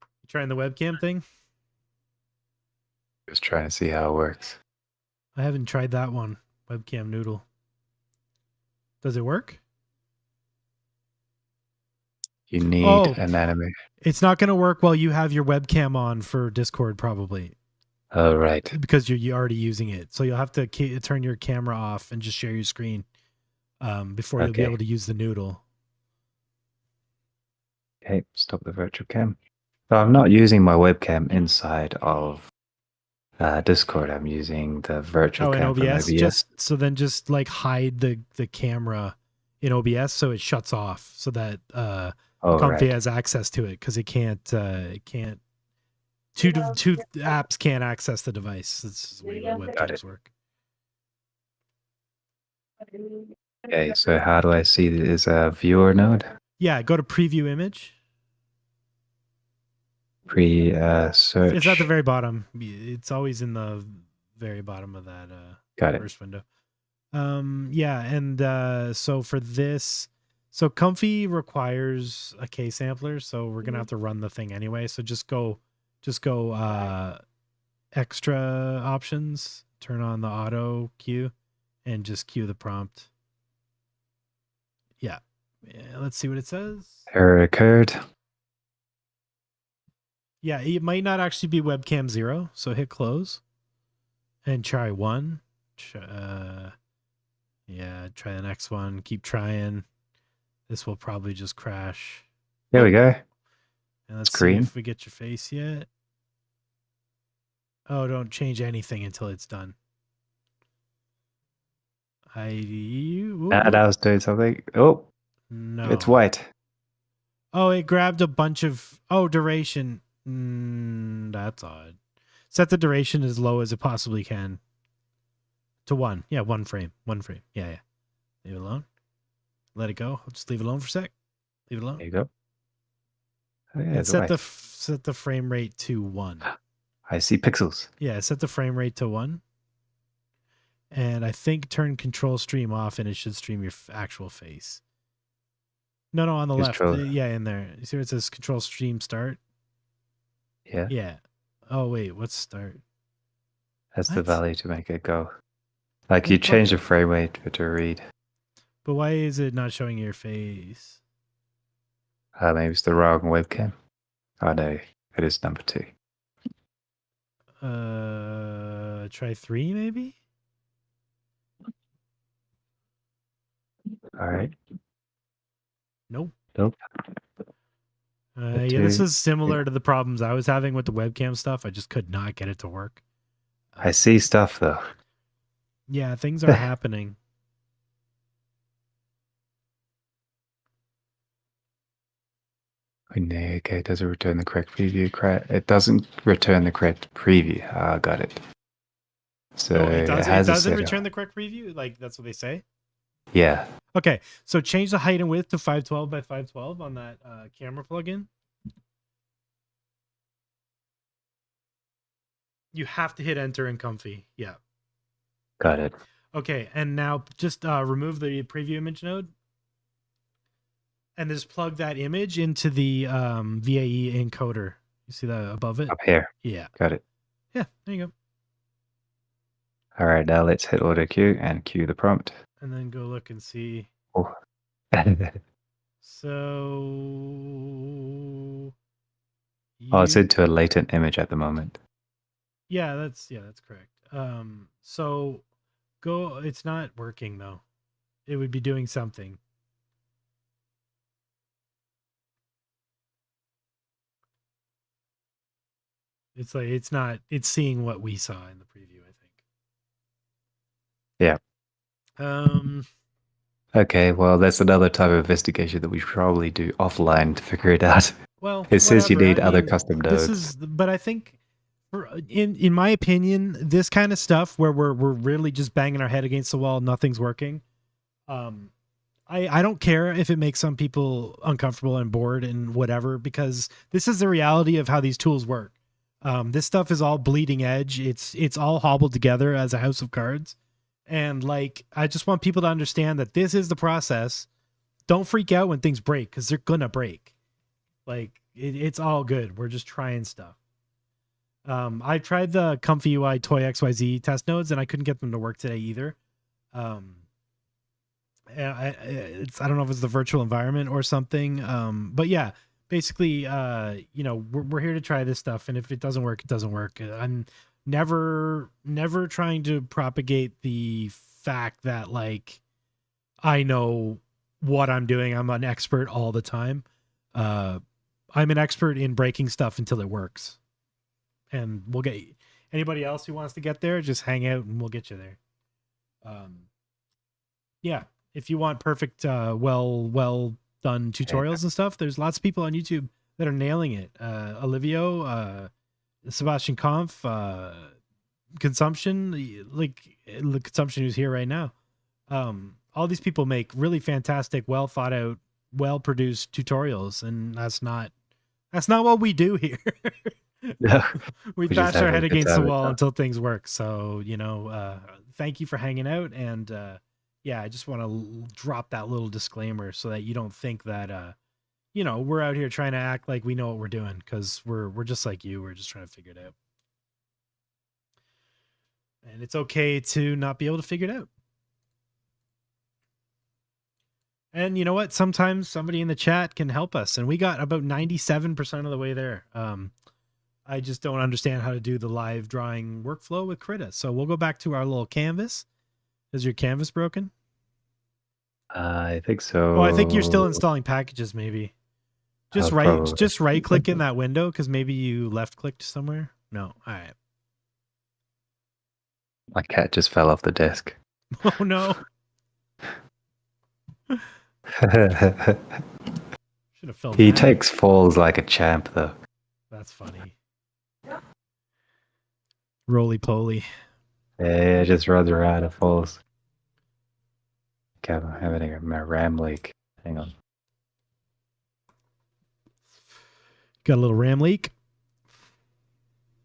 You trying the webcam thing? Just trying to see how it works. I haven't tried that one. Webcam noodle. Does it work? You need an animation. It's not going to work while you have your webcam on for Discord, probably. Oh, right. Because you're already using it. So you'll have to turn your camera off and just share your screen before you'll be able to use the noodle. Okay, stop the virtual cam. So I'm not using my webcam inside of Discord. I'm using the virtual cam from OBS. Just like hide the camera in OBS so it shuts off so that Comfy has access to it, because it can't two apps can't access the device. This is the way webcams work. Okay, so how do I see it as a viewer node? Yeah, go to preview image. Search. It's at the very bottom. It's always in the very bottom of that first window. So for this, so Comfy requires a K sampler, so we're gonna have to run the thing anyway. So just go extra options, turn on the auto cue, and just cue the prompt. Yeah, let's see what it says. Error occurred. Yeah, it might not actually be webcam 0, so hit close and try 1. Try the next one. Keep trying. This will probably just crash. There we go. And let's see if we get your face yet. Oh, don't change anything until it's done. That was doing something. Oh, no. It's white. Oh, it grabbed a bunch of... Oh, duration. That's odd. Set the duration as low as it possibly can. To 1. Yeah, 1 frame. 1 frame. Yeah. Leave it alone. Let it go. I'll just leave it alone for a sec. Leave it alone. There you go. Oh, yeah, and set the frame rate to 1. I see pixels. Yeah, set the frame rate to 1. And I think turn control stream off and it should stream your actual face. No, on the left. Yeah, in there. You see where it says control stream start? Yeah. Yeah. Oh, wait. What's start? That's the value to make it go. Like you change the frame rate for it to read. But why is it not showing your face? Maybe it's the wrong webcam. Oh, no. It is number 2. Try 3 maybe? All right. Nope. Yeah, this is similar to the problems I was having with the webcam stuff. I just could not get it to work. I see stuff though. Yeah, things are happening. Okay, does it return the correct preview? It doesn't return the correct preview. Got it. So No, it does. It has a doesn't setup. return the correct preview. Like that's what they say. Yeah. Okay, so change the height and width to 512 by 512 on that camera plugin. You have to hit enter in Comfy. Yeah. Got it. Okay, and now just remove the preview image node and just plug that image into the VAE encoder. You see that above it? Up here. Yeah. Got it. Yeah, there you go. All right, now let's hit auto cue and cue the prompt. And then go look and see. Oh. So It's into a latent image at the moment. Yeah, that's correct. So go. It's not working though. It would be doing something. It's like it's not. It's seeing what we saw in the preview, I think. Yeah. Okay, well, that's another type of investigation that we should probably do offline to figure it out. Well, it says you whatever. need other custom nodes. But I think, in my opinion, this kind of stuff where we're really just banging our head against the wall, nothing's working. I don't care if it makes some people uncomfortable and bored and whatever, because this is the reality of how these tools work. This stuff is all bleeding edge. It's all hobbled together as a house of cards. And like, I just want people to understand that this is the process. Don't freak out when things break, because they're gonna break. Like it's all good. We're just trying stuff. I tried the ComfyUI Toy XYZ test nodes and I couldn't get them to work today either. I don't know if it's the virtual environment or something. But yeah, basically, we're here to try this stuff, and if it doesn't work, it doesn't work. I'm never trying to propagate the fact that like I know what I'm doing. I'm an expert all the time. I'm an expert in breaking stuff until it works, and we'll get anybody else who wants to get there. Just hang out, and we'll get you there. Yeah. If you want perfect, well done tutorials and stuff, there's lots of people on YouTube that are nailing it. Olivio, Sebastian Kampf, Consumption, like the Consumption who's here right now. All these people make really fantastic, well thought out, well produced tutorials, and that's not what we do here. No, we bash our head against the wall until things work. So thank you for hanging out, and yeah, I just want to drop that little disclaimer so that you don't think that we're out here trying to act like we know what we're doing, because we're just like you. We're just trying to figure it out. And it's okay to not be able to figure it out. And you know what? Sometimes somebody in the chat can help us, and we got about 97% of the way there. I just don't understand how to do the live drawing workflow with Krita. So we'll go back to our little canvas. Is your canvas broken? I think so. Oh, I think you're still installing packages, maybe. Just right click in that window, because maybe you left clicked somewhere. No. All right. My cat just fell off the desk. Oh no. Should have felt He bad. takes falls like a champ, though. That's funny. Roly poly. Yeah, just runs around and falls. Okay, I'm having a RAM leak. Hang on. Got a little RAM leak.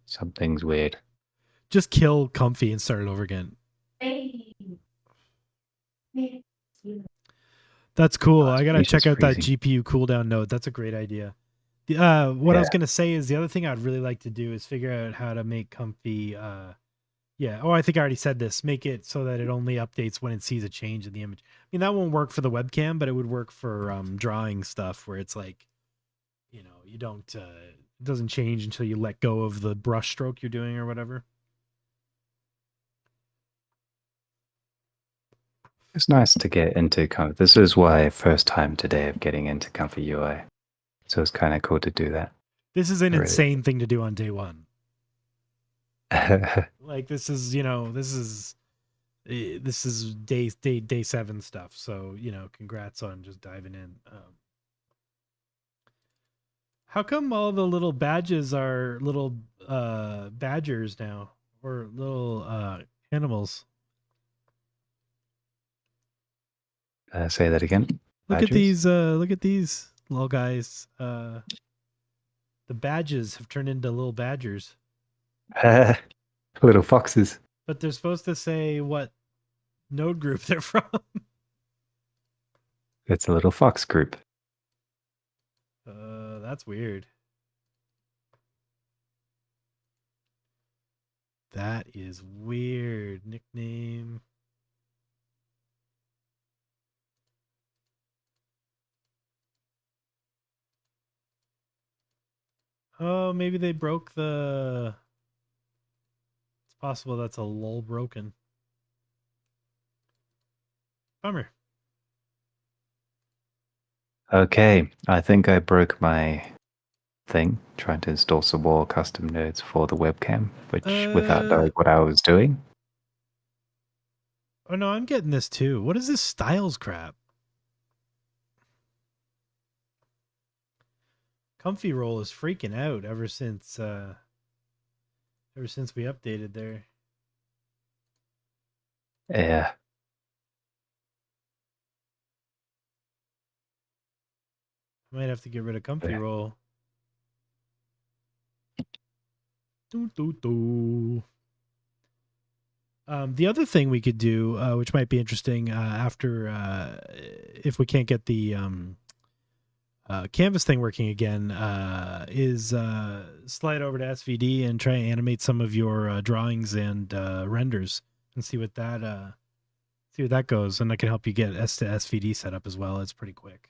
Something's weird. Just kill Comfy and start it over again. That's cool. I gotta check out that GPU cooldown node. That's a great idea. What I was gonna say is the other thing I'd really like to do is figure out how to make Comfy. Yeah. Oh, I think I already said this. Make it so that it only updates when it sees a change in the image. I mean, that won't work for the webcam, but it would work for drawing stuff where it's like, you don't. It doesn't change until you let go of the brush stroke you're doing or whatever. It's nice to get into this is my first time today of getting into ComfyUI. So it's kind of cool to do that. This is an insane thing to do on day one. Like this is day 7 stuff. So, congrats on just diving in. How come all the little badges are little badgers now, or little Animals. Say that again. Look at Badgers? these. Look at these little guys. The badges have turned into little badgers. Little foxes. But they're supposed to say what node group they're from. It's a little fox group. That's weird. That is weird. Nickname. Oh, maybe they broke the... It's possible that's a lull broken. Bummer. Okay, I think I broke my thing trying to install some more custom nodes for the webcam, which without knowing what I was doing. Oh no, I'm getting this too. What is this styles crap? Comfy roll is freaking out ever since we updated there. Yeah. Might have to get rid of comfy roll. The other thing we could do, which might be interesting after if we can't get the Canvas thing working again, is slide over to SVD and try and animate some of your drawings and renders and see what that goes. And I can help you get S to SVD set up as well. It's pretty quick.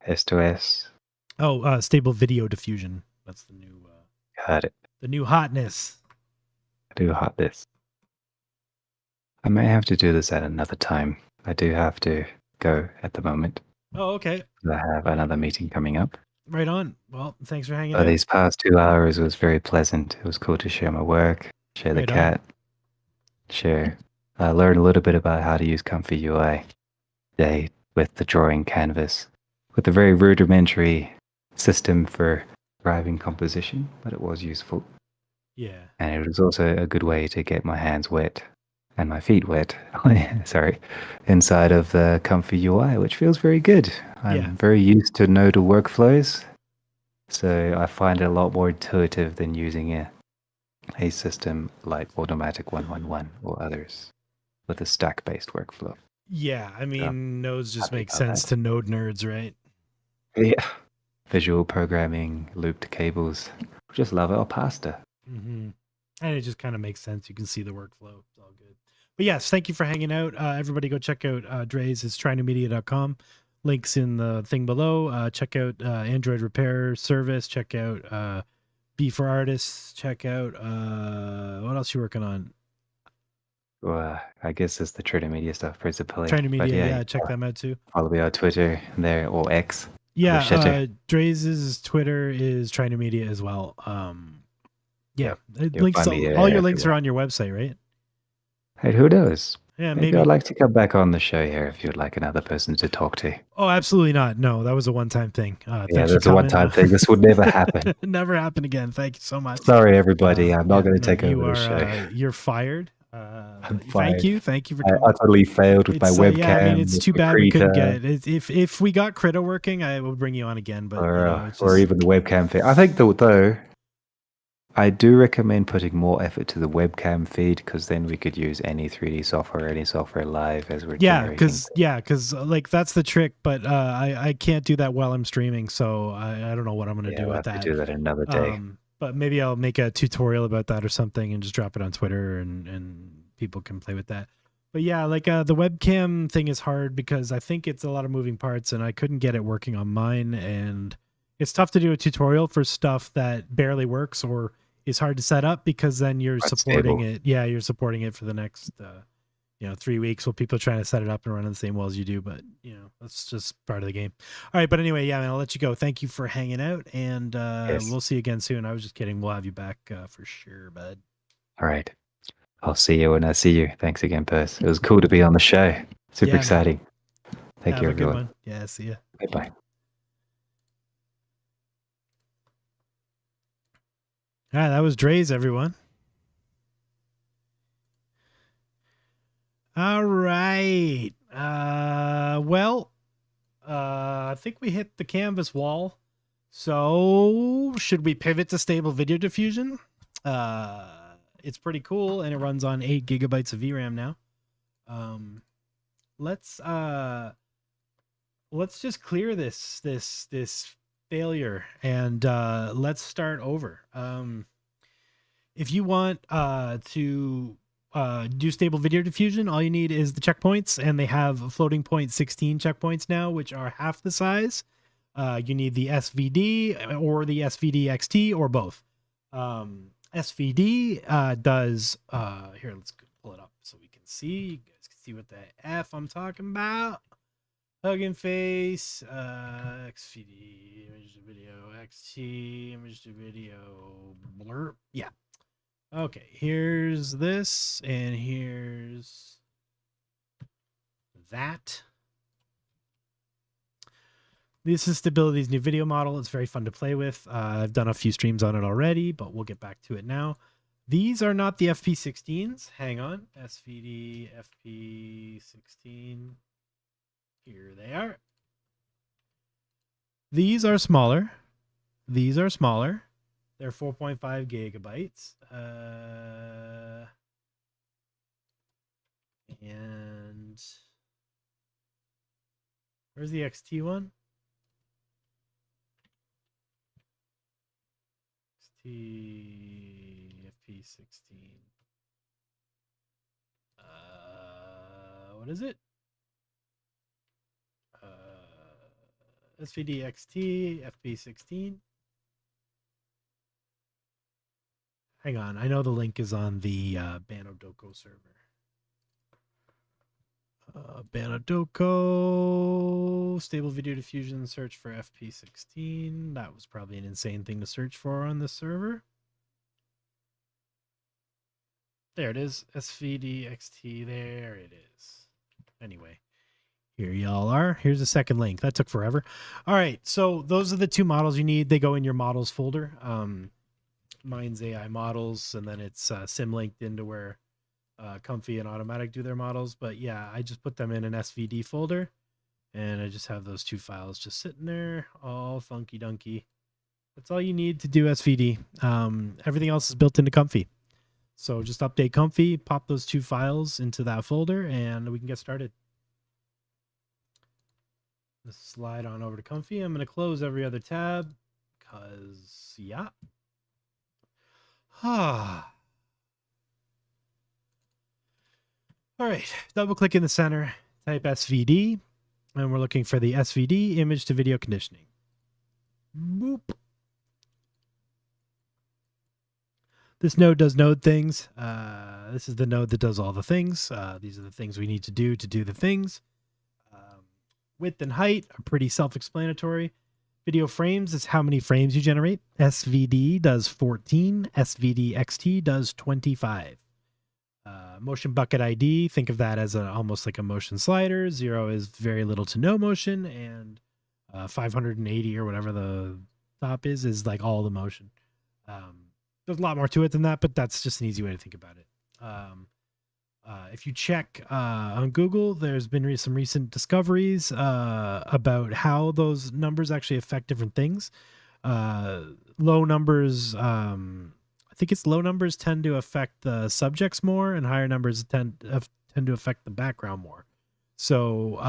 S to S. Oh, Stable Video Diffusion. That's the new. Got it. The new hotness. I do hot this. I may have to do this at another time. I do have to go at the moment. Oh, okay. I have another meeting coming up. Right on. Well, thanks for hanging out. These past 2 hours was very pleasant. It was cool to share my work, share the cat, learn a little bit about how to use ComfyUI today with the drawing canvas, with a very rudimentary system for driving composition, but it was useful. Yeah. And it was also a good way to get my hands wet and my feet wet, inside of the ComfyUI, which feels very good. I'm very used to nodal workflows, so I find it a lot more intuitive than using a system like Automatic 111 or others with a stack-based workflow. Yeah, I mean, nodes just make sense to node nerds, right? Yeah. Visual programming, looped cables. Just love it, or pasta. Mm-hmm. And it just kind of makes sense. You can see the workflow. It's all good. But yes, thank you for hanging out. Everybody go check out Draise. It's Trinumedia.com. Links in the thing below. Check out Android Repair Service. Check out B for Artists. Check out what else you working on? Well, I guess it's the Trinumedia stuff principally. Trinumedia, check them out too. Follow me on Twitter there or X. Yeah, Draise's Twitter is Trinumedia as well. Links. All your links are on your website, right? Hey, who knows? Yeah, maybe I'd like to come back on the show here if you'd like another person to talk to. Oh, absolutely not. No, that was a one-time thing. Yeah, that's a one-time thing. This would never happen. Never happen again. Thank you so much. Sorry, everybody. I'm not going to take over the show. You're fired. I'm fired. Thank you for coming. I utterly failed with my webcam. Yeah, I mean, it's too bad we couldn't get it. If we got Krita working, I would bring you on again. But or even the webcam thing. I think though, I do recommend putting more effort to the webcam feed because then we could use any 3D software, any software live as we're because like that's the trick. But I can't do that while I'm streaming, so I don't know what I'm going to do with that. Do that another day. But maybe I'll make a tutorial about that or something and just drop it on Twitter and people can play with that. But yeah, like the webcam thing is hard because I think it's a lot of moving parts and I couldn't get it working on mine. And it's tough to do a tutorial for stuff that barely works or is hard to set up because then you're supporting it. Yeah, you're supporting it for the next 3 weeks while people are trying to set it up and run on the same walls you do. But that's just part of the game. All right, but anyway, man, I'll let you go. Thank you for hanging out, and we'll see you again soon. I was just kidding. We'll have you back for sure, bud. All right. I'll see you when I see you. Thanks again, Perth. It was cool to be on the show. Super exciting. Thank you, everyone. Good one. Yeah, see ya. Bye-bye. All right, that was Draise, everyone. All right. I think we hit the canvas wall. So should we pivot to Stable Video Diffusion? It's pretty cool, and it runs on 8 gigabytes of VRAM now. Let's just clear this failure, and let's start over. If you want to do Stable Video Diffusion, all you need is the checkpoints, and they have floating point 16 checkpoints now, which are half the size. You need the SVD or the SVD XT or both. SVD does here. Let's pull it up so we can see. You guys can see what the F I'm talking about. Hugging face, XVD, image to video, XT, image to video, blur. Yeah. Okay, here's this, and here's that. This is Stability's new video model. It's very fun to play with. I've done a few streams on it already, but we'll get back to it now. These are not the FP16s. Hang on. SVD, FP16. Here they are. These are smaller. These are smaller. They're 4.5 gigabytes. And where's the XT one? XT FP16. What is it? SVD XT FP16. Hang on, I know the link is on the Banodoko server. Banodoko, Stable Video Diffusion, search for FP16. That was probably an insane thing to search for on this server. There it is, SVD XT, there it is. Anyway, here y'all are. Here's a second link. That took forever. All right, so those are the two models you need. They go in your models folder. Mine's AI models, and then it's symlinked into where Comfy and Automatic do their models. But yeah, I just put them in an SVD folder, and I just have those two files just sitting there, all funky dunky. That's all you need to do SVD. Everything else is built into Comfy. So just update Comfy, pop those two files into that folder, and we can get started. Let's slide on over to Comfy. I'm going to close every other tab because, yeah. All right, double click in the center, type SVD, and we're looking for the SVD image to video conditioning. Boop. This node does node things. This is the node that does all the things. These are the things we need to do the things. Width and height are pretty self-explanatory. Video frames is how many frames you generate. SVD does 14. SVD XT does 25. Motion bucket ID, think of that as almost like a motion slider. 0 is very little to no motion, and 580 or whatever the top is like all the motion. There's a lot more to it than that, but that's just an easy way to think about it. If you check on Google, there's been some recent discoveries about how those numbers actually affect different things. Low numbers, I think it's low numbers tend to affect the subjects more, and higher numbers tend to affect the background more. So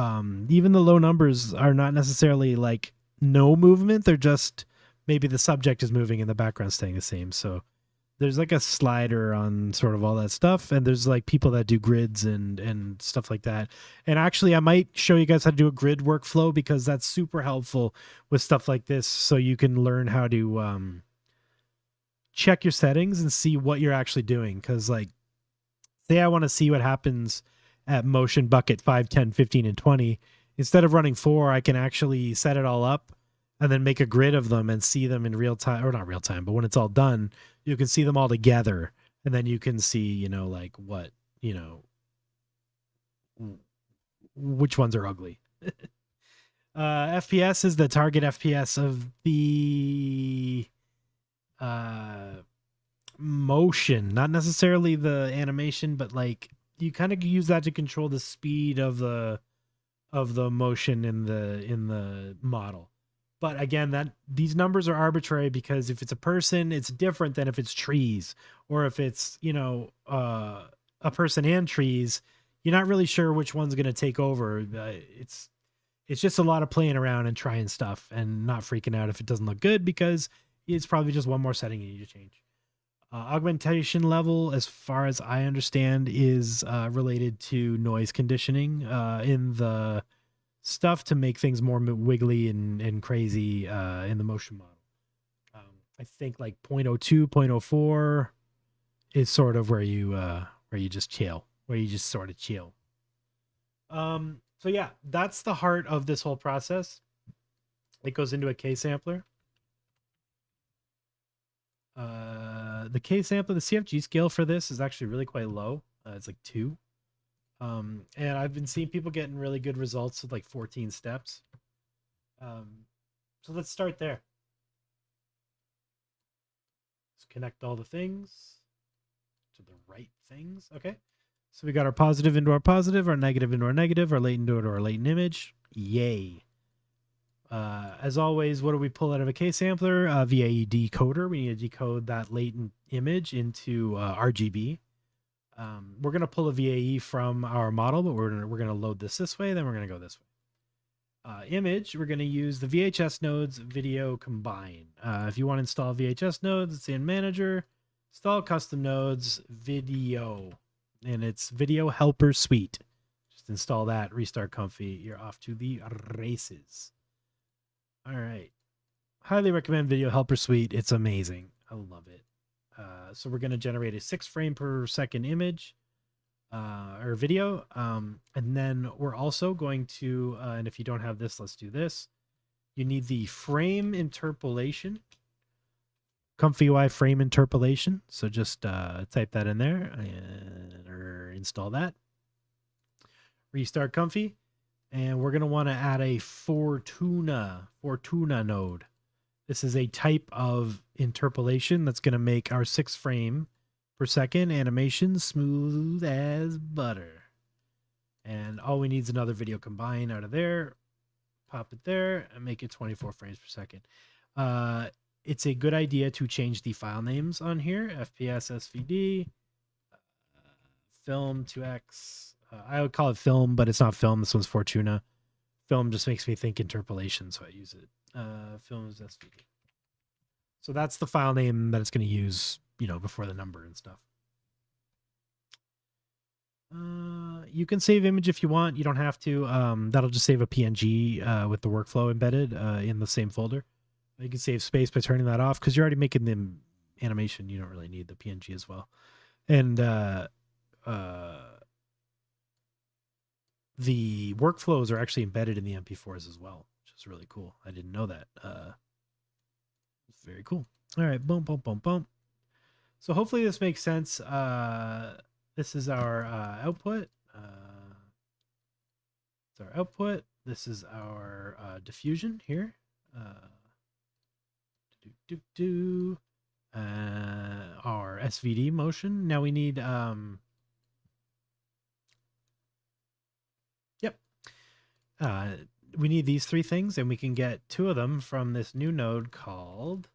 even the low numbers are not necessarily like no movement. They're just maybe the subject is moving and the background staying the same. So there's like a slider on sort of all that stuff, and there's like people that do grids and stuff like that. And actually I might show you guys how to do a grid workflow, because that's super helpful with stuff like this, so you can learn how to check your settings and see what you're actually doing. Because like, say I want to see what happens at motion bucket 5, 10, 15, and 20. Instead of running 4, I can actually set it all up and then make a grid of them and see them in real time, or not real time, but when it's all done, you can see them all together. And then you can see, you know, like what, you know, which ones are ugly. FPS is the target FPS of the motion, not necessarily the animation, but like you kind of use that to control the speed of the motion in the model. But again, these numbers are arbitrary because if it's a person, it's different than if it's trees, or if it's, you know, a person and trees, you're not really sure which one's going to take over. It's just a lot of playing around and trying stuff and not freaking out if it doesn't look good, because it's probably just one more setting you need to change. Augmentation level, as far as I understand, is related to noise conditioning in the stuff to make things more wiggly and crazy in the motion model. I think like 0.02, 0.04 is sort of where you just chill, where you just sort of chill. So yeah, that's the heart of this whole process. It goes into a K sampler. The K sampler, the CFG scale for this is actually really quite low. It's like 2. And I've been seeing people getting really good results with like 14 steps. So let's start there. Let's connect all the things to the right things. Okay. So we got our positive into our positive, our negative into our negative, our latent into our latent image. Yay. As always, what do we pull out of a K sampler? VAE decoder. We need to decode that latent image into RGB. We're going to pull a VAE from our model, but we're going to load this way, then we're going to go this way. Image, we're going to use the VHS nodes video combine. If you want to install VHS nodes, it's in Manager, install custom nodes, video, and it's Video Helper Suite. Just install that, restart Comfy, you're off to the races. All right. Highly recommend Video Helper Suite. It's amazing. I love it. So we're going to generate a 6 frame per second image or video. And then we're also going to, and if you don't have this, let's do this. You need the frame interpolation, ComfyUI frame interpolation. So just type that in there and install that. Restart Comfy. And we're going to want to add a Fortuna node. This is a type of interpolation that's going to make our 6 frame per second animation smooth as butter. And all we need is another video combine out of there. Pop it there and make it 24 frames per second. It's a good idea to change the file names on here. FPS, SVD, film 2x. I would call it film, but it's not film. This one's Fortuna. Film just makes me think interpolation, so I use it. Film is SVD. So that's the file name that it's going to use, you know, before the number and stuff. You can save image if you want. You don't have to. That'll just save a PNG with the workflow embedded in the same folder. You can save space by turning that off because you're already making the animation. You don't really need the PNG as well. And the workflows are actually embedded in the MP4s as well, which is really cool. I didn't know that. Very cool. All right, boom, boom, boom, boom. So hopefully this makes sense. This is our output. It's our output. This is our diffusion here. Our SVD motion. Now we need we need these 3 things, and we can get 2 of them from this new node called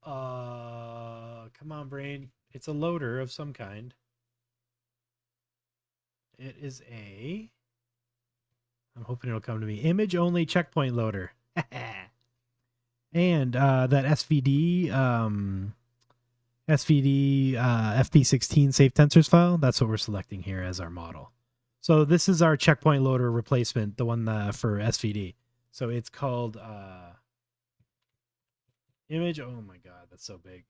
come on, brain. It's a loader of some kind. It is I'm hoping it'll come to me. Image only checkpoint loader. And that SVD FP16 safe tensors file, that's what we're selecting here as our model. So this is our checkpoint loader replacement, the one for SVD. So it's called image. Oh my God, that's so big.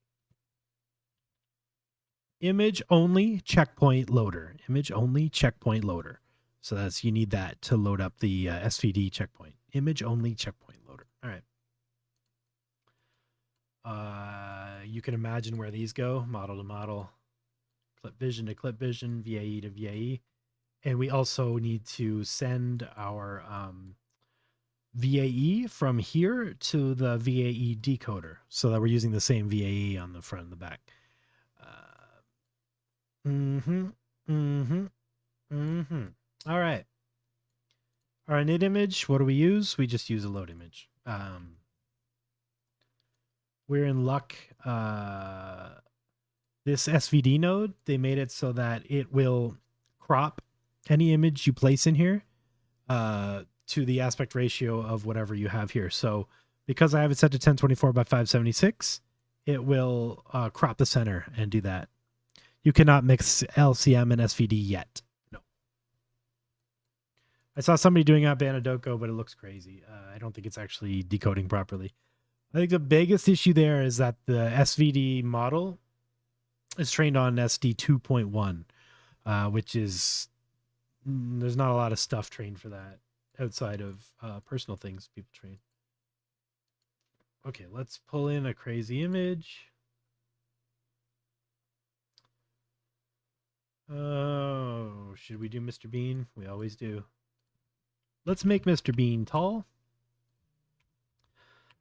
Image only checkpoint loader. Image only checkpoint loader. So that's, you need that to load up the SVD checkpoint. Image only checkpoint loader. All right. You can imagine where these go: model to model, clip vision to clip vision, VAE to VAE. And we also need to send our VAE from here to the VAE decoder so that we're using the same VAE on the front and the back. Mm-hmm. Mm-hmm. All right. Our init image, what do we use? We just use a load image. We're in luck. This SVD node, they made it so that it will crop any image you place in here to the aspect ratio of whatever you have here. So because I have it set to 1024 by 576, it will crop the center and do that. You cannot mix LCM and SVD yet. No. I saw somebody doing that Banadoko, but it looks crazy. I don't think it's actually decoding properly. I think the biggest issue there is that the SVD model is trained on SD 2.1, which is, there's not a lot of stuff trained for that outside of personal things people train. Okay, let's pull in a crazy image. Oh, should we do Mr. Bean? We always do. Let's make Mr. Bean tall.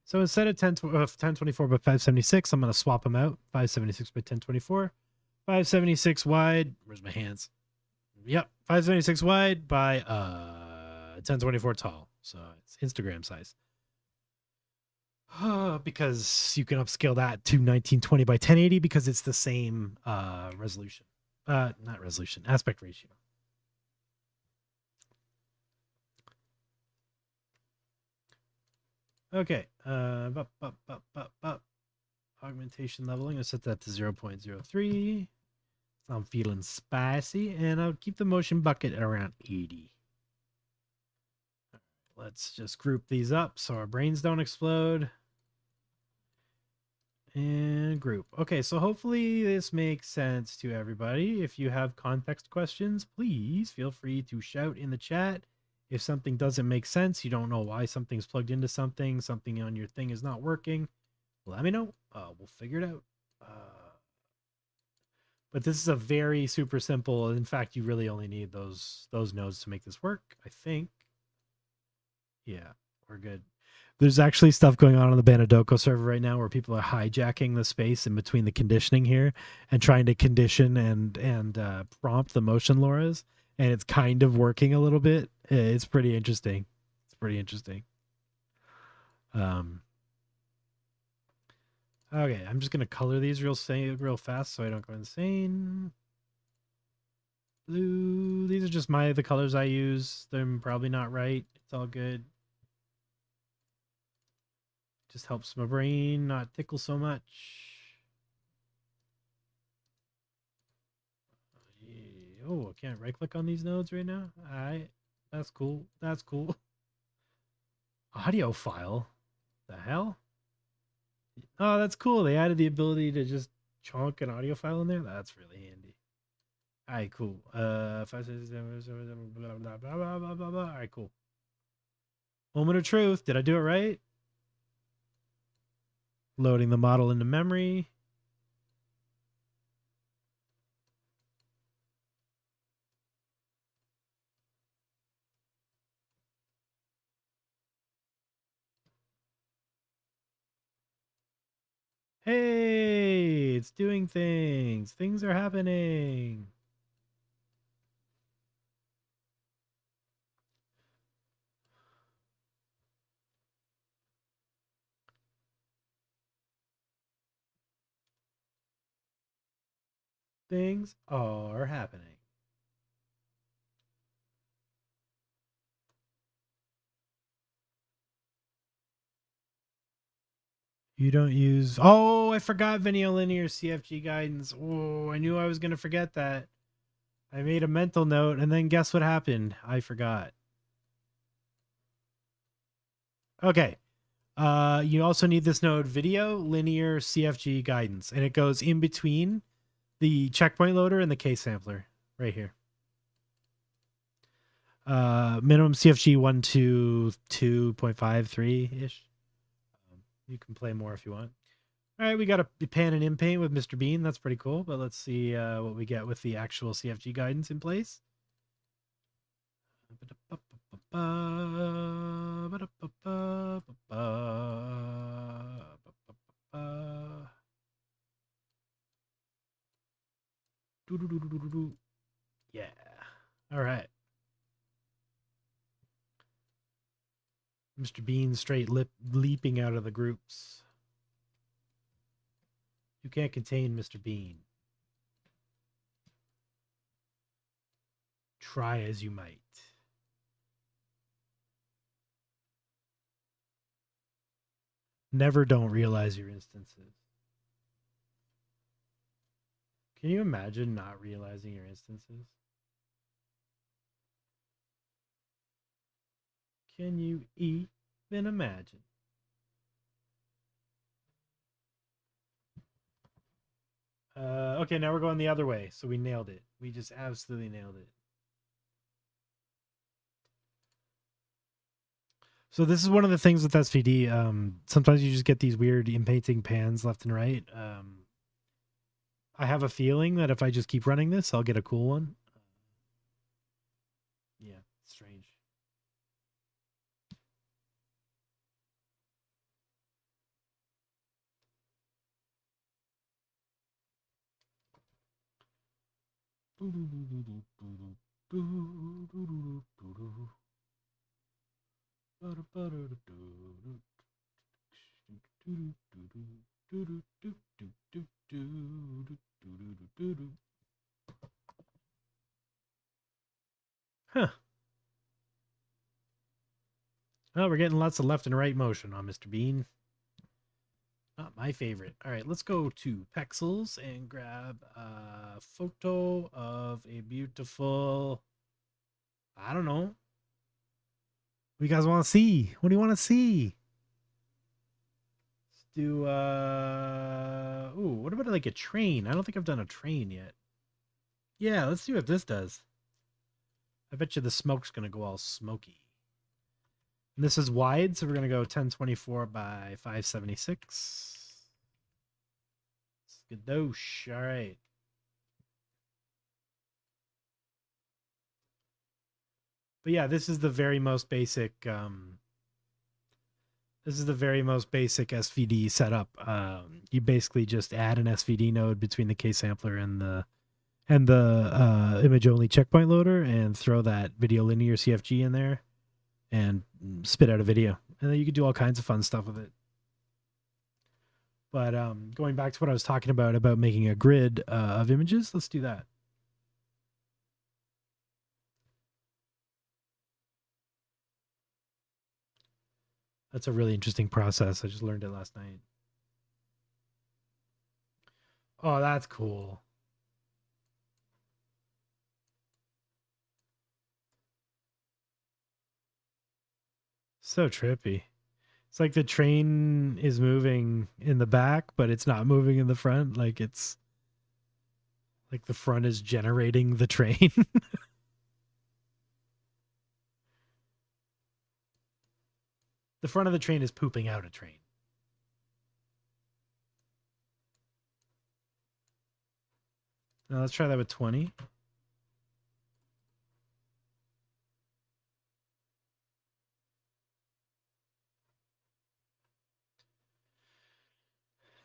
So instead of 1024 by 576, I'm going to swap them out. 576 by 1024. 576 wide. Where's my hands? Yep. 576 wide by 1024 tall. So it's Instagram size. Because you can upscale that to 1920 by 1080 because it's the same resolution. Not resolution, aspect ratio. Okay. Augmentation leveling. I'll set that to 0.03. So I'm feeling spicy. And I'll keep the motion bucket at around 80. Let's just group these up so our brains don't explode. And group. Okay, so hopefully this makes sense to everybody. If you have context questions, please feel free to shout in the chat. If something doesn't make sense, you don't know why something's plugged into something, something on your thing is not working, let me know. We'll figure it out. But this is a very super simple. In fact, you really only need those nodes to make this work, I think. Yeah, we're good. There's actually stuff going on the Banadoko server right now where people are hijacking the space in between the conditioning here and trying to condition and prompt the motion LoRa's, and it's kind of working a little bit. It's pretty interesting. It's pretty interesting. Okay, I'm just gonna color these real fast so I don't go insane. Blue. These are just the colors I use. They're probably not right. It's all good. Just helps my brain not tickle so much. Oh, I can't right click on these nodes right now. All right, that's cool. That's cool. Audio file. The hell? Oh, that's cool. They added the ability to just chunk an audio file in there. That's really handy. All right, cool. 5, 6, 7, 7, blah, blah, blah, blah, blah, blah. All right, cool. Moment of truth. Did I do it right? Loading the model into memory. Hey, it's doing things. Things are happening. Things are happening. You don't use... Oh, I forgot linear CFG guidance. Oh, I knew I was going to forget that. I made a mental note, and then guess what happened? I forgot. Okay. You also need this node, video linear CFG guidance, and it goes in between the checkpoint loader and the K sampler right here. Minimum CFG 122.53 ish. You can play more if you want. All right, we got a pan and in paint with Mr. Bean. That's pretty cool. But let's see what we get with the actual CFG guidance in place. Mr. Bean straight leaping out of the groups. You can't contain Mr. Bean. Try as you might. Never don't realize your instances. Can you imagine not realizing your instances? Can you even imagine? Okay, now we're going the other way. So we nailed it. We just absolutely nailed it. So this is one of the things with SVD. Sometimes you just get these weird inpainting pans left and right. I have a feeling that if I just keep running this, I'll get a cool one. Yeah, strange. Huh. Oh, we're getting lots of left and right motion on Mr. Bean. Not my favorite. All right, let's go to Pexels and grab a photo of a beautiful, I don't know. What do you guys want to see? What do you want to see? Let's do, ooh, what about like a train? I don't think I've done a train yet. Yeah, let's see what this does. I bet you the smoke's going to go all smoky. And this is wide, so we're going to go 1024 by 576. Skadoosh. All right. But yeah, this is the very most basic SVD setup. You basically just add an SVD node between the K sampler and the image only checkpoint loader and throw that video linear CFG in there and spit out a video. And then you can do all kinds of fun stuff with it. But going back to what I was talking about making a grid of images, let's do that. That's a really interesting process. I just learned it last night. Oh, that's cool. So trippy. It's like the train is moving in the back, but it's not moving in the front. Like it's like the front is generating the train. The front of the train is pooping out a train. Now let's try that with 20.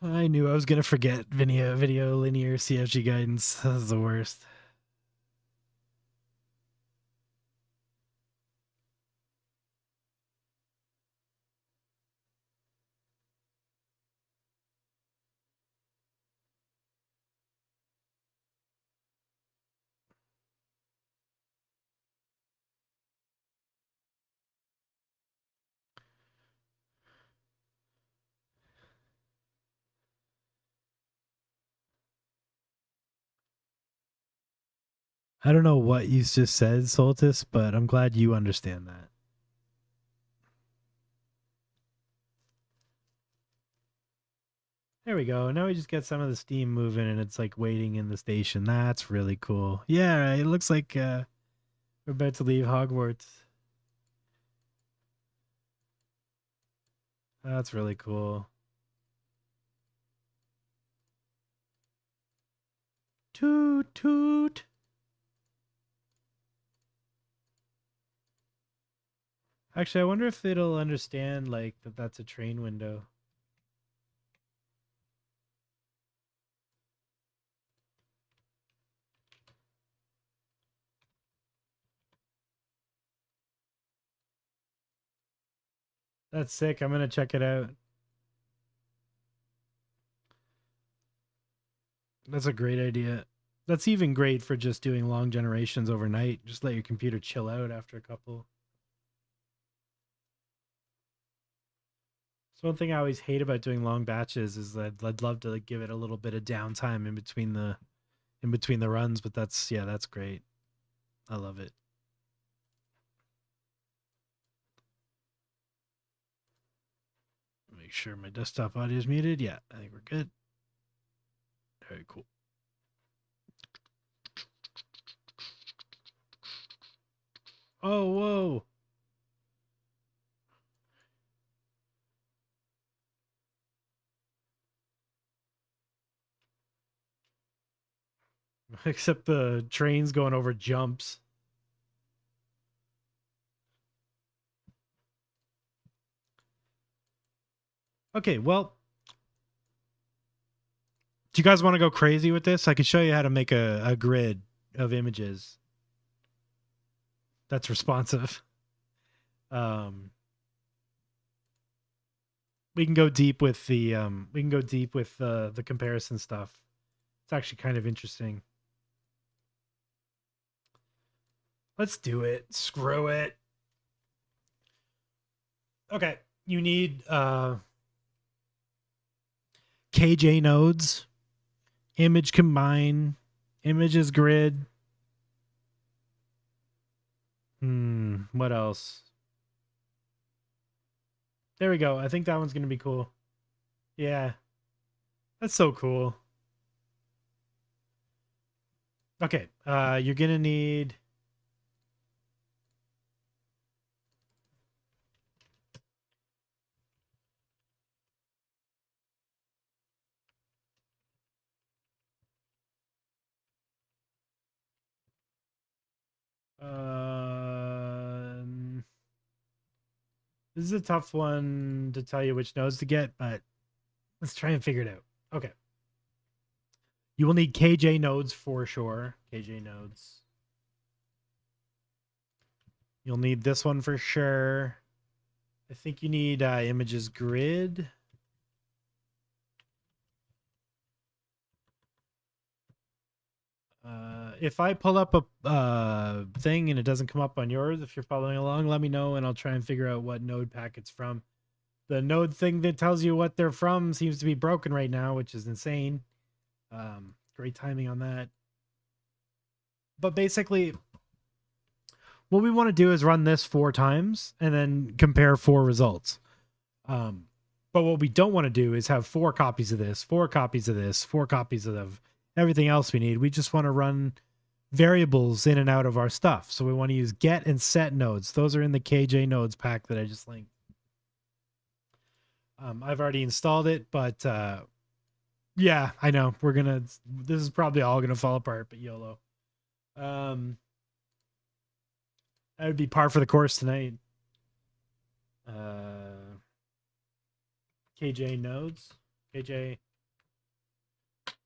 I knew I was going to forget video linear CFG guidance. That's the worst. I don't know what you just said, Soltis, but I'm glad you understand that. There we go. Now we just get some of the steam moving and it's like waiting in the station. That's really cool. Yeah, it looks like we're about to leave Hogwarts. That's really cool. Toot toot. Actually, I wonder if it'll understand like that that's a train window. That's sick. I'm going to check it out. That's a great idea. That's even great for just doing long generations overnight. Just let your computer chill out after a couple. So one thing I always hate about doing long batches is that I'd love to like give it a little bit of downtime in between the runs, but that's great. I love it. Make sure my desktop audio is muted. Yeah, I think we're good. Very cool. Oh, whoa. Except the train's going over jumps. Okay, well, do you guys want to go crazy with this? I can show you how to make a grid of images that's responsive. We can go deep with the the comparison stuff. It's actually kind of interesting. Let's do it. Screw it. Okay, you need KJNodes, image combine, images grid. What else? There we go. I think that one's going to be cool. Yeah. That's so cool. Okay, you're going to need this is a tough one to tell you which nodes to get, but let's try and figure it out. Okay. You will need KJNodes for sure. KJNodes. You'll need this one for sure. I think you need images grid. If I pull up a thing and it doesn't come up on yours, if you're following along, let me know and I'll try and figure out what node pack it's from. The node thing that tells you what they're from seems to be broken right now, which is insane. Great timing on that. But basically, what we want to do is run this 4 times and then compare 4 results. But what we don't want to do is have 4 copies of this, 4 copies of this, 4 copies of everything else we need. We just want to run variables in and out of our stuff. So we want to use get and set nodes. Those are in the KJNodes pack that I just linked. I've already installed it, but yeah, I know this is probably all gonna fall apart, but YOLO. That would be par for the course tonight. KJNodes,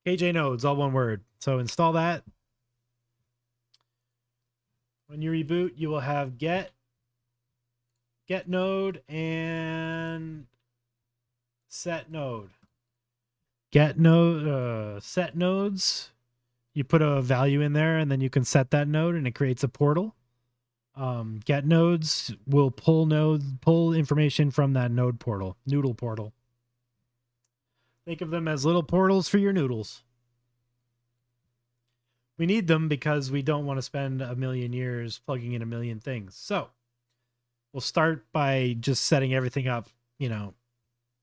KJNodes, all one word. So install that. When you reboot, you will have get node and set node. Get node, set nodes. You put a value in there and then you can set that node and it creates a portal. Get nodes will pull information from that node portal, noodle portal. Think of them as little portals for your noodles. We need them because we don't want to spend a million years plugging in a million things. So we'll start by just setting everything up,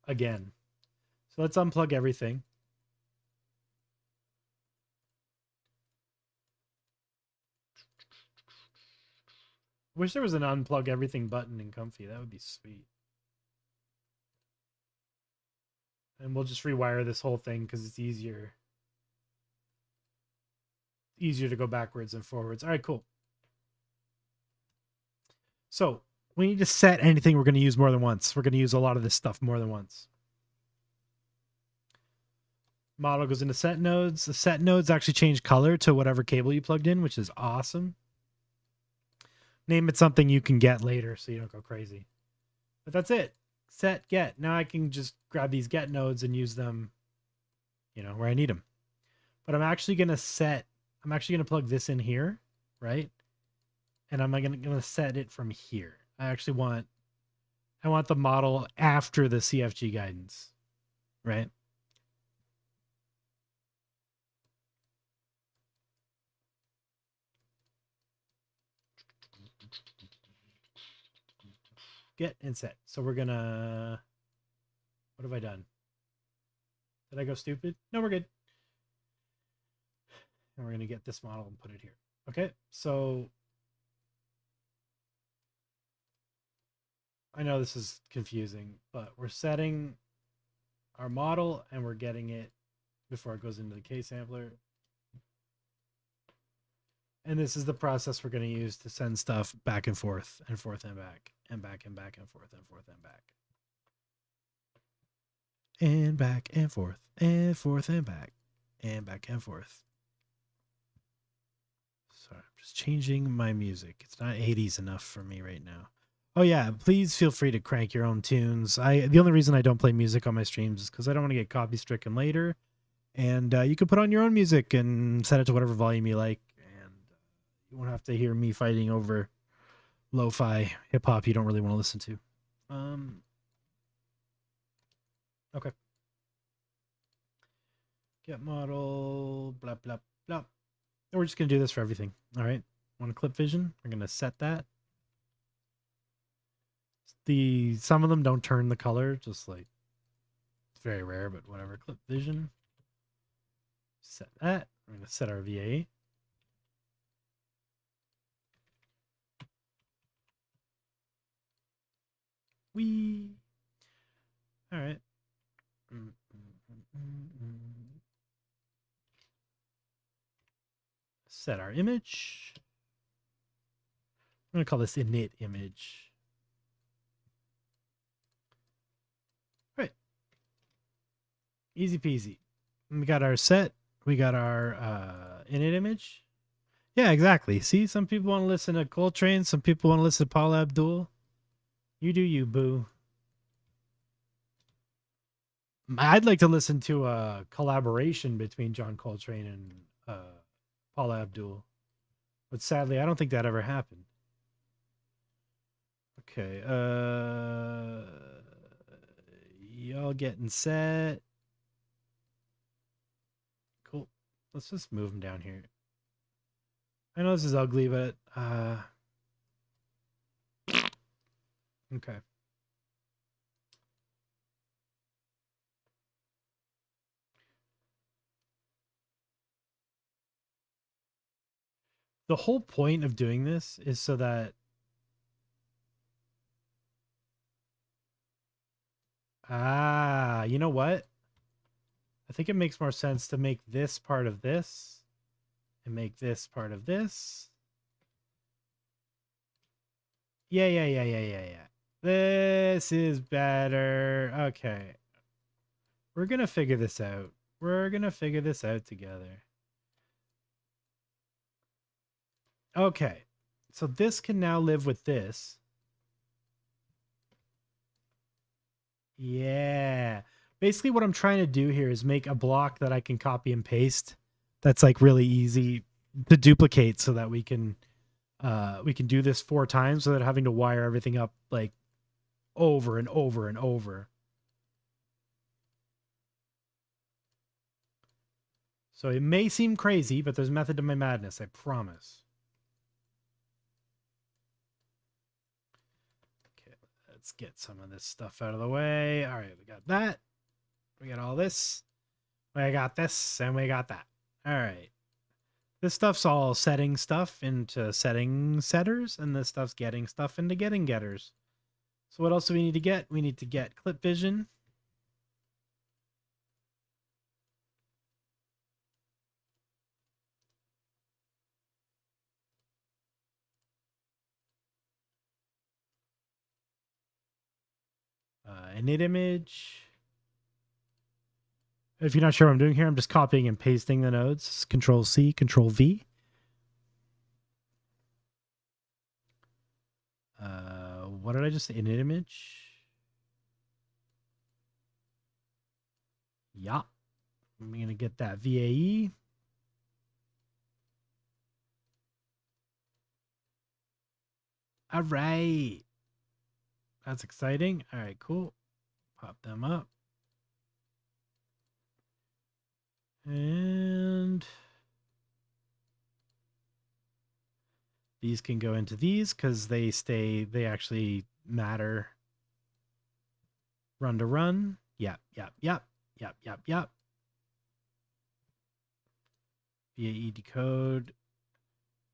again. So let's unplug everything. Wish there was an unplug everything button in Comfy. That would be sweet. And we'll just rewire this whole thing because it's easier to go backwards and forwards. All right, cool. So we need to set anything we're going to use more than once. We're going to use a lot of this stuff more than once. Model goes into set nodes. The set nodes actually change color to whatever cable you plugged in, which is awesome. Name it something you can get later so you don't go crazy. But that's it. set get. Now I can just grab these get nodes and use them, you know, where I need them. But I'm actually going to plug this in here, right? And I'm going to set it from here. I want the model after the CFG guidance, right? Get and set. So we're gonna, what have I done? Did I go stupid? No, we're good. And we're gonna get this model and put it here. Okay, so I know this is confusing, but we're setting our model and we're getting it before it goes into the K sampler. And this is the process we're going to use to send stuff back and forth and forth and back and back and back and forth and forth and back. And back and forth and forth and back and forth. Sorry, I'm just changing my music. It's not 80s enough for me right now. Oh yeah, please feel free to crank your own tunes. The only reason I don't play music on my streams is because I don't want to get copy stricken later. And you can put on your own music and set it to whatever volume you like. You won't have to hear me fighting over lo-fi hip-hop you don't really want to listen to. Okay. Get model, blah, blah, blah. And we're just going to do this for everything. All right. Want a clip vision? We're going to set that. Some of them don't turn the color, just like, it's very rare, but whatever. Clip vision. Set that. We're going to set our VA. All right. Set our image. I'm going to call this init image. All right. Easy peasy. We got our set. We got our init image. Yeah, exactly. See, some people want to listen to Coltrane. Some people want to listen to Paula Abdul. You do you, boo. I'd like to listen to a collaboration between John Coltrane and Paula Abdul. But sadly, I don't think that ever happened. Okay. Y'all getting set. Cool. Let's just move them down here. I know this is ugly, but okay. The whole point of doing this is so that you know what? I think it makes more sense to make this part of this and make this part of this. Yeah. This is better. Okay. We're going to figure this out. We're going to figure this out together. Okay. So this can now live with this. Yeah. Basically what I'm trying to do here is make a block that I can copy and paste. That's like really easy to duplicate so that we can do this 4 times without having to wire everything up like over and over and over. So it may seem crazy, but there's method to my madness, I promise. Okay, let's get some of this stuff out of the way. All right, we got that. We got all this. We got this, and we got that. All right. This stuff's all setting stuff into setting setters, and this stuff's getting stuff into getting getters. So what else do we need to get? We need to get clip vision. Init image. If you're not sure what I'm doing here, I'm just copying and pasting the nodes. Control C, Control V. What did I just say? Init image. Yeah. I'm going to get that VAE. All right. That's exciting. All right, cool. Pop them up. And these can go into these because they actually matter. Run to run. Yep. VAE decode.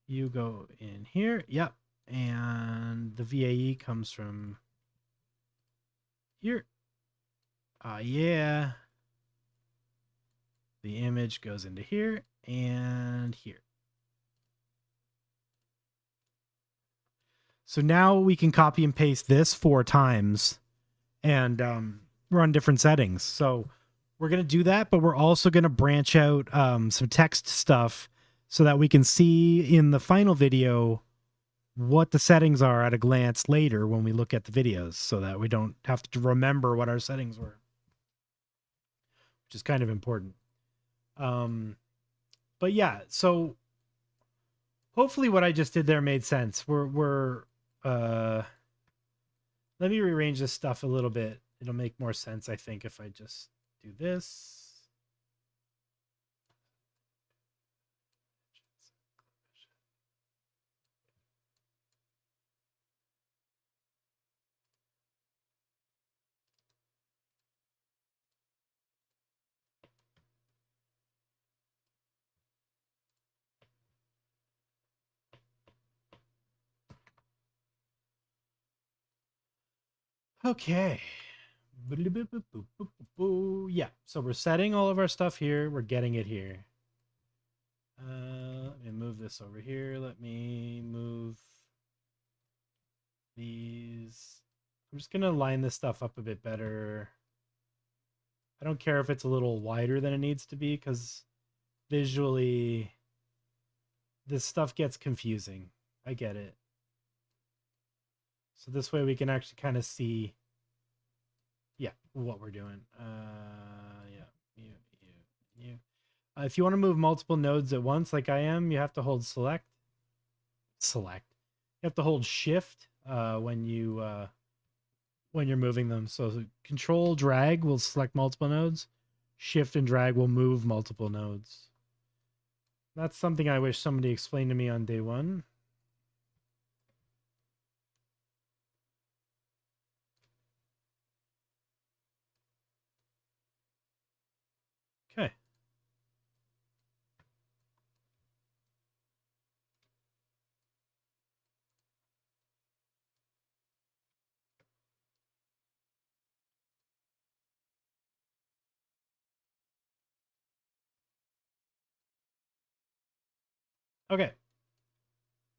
You go in here. Yep. And the VAE comes from here. Yeah. The image goes into here and here. So now we can copy and paste this 4 times and run different settings. So we're going to do that, but we're also going to branch out some text stuff so that we can see in the final video what the settings are at a glance later when we look at the videos, so that we don't have to remember what our settings were, which is kind of important. But yeah, so hopefully what I just did there made sense. Let me rearrange this stuff a little bit. It'll make more sense, I think, if I just do this. Okay. Yeah, so we're setting all of our stuff here. We're getting it here. Let me move this over here. Let me move these. I'm just going to line this stuff up a bit better. I don't care if it's a little wider than it needs to be, because visually this stuff gets confusing. I get it. So this way we can actually kind of see, yeah, what we're doing. If you want to move multiple nodes at once, like I am, you have to hold select. You have to hold shift when you're moving them. So control drag will select multiple nodes. Shift and drag will move multiple nodes. That's something I wish somebody explained to me on day 1. Okay. Okay.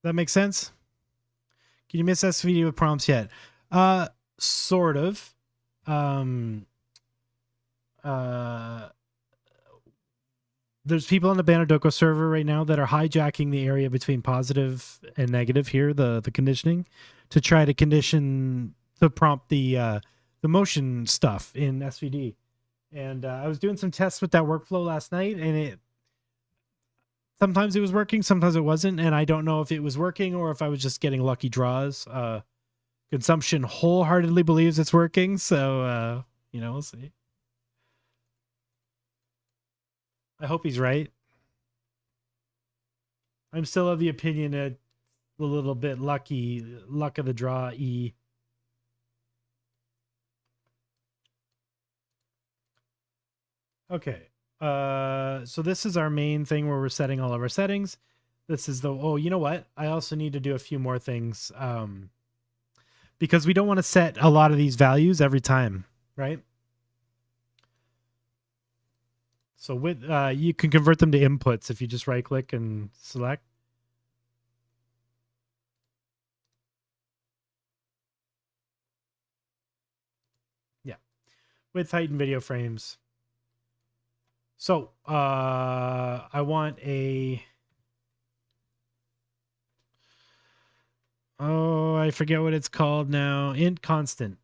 That makes sense? Can you miss SVD with prompts yet? Sort of. There's people on the Banadoko server right now that are hijacking the area between positive and negative here, the conditioning, to try to condition to prompt the motion stuff in SVD. And I was doing some tests with that workflow last night, and sometimes it was working, sometimes it wasn't, and I don't know if it was working or if I was just getting lucky draws. Consumption wholeheartedly believes it's working, so we'll see. I hope he's right. I'm still of the opinion that a little bit luck of the draw E. Okay. So this is our main thing where we're setting all of our settings. This is oh, you know what? I also need to do a few more things. Because we don't want to set a lot of these values every time, right? So with you can convert them to inputs if you just right click and select. Yeah. Width, height, and video frames. So I want a I forget what it's called now. Int constant.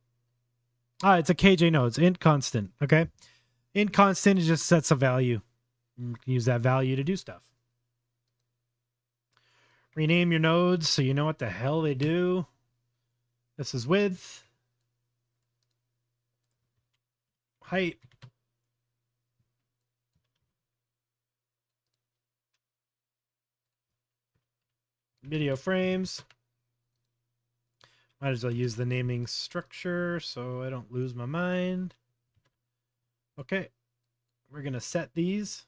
It's a KJNodes, int constant. Okay. Int constant just sets a value. You can use that value to do stuff. Rename your nodes so you know what the hell they do. This is width, height, video frames. Might as well use the naming structure so I don't lose my mind. Okay, we're going to set these.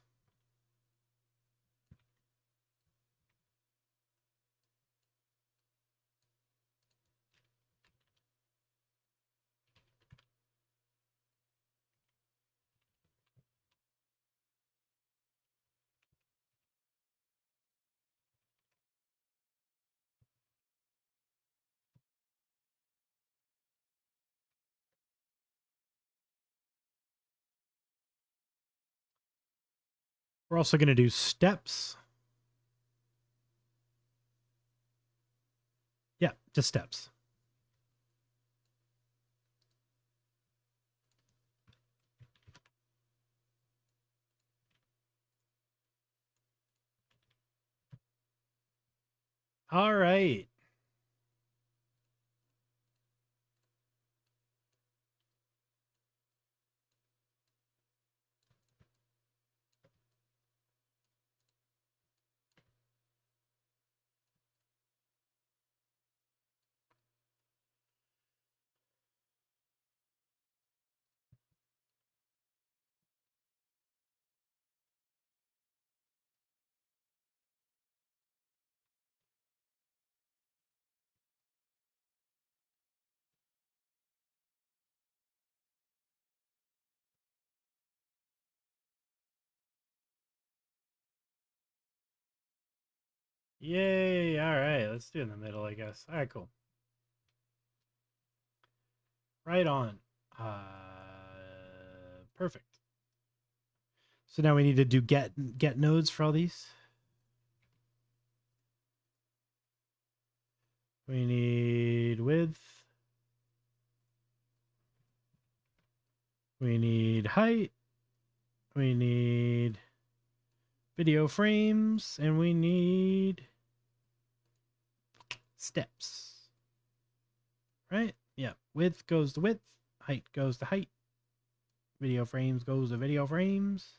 We're also going to do steps. Yeah, just steps. All right. Yay. All right. Let's do it in the middle, I guess. All right, cool. Right on. Perfect. So now we need to do get nodes for all these. We need width. We need height. We need video frames, and we need steps. Right? Yeah. Width goes to width. Height goes to height. Video frames goes to video frames.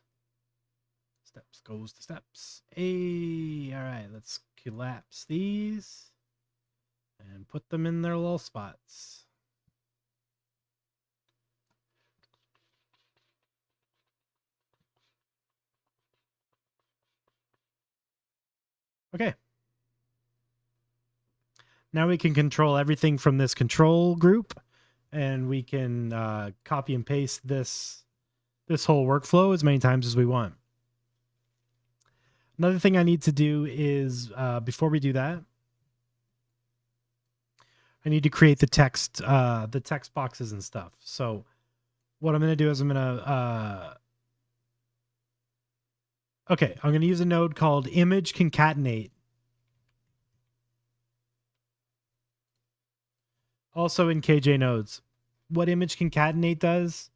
Steps goes to steps. Hey, all right, let's collapse these and put them in their little spots. Okay. Now we can control everything from this control group, and we can copy and paste this whole workflow as many times as we want. Another thing I need to do is, before we do that, I need to create the text boxes and stuff. So what I'm going to do is I'm going to use a node called Image Concatenate. Also in KJNodes. What Image Concatenate does,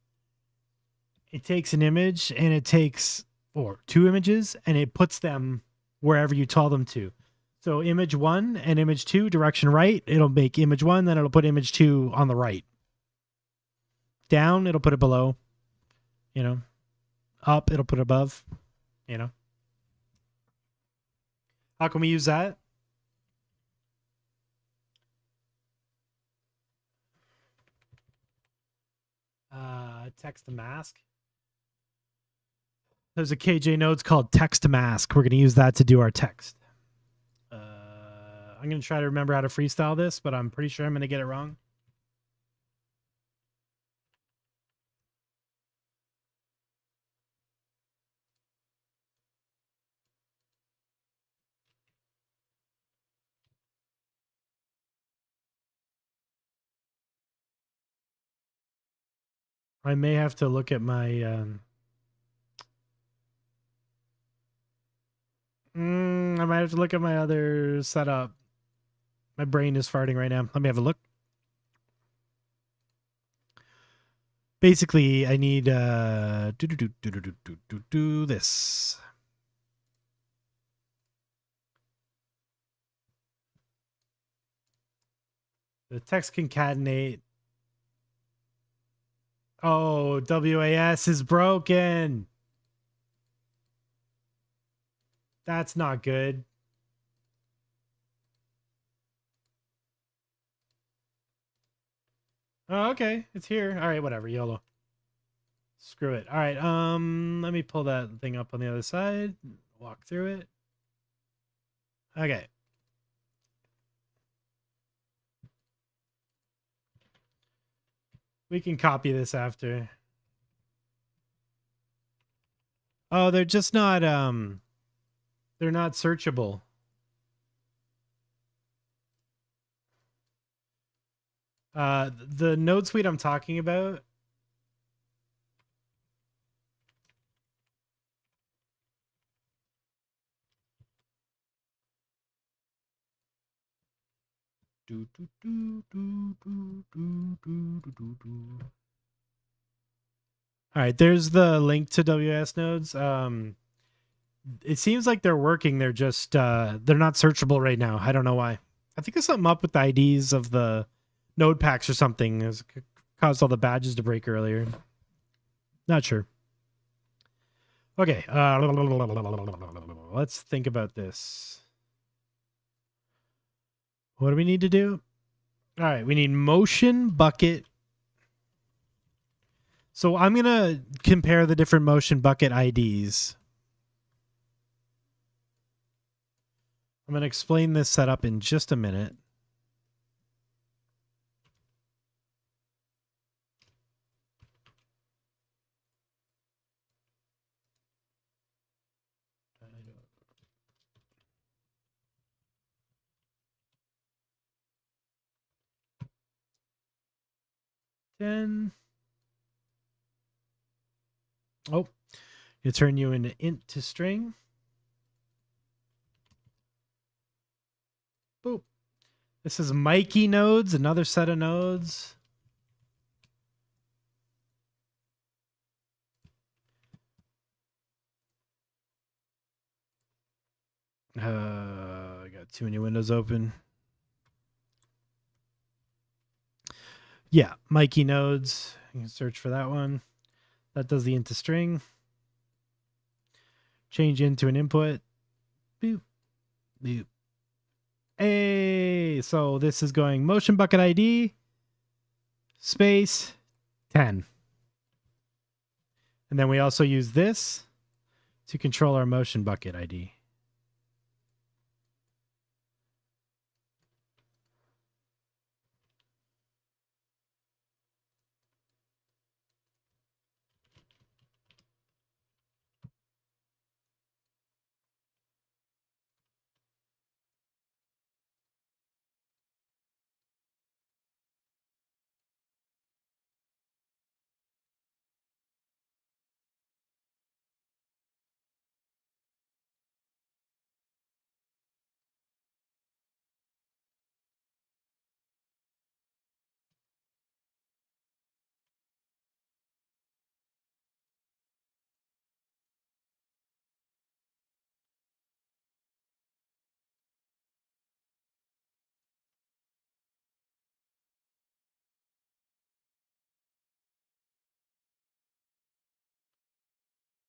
it takes an image and it takes, or two images, and it puts them wherever you tell them to. So image 1 and image 2, direction right, it'll make image 1, then it'll put image 2 on the right. Down, it'll put it below. You know. Up, it'll put it above. You know. How can we use that? Text to mask. There's a KJNodes called Text Mask. We're going to use that to do our text. I'm going to try to remember how to freestyle this, but I'm pretty sure I'm going to get it wrong. I may have to look at my... I might have to look at my other setup. My brain is farting right now. Let me have a look. basically I need this. The text concatenate. Oh, WAS is broken. That's not good. Oh, okay. It's here. All right, whatever. YOLO. Screw it. All right. Let me pull that thing up on the other side. Walk through it. Okay. We can copy this after. Oh, they're just not they're not searchable. The node suite I'm talking about. All right, there's the link to WS nodes. It seems like they're working. They're just they're not searchable right now. I don't know why. I think there's something up with the IDs of the node packs or something. It's caused all the badges to break earlier. Not sure. Okay. Let's think about this. What do we need to do? All right, we need motion bucket. So I'm going to compare the different motion bucket IDs. I'm going to explain this setup in just a minute. Oh, you turn you into int to string. Boop. This is Mikey nodes, another set of nodes. I got too many windows open. Yeah, Mikey nodes. You can search for that one. That does the into string. Change into an input. Boop. Boop. Hey, so this is going motion bucket ID space 10. And then we also use this to control our motion bucket ID.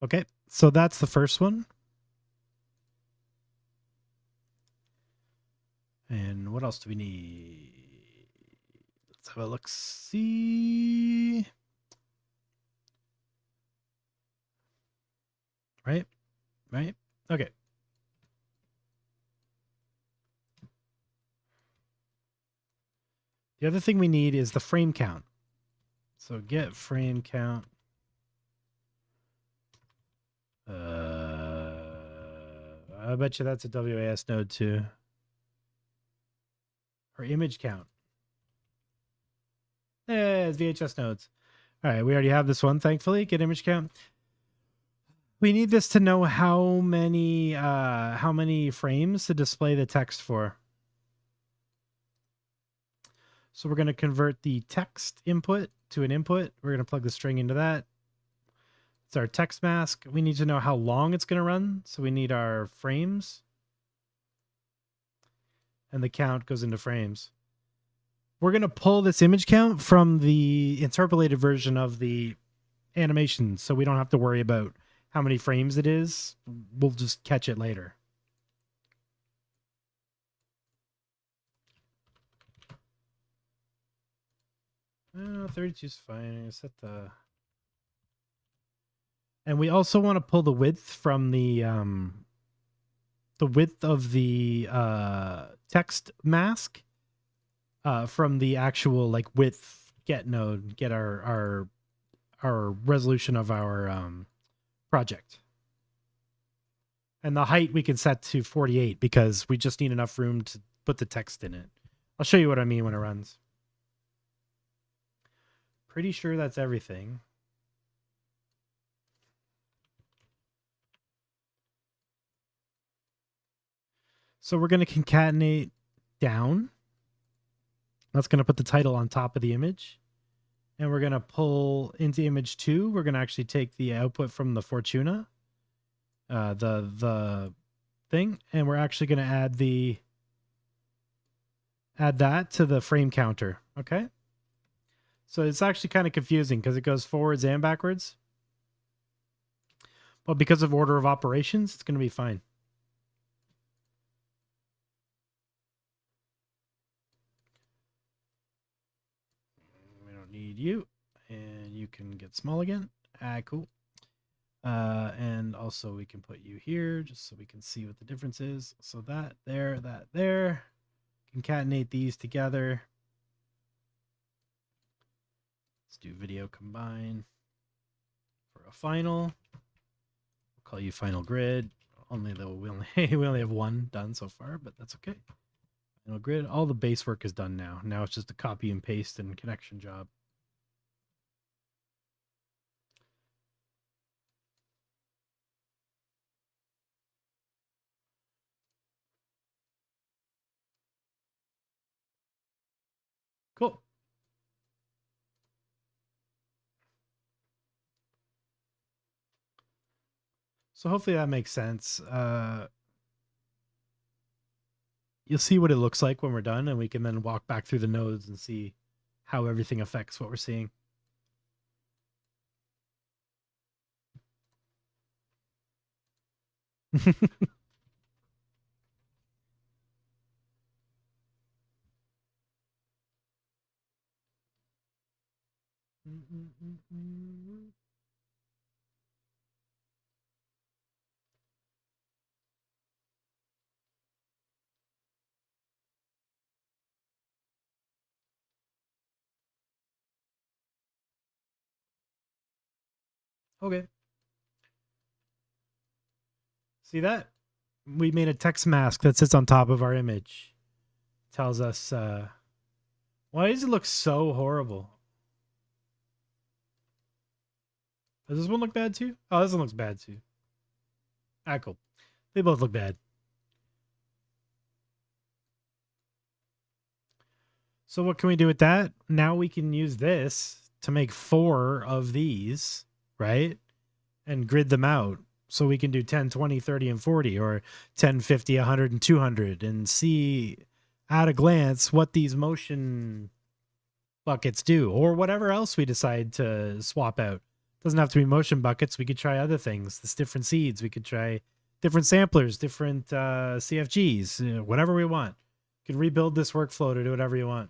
Okay, so that's the first one. And what else do we need? Let's have a look. See. Right? Right? Okay. The other thing we need is the frame count. So get frame count. I bet you that's a WAS node too. Or image count. It's VHS nodes. All right, we already have this one, thankfully. Get image count. We need this to know how many frames to display the text for. So we're going to convert the text input to an input. We're going to plug the string into that. It's our text mask. We need to know how long it's going to run. So we need our frames. And the count goes into frames. We're going to pull this image count from the interpolated version of the animation, so we don't have to worry about how many frames it is. We'll just catch it later. Oh, 32 is fine. I set the... And we also want to pull the width from the width of the text mask from the actual like width get node, get our resolution of our project. And the height we can set to 48 because we just need enough room to put the text in it. I'll show you what I mean when it runs. Pretty sure that's everything. So we're going to concatenate down. That's going to put the title on top of the image. And we're going to pull into image 2. We're going to actually take the output from the Fortuna, the thing, and we're actually going to add that to the frame counter. Okay. So it's actually kind of confusing because it goes forwards and backwards. But because of order of operations, it's going to be fine. Need you, and you can get small again. Cool. And also we can put you here just so we can see what the difference is. So that there. Concatenate these together. Let's do video combine for a final. We'll call you final grid. Only though we only have one done so far, but that's okay. Final grid. All the base work is done now. Now it's just a copy and paste and connection job. Cool. So hopefully that makes sense. You'll see what it looks like when we're done, and we can then walk back through the nodes and see how everything affects what we're seeing. Okay. See that? We made a text mask that sits on top of our image. Tells us, why does it look so horrible? Does this one look bad too? Oh, this one looks bad too. Cool. They both look bad. So what can we do with that? Now we can use this to make 4 of these, right? And grid them out. So we can do 10, 20, 30, and 40, or 10, 50, 100, and 200, and see at a glance what these motion buckets do, or whatever else we decide to swap out. Doesn't have to be motion buckets. We could try other things. There's different seeds. We could try different samplers, different CFGs, whatever we want. You can rebuild this workflow to do whatever you want.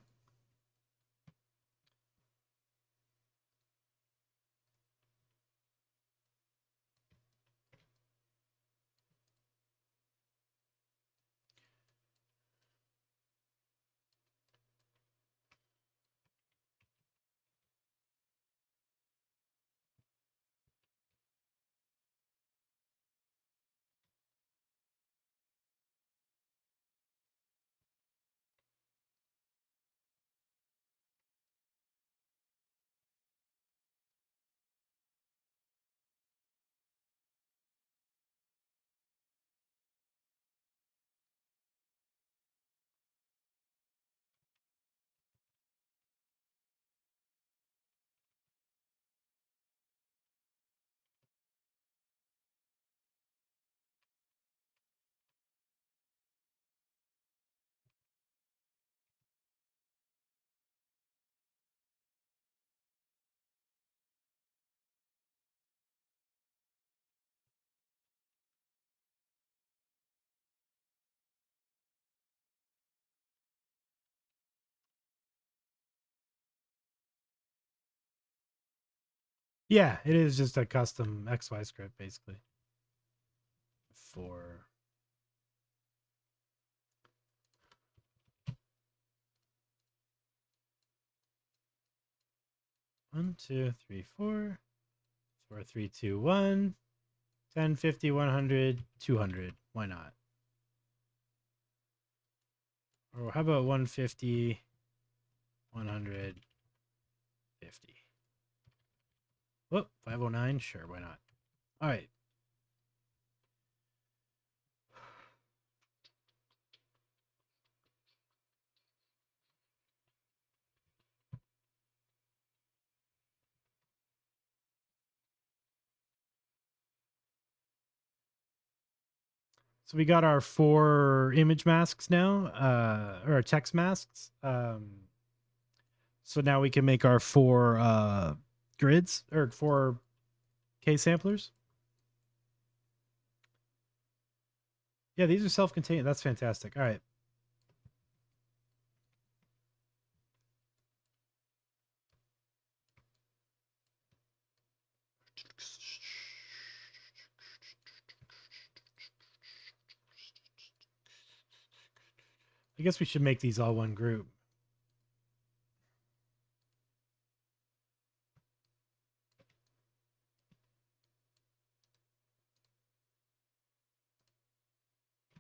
Yeah, it is just a custom XY script, basically. For 1, 2, 3, 4, 4, 3, 2, 1, 10, 50, 100, 200. Why not? Or how about 150, 100, 50? Whoop, 509. Sure, why not? All right. So we got our 4 image masks now, or our text masks. So now we can make our 4 grids, or 4 K samplers. Yeah, these are self-contained. That's fantastic. All right. I guess we should make these all one group.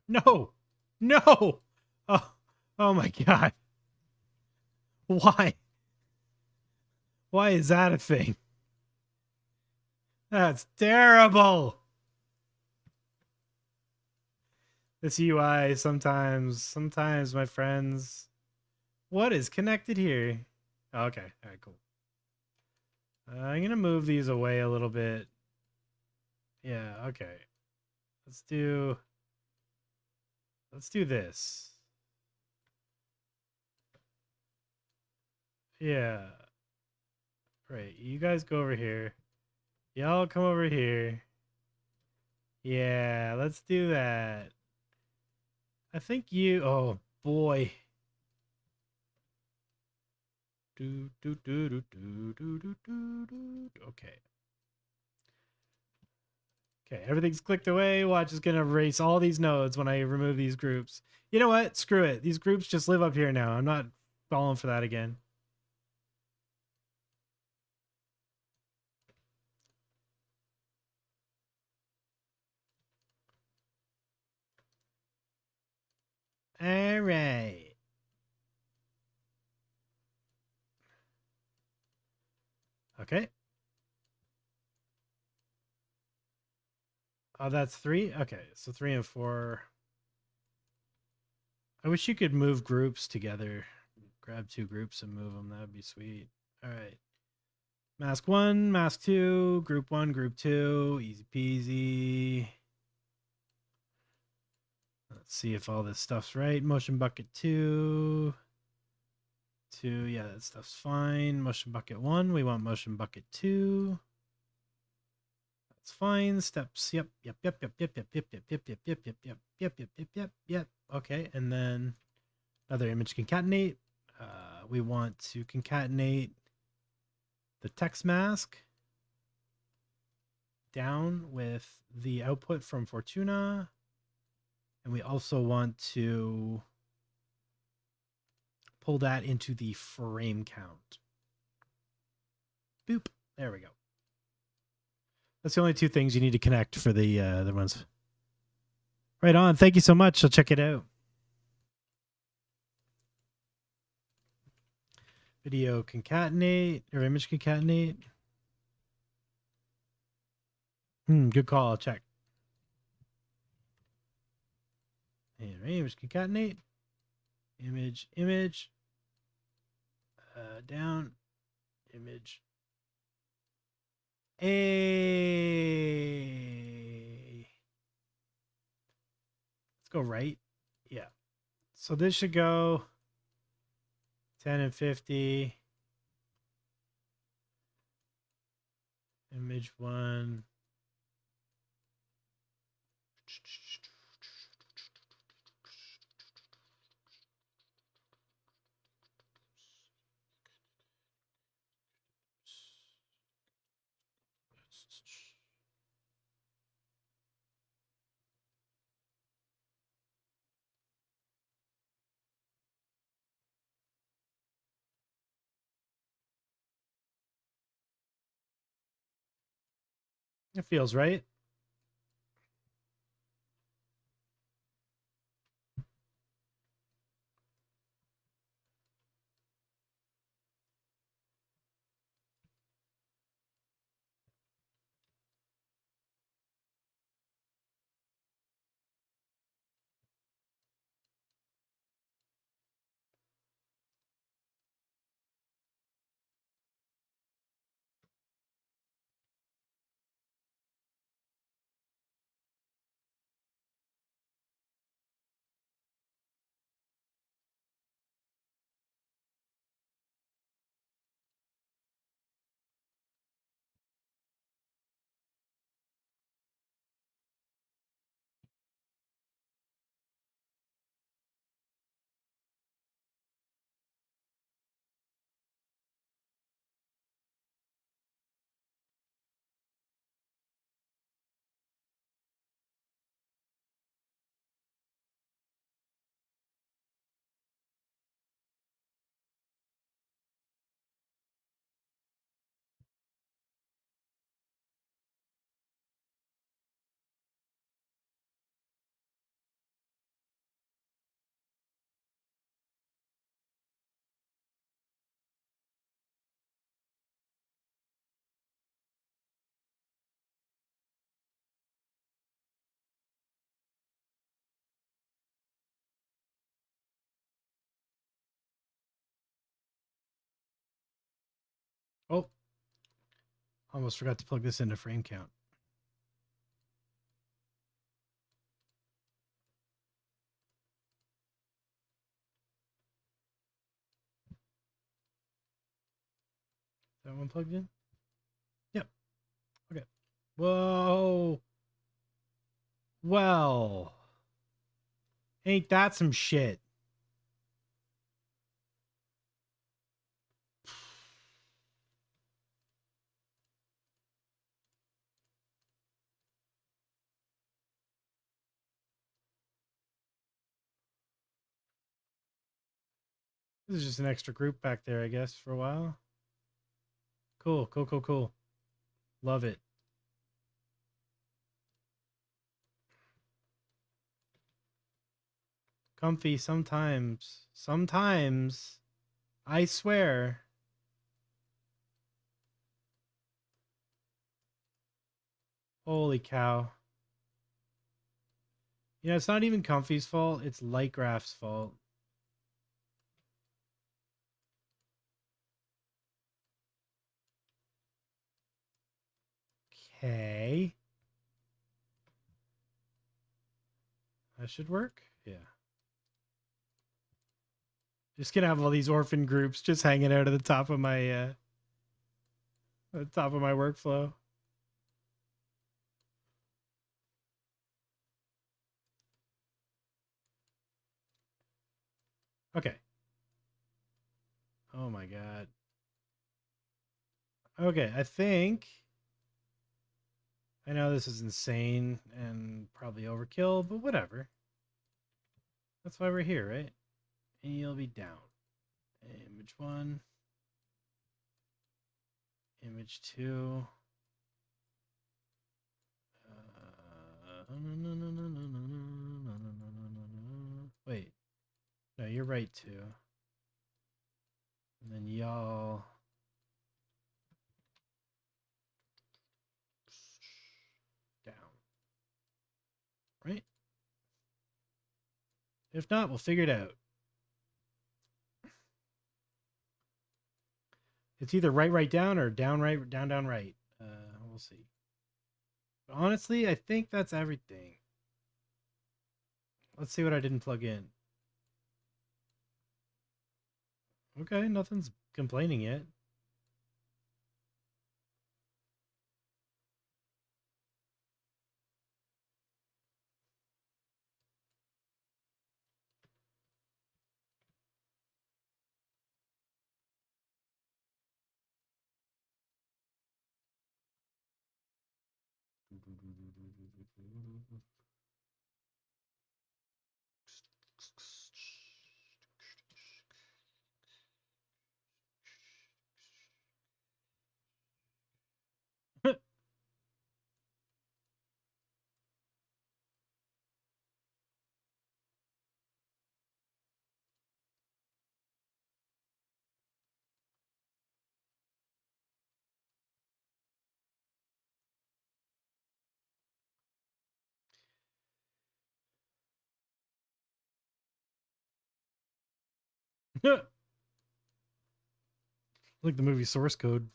No, no. Oh my God. Why? Why is that a thing? That's terrible. This UI sometimes, my friends. What is connected here? Oh, okay. All right, cool. I'm going to move these away a little bit. Yeah, okay. Let's do this. Yeah. Right. You guys go over here. Y'all come over here. Yeah, let's do that. I think you... Oh, boy. Okay. Okay, everything's clicked away. Watch is going to erase all these nodes when I remove these groups. You know what? Screw it. These groups just live up here now. I'm not falling for that again. All right. Okay. Oh, that's 3? Okay, so 3 and 4. I wish you could move groups together. Grab 2 groups and move them. That would be sweet. All right. Mask 1, mask 2, group 1, group 2. Easy peasy. Let's see if all this stuff's right. Motion bucket 2. 2, yeah, that stuff's fine. Motion bucket 1, we want motion bucket 2. That's fine. Steps, yep. Okay, and then another image concatenate. We want to concatenate the text mask down with the output from Fortuna. And we also want to pull that into the frame count. Boop. There we go. That's the only 2 things you need to connect for the other ones. Right on. Thank you so much. I'll check it out. Video concatenate or image concatenate. Good call. I'll check. And image concatenate. Image. Down. Image. A. Let's go right. Yeah. So this should go 10 and 50. Image 1. It feels right. Oh, almost forgot to plug this into frame count. Is that one plugged in? Yep. Okay. Whoa. Well, ain't that some shit? This is just an extra group back there, I guess, for a while. Cool, cool, cool, cool. Love it. Comfy sometimes. Sometimes. I swear. Holy cow. You know, it's not even Comfy's fault. It's Lightgraph's fault. Okay. That should work. Yeah. Just gonna have all these orphan groups just hanging out at the top of my workflow. Okay. Oh my god. Okay, I know this is insane and probably overkill, but whatever. That's why we're here, right? And you'll be down. Image 1. Image 2. Wait. No, you're right too. And then y'all. Down. Right? If not, we'll figure it out. It's either right down or down right down right. We'll see. But honestly, I think that's everything. Let's see what I didn't plug in. Okay, nothing's complaining yet. Like the movie Source Code.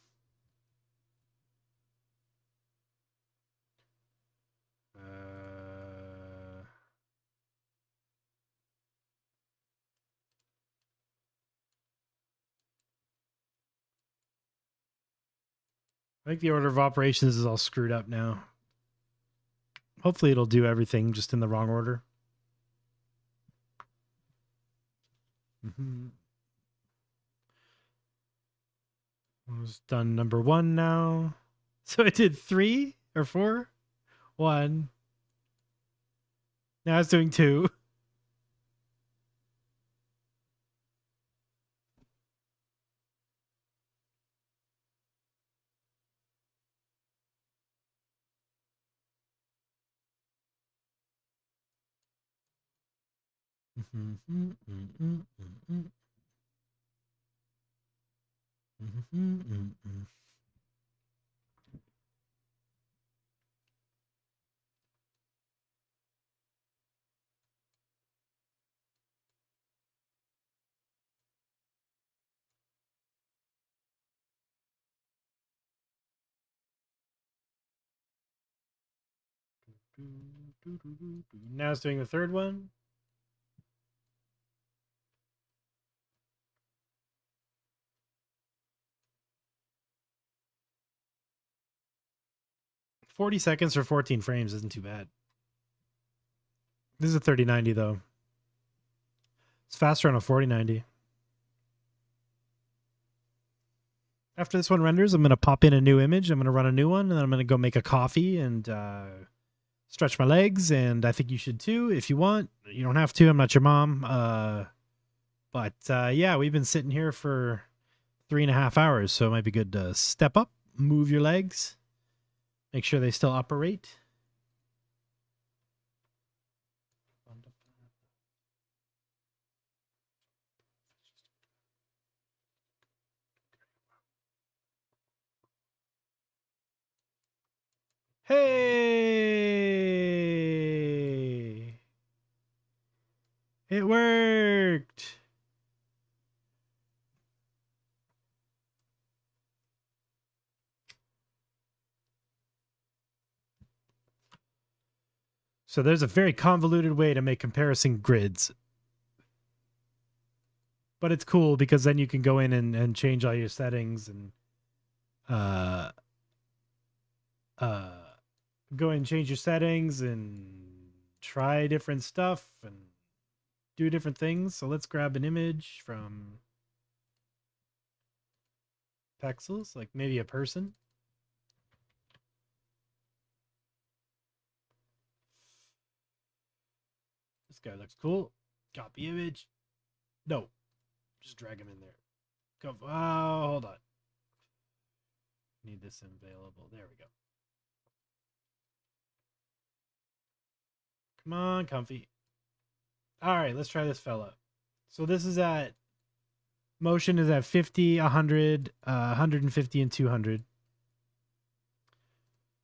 I think the order of operations is all screwed up now. Hopefully it'll do everything just in the wrong order. I was done number 1 now. So I did 3 or 4? 1. Now it's doing 2. Now it's doing the 3rd one. $40 for 14 frames isn't too bad. This is a 3090 though. It's faster on a 4090. After this one renders, I'm going to pop in a new image. I'm going to run a new one, and then I'm going to go make a coffee and stretch my legs. And I think you should too, if you want. You don't have to. I'm not your mom. But yeah, we've been sitting here for 3.5 hours, so it might be good to step up, move your legs, make sure they still operate. Hey! It worked! So there's a very convoluted way to make comparison grids. But it's cool because then you can go in and change all your settings and go and change your settings and try different stuff and do different things. So let's grab an image from Pexels, like maybe a person. This guy looks cool. Copy image. No, just drag him in there. Go. Oh, hold on. Need this available. There we go. Come on, Comfy. All right, let's try this fella. So this is at, motion is at 50, 100, 150, and 200.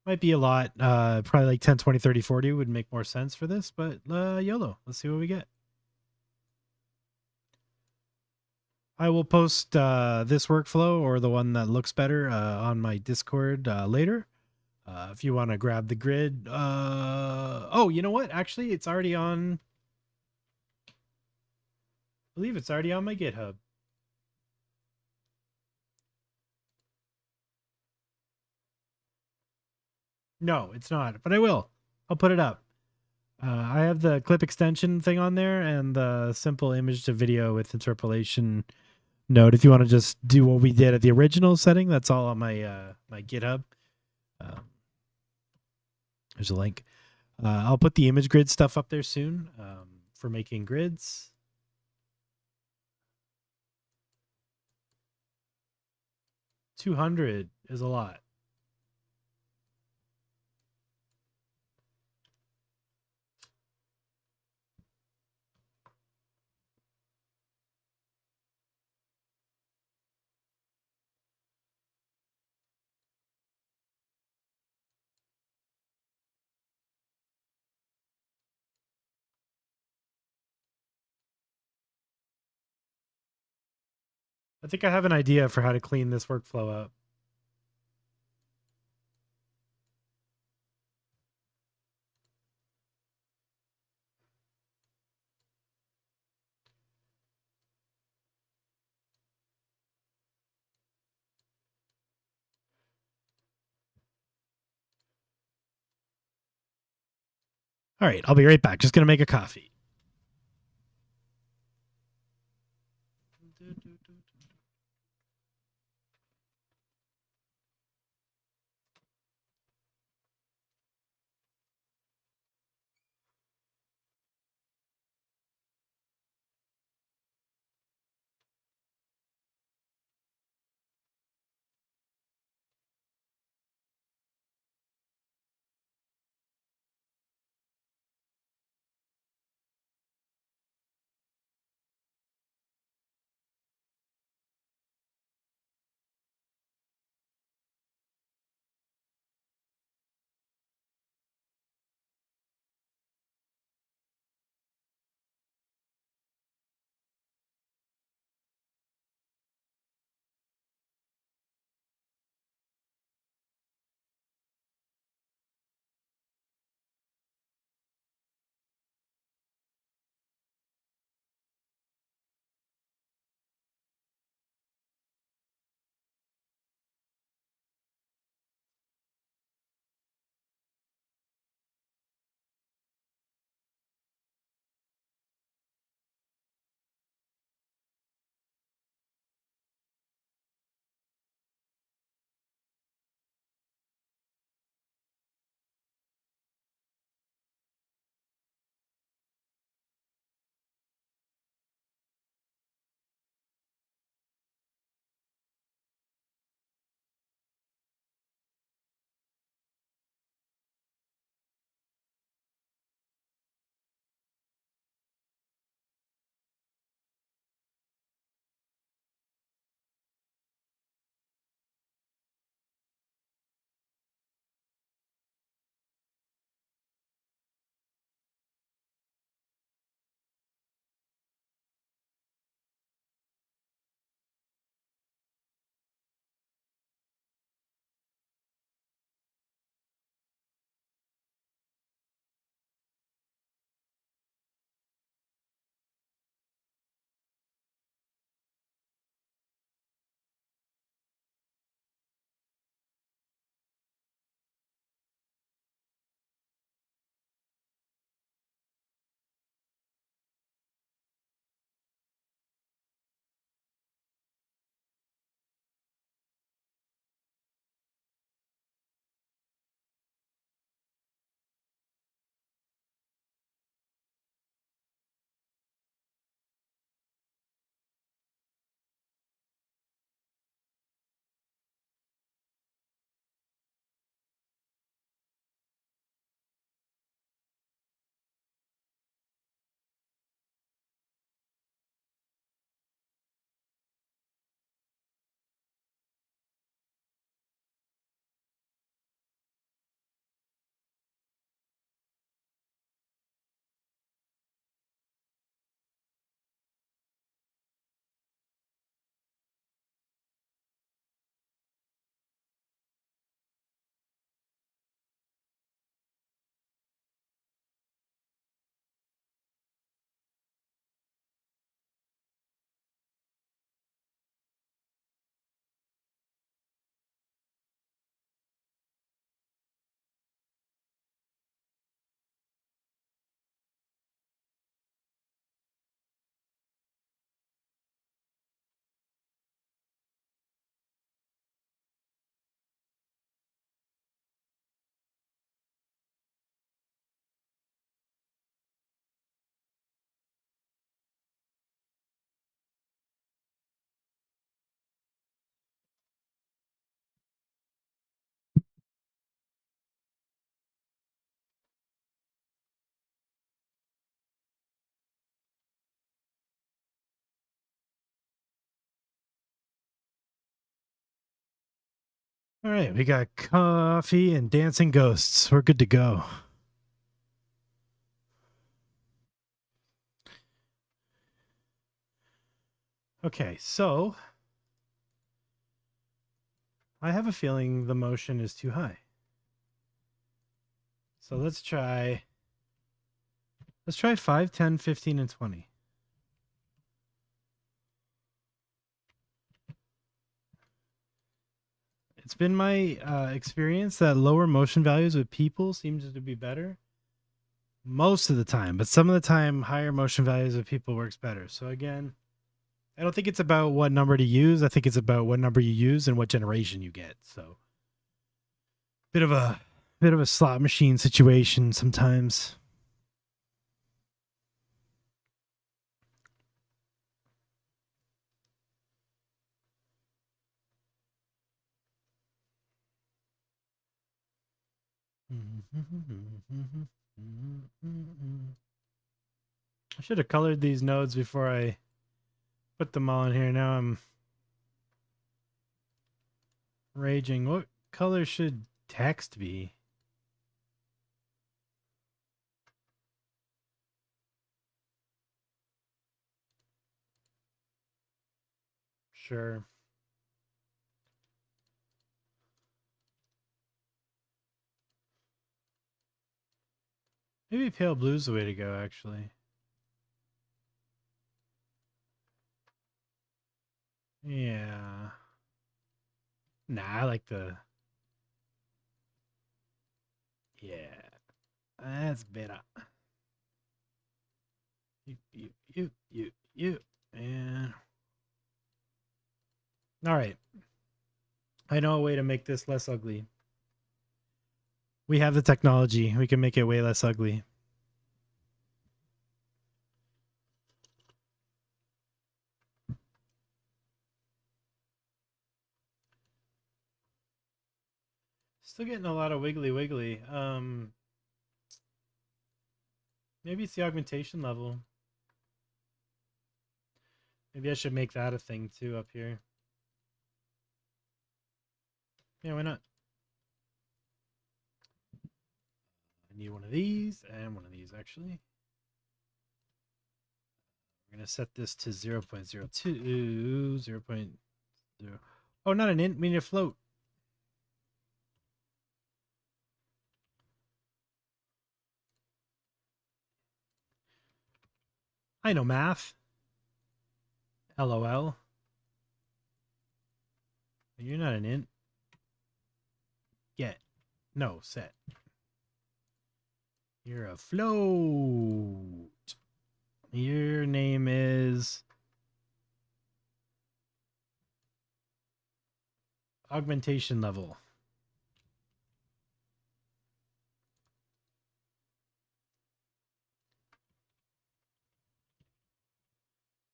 Might be a lot. Probably like 10, 20, 30, 40 would make more sense for this, but YOLO. Let's see what we get. I will post this workflow or the one that looks better on my Discord later. If you want to grab the grid. Oh, you know what? Actually, it's already on. I believe it's already on my GitHub. No, it's not, but I will. I'll put it up. I have the clip extension thing on there and the simple image to video with interpolation node. If you want to just do what we did at the original setting, that's all on my my GitHub. There's a link. I'll put the image grid stuff up there soon for making grids. $200 is a lot. I think I have an idea for how to clean this workflow up. All right, I'll be right back. Just going to make a coffee. All right, we got coffee and dancing ghosts. We're good to go. Okay, so I have a feeling the motion is too high. So let's try 5, 10, 15, and 20. It's been my experience that lower motion values with people seems to be better most of the time, but some of the time higher motion values with people works better. So again, I don't think it's about what number to use. I think it's about what number you use and what generation you get. So bit of a slot machine situation sometimes. I should have colored these nodes before I put them all in here. Now I'm raging. What color should text be? Sure. Maybe pale blue's the way to go, actually. Yeah. Nah, I like the... Yeah. That's better. You. And... All right. I know a way to make this less ugly. We have the technology. We can make it way less ugly. Still getting a lot of wiggly. Maybe it's the augmentation level. Maybe I should make that a thing too up here. Yeah, why not? I need one of these and one of these, actually. We're going to set this to 0.02, 0.0. Oh, not an int. We need a float. I know math. LOL. You're not an int. Get. No, set. You're a float. Your name is augmentation level.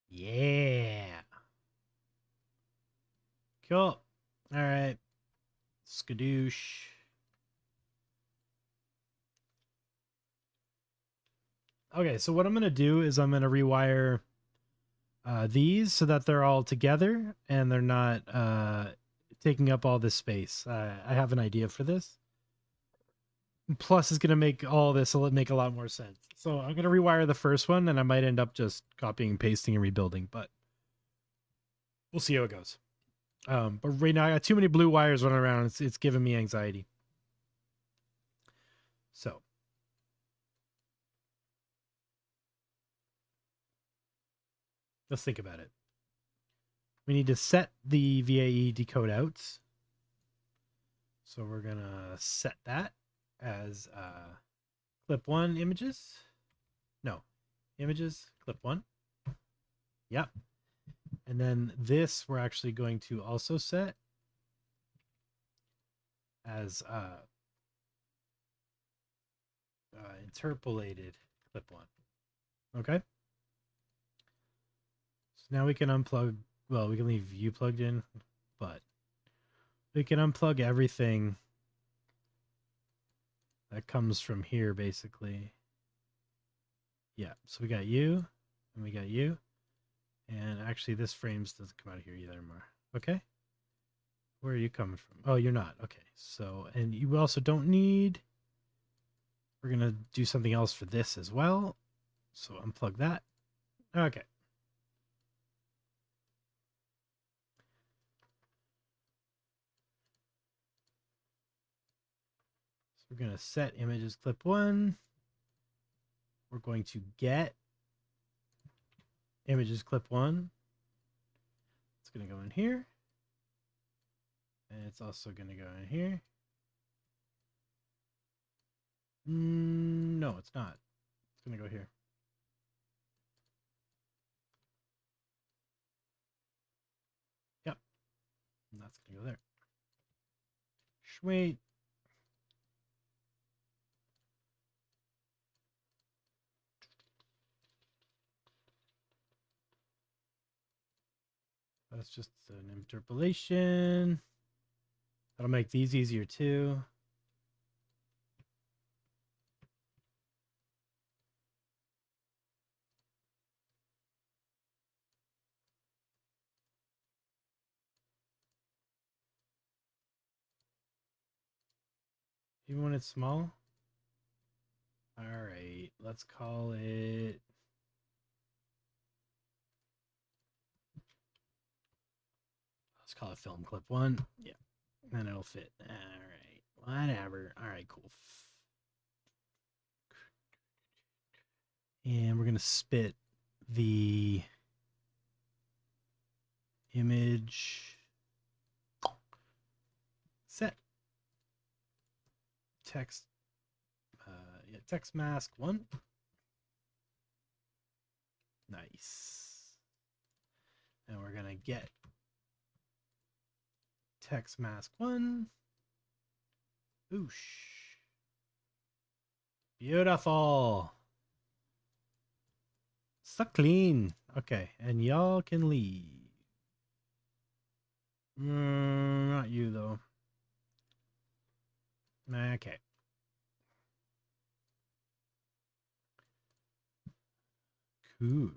Yeah. Cool. All right. Skadoosh. Okay, so what I'm going to do is I'm going to rewire these so that they're all together and they're not taking up all this space. I have an idea for this. Plus, it's going to make all this make a lot more sense. So I'm going to rewire the first one, and I might end up just copying and pasting and rebuilding, but we'll see how it goes. But right now, I got too many blue wires running around. It's giving me anxiety. So let's think about it. We need to set the VAE decode outs. So we're going to set that as clip 1 images. No, images, clip 1. Yep. And then this we're actually going to also set as interpolated clip 1. Okay. So now we can unplug. Well, we can leave view plugged in, but we can unplug everything that comes from here, basically. Yeah, so we got you, and we got you. And actually, this frames doesn't come out of here either anymore. Okay. Where are you coming from? Oh, you're not. Okay. So, and you also don't need, we're going to do something else for this as well. So unplug that. Okay. So we're going to set images clip 1. We're going to get images clip 1. It's going to go in here. And it's also going to go in here. No, it's not. It's going to go here. Yep. And that's going to go there. Sweet. That's just an interpolation. That'll make these easier too. Even when it's small. All right, let's call it. Let's call it film clip 1. Yeah, then it'll fit. All right, whatever. All right, cool. And we're gonna spit the image set text. Yeah, text mask 1. Nice. And we're gonna get text mask 1. Boosh. Beautiful. So clean. Okay, and y'all can leave. Not you though. Okay. Cool.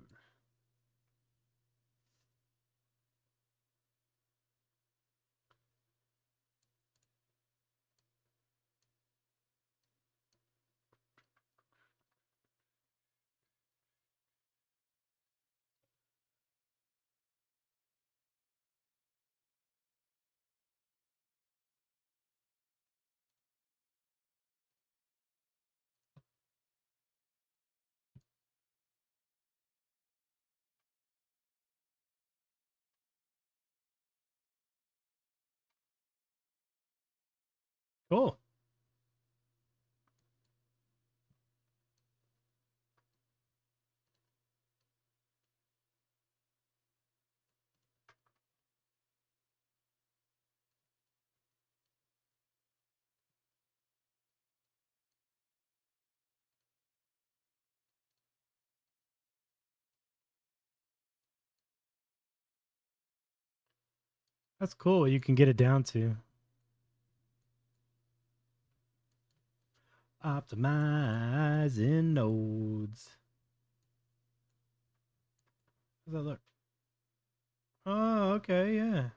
Cool. That's cool. You can get it down to. Optimizing nodes. How's that look? Oh, okay, yeah.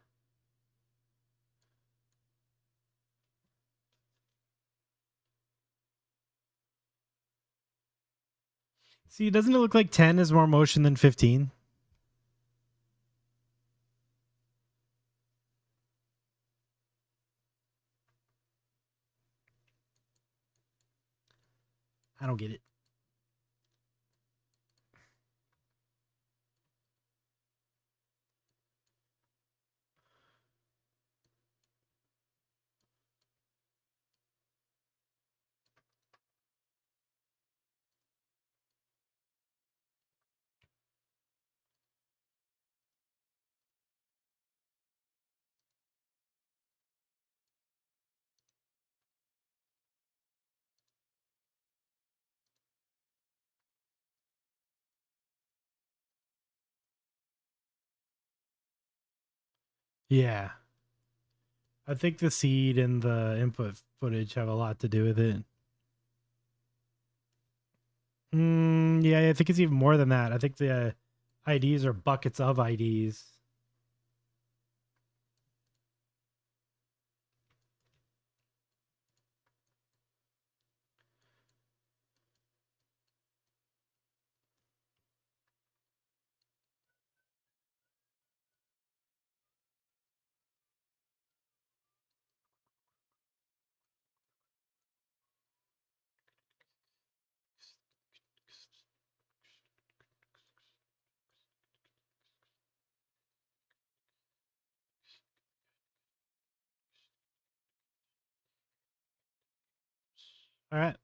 See, doesn't it look like 10 is more motion than 15? I don't get it. Yeah. I think the seed and the input footage have a lot to do with it. Yeah, I think it's even more than that. I think the IDs are buckets of IDs. All right.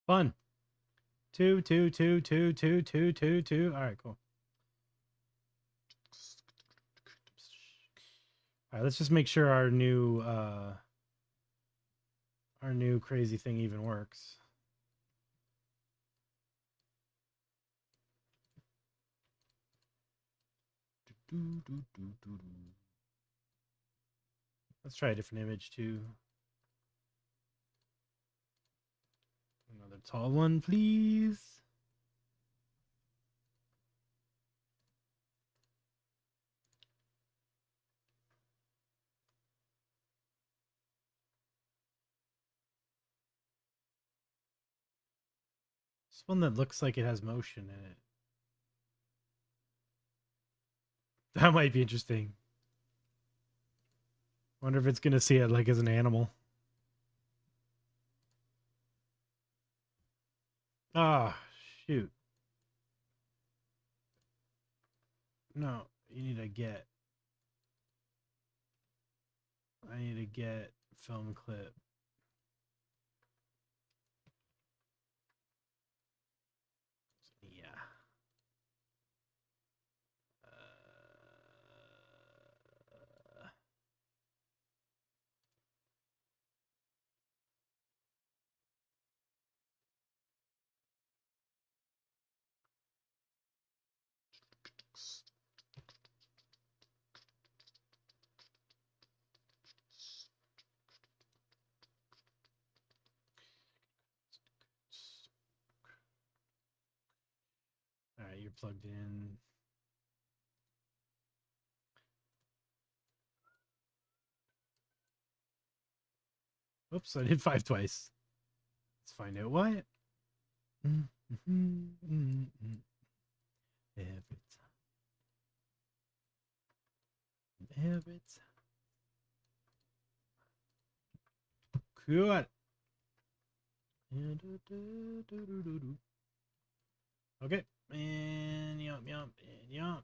Fun. 2, 2, 2, 2, 2, 2, 2, 2. All right, cool. All right, let's just make sure our new crazy thing even works. Let's try a different image too. Another tall one, please. This one that looks like it has motion in it. That might be interesting. Wonder if it's gonna see it like as an animal. Ah, shoot. No, you need to get. I need to get film clip. Yeah. All right, you're plugged in. Oops, I did 5 twice. Let's find out why. Every time. Good. Okay. And yum,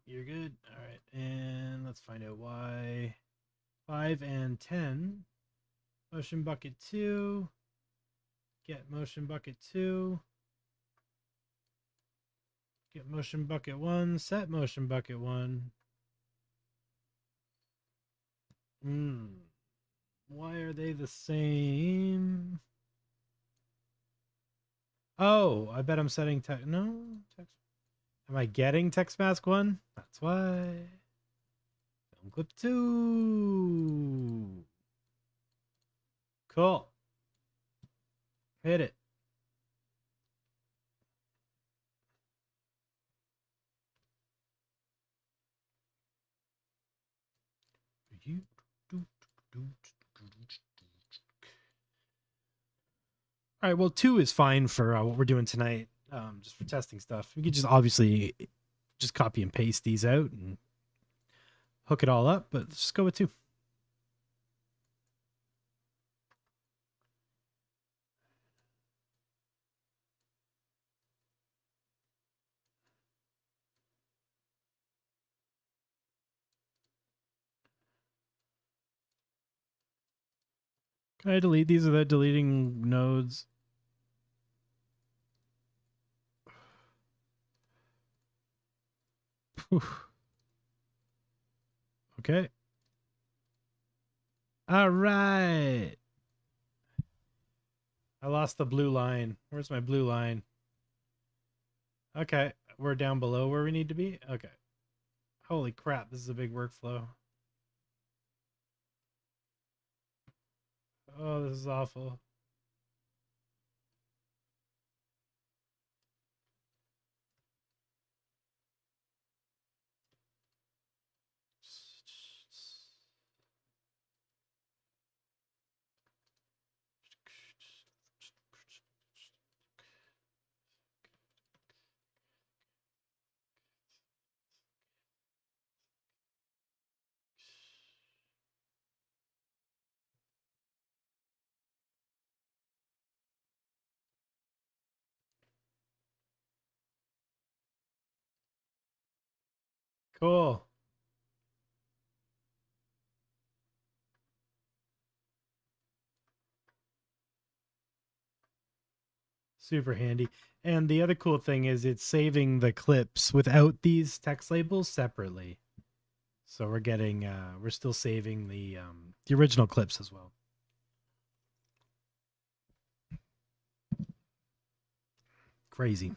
you're good. All right. And let's find out why. 5 and 10. Motion bucket 2. Get motion bucket 2. Get motion bucket 1. Set motion bucket 1. Why are they the same? Oh, I bet I'm setting text. No, text. Am I getting text mask 1? That's why. Film clip 2. Cool. Hit it. All right, well, 2 is fine for what we're doing tonight, just for testing stuff. We could just obviously just copy and paste these out and hook it all up, but let's just go with 2. Can I delete these without deleting nodes? Whew. Okay. All right. I lost the blue line. Where's my blue line? Okay. We're down below where we need to be. Okay. Holy crap. This is a big workflow. Oh, this is awful. Cool. Super handy. And the other cool thing is it's saving the clips without these text labels separately. So we're getting we're still saving the original clips as well. Crazy.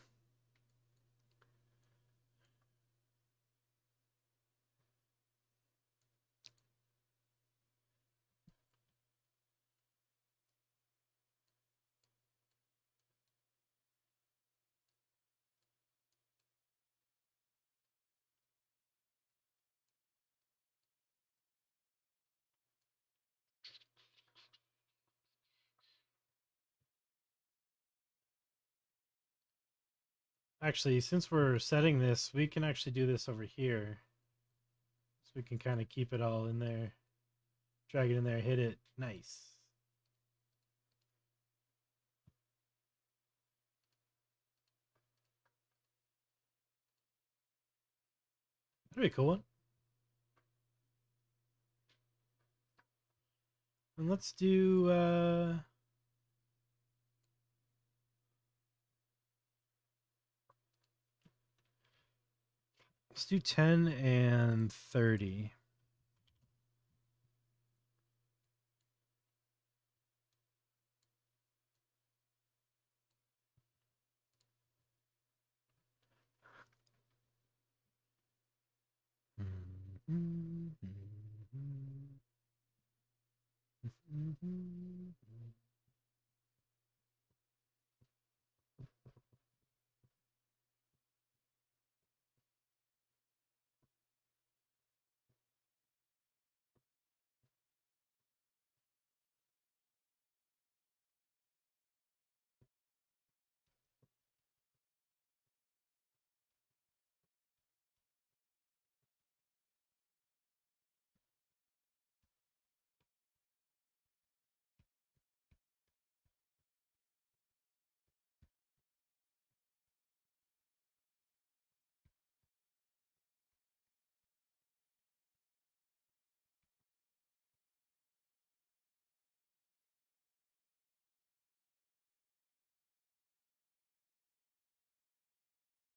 Actually, since we're setting this, we can actually do this over here. So we can kind of keep it all in there. Drag it in there, hit it. Nice. That'd be a cool one. And let's do let's do 10 and 30.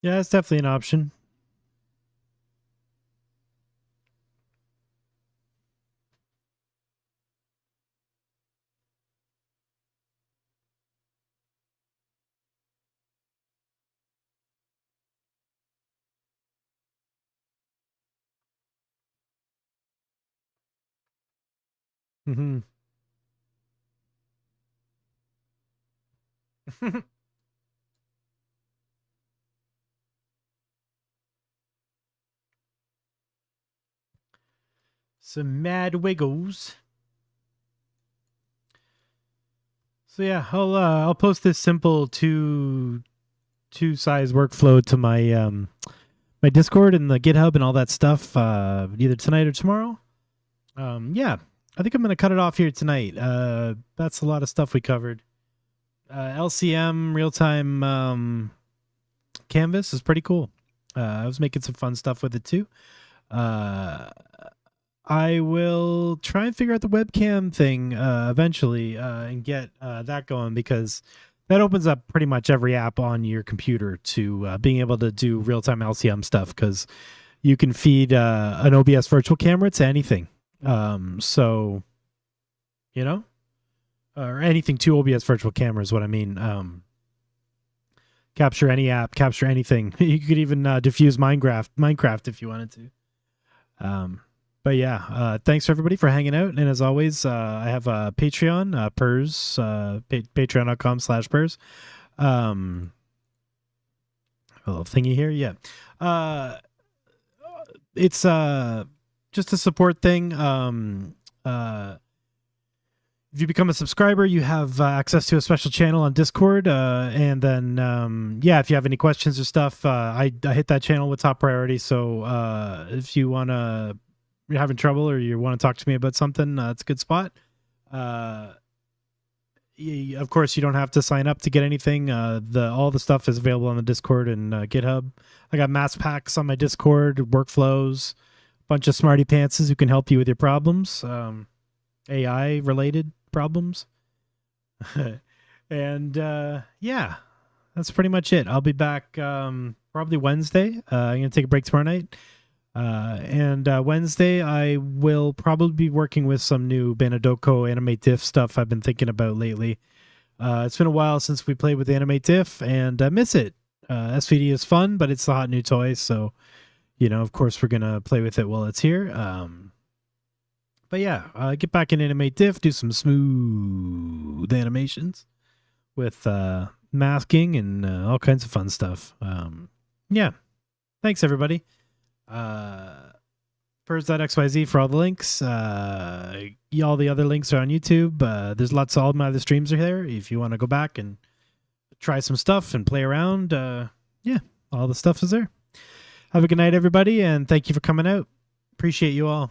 Yeah, it's definitely an option. Mm-hmm. Some mad wiggles. So yeah, I'll post this simple two size workflow to my my Discord and the GitHub and all that stuff either tonight or tomorrow. Yeah, I think I'm gonna cut it off here tonight. That's a lot of stuff we covered. LCM real time Canvas is pretty cool. I was making some fun stuff with it too. I will try and figure out the webcam thing eventually and get that going, because that opens up pretty much every app on your computer to being able to do real-time LCM stuff, because you can feed an OBS virtual camera to anything. So, you know, or anything to OBS virtual camera is what I mean. Capture any app, capture anything. You could even diffuse Minecraft if you wanted to. But yeah, thanks everybody for hanging out. And as always, I have a Patreon, PERS, patreon.com/PERS. A little thingy here. Yeah. It's just a support thing. If you become a subscriber, you have access to a special channel on Discord. And then, yeah, if you have any questions or stuff, I hit that channel with top priority. So if you want to, you're having trouble or you want to talk to me about something, it's a good spot. Of course, you don't have to sign up to get anything. All the stuff is available on the Discord and GitHub. I got mass packs on my Discord, workflows, bunch of smarty pantses who can help you with your problems, AI related problems. And yeah, that's pretty much it. I'll be back probably Wednesday. I'm gonna take a break tomorrow night. And Wednesday I will probably be working with some new Banadoko Animate Diff stuff I've been thinking about lately. It's been a while since we played with Animate Diff, and I miss it. SVD is fun, but it's the hot new toy, so you know, of course, we're gonna play with it while it's here. But yeah, get back in Animate Diff, do some smooth animations with masking and all kinds of fun stuff. Yeah, thanks everybody. Pers.xyz for all the links. All the other links are on YouTube. There's lots of all my other streams are there if you want to go back and try some stuff and play around. Yeah, all the stuff is there. Have a good night, everybody, and thank you for coming out. Appreciate you all.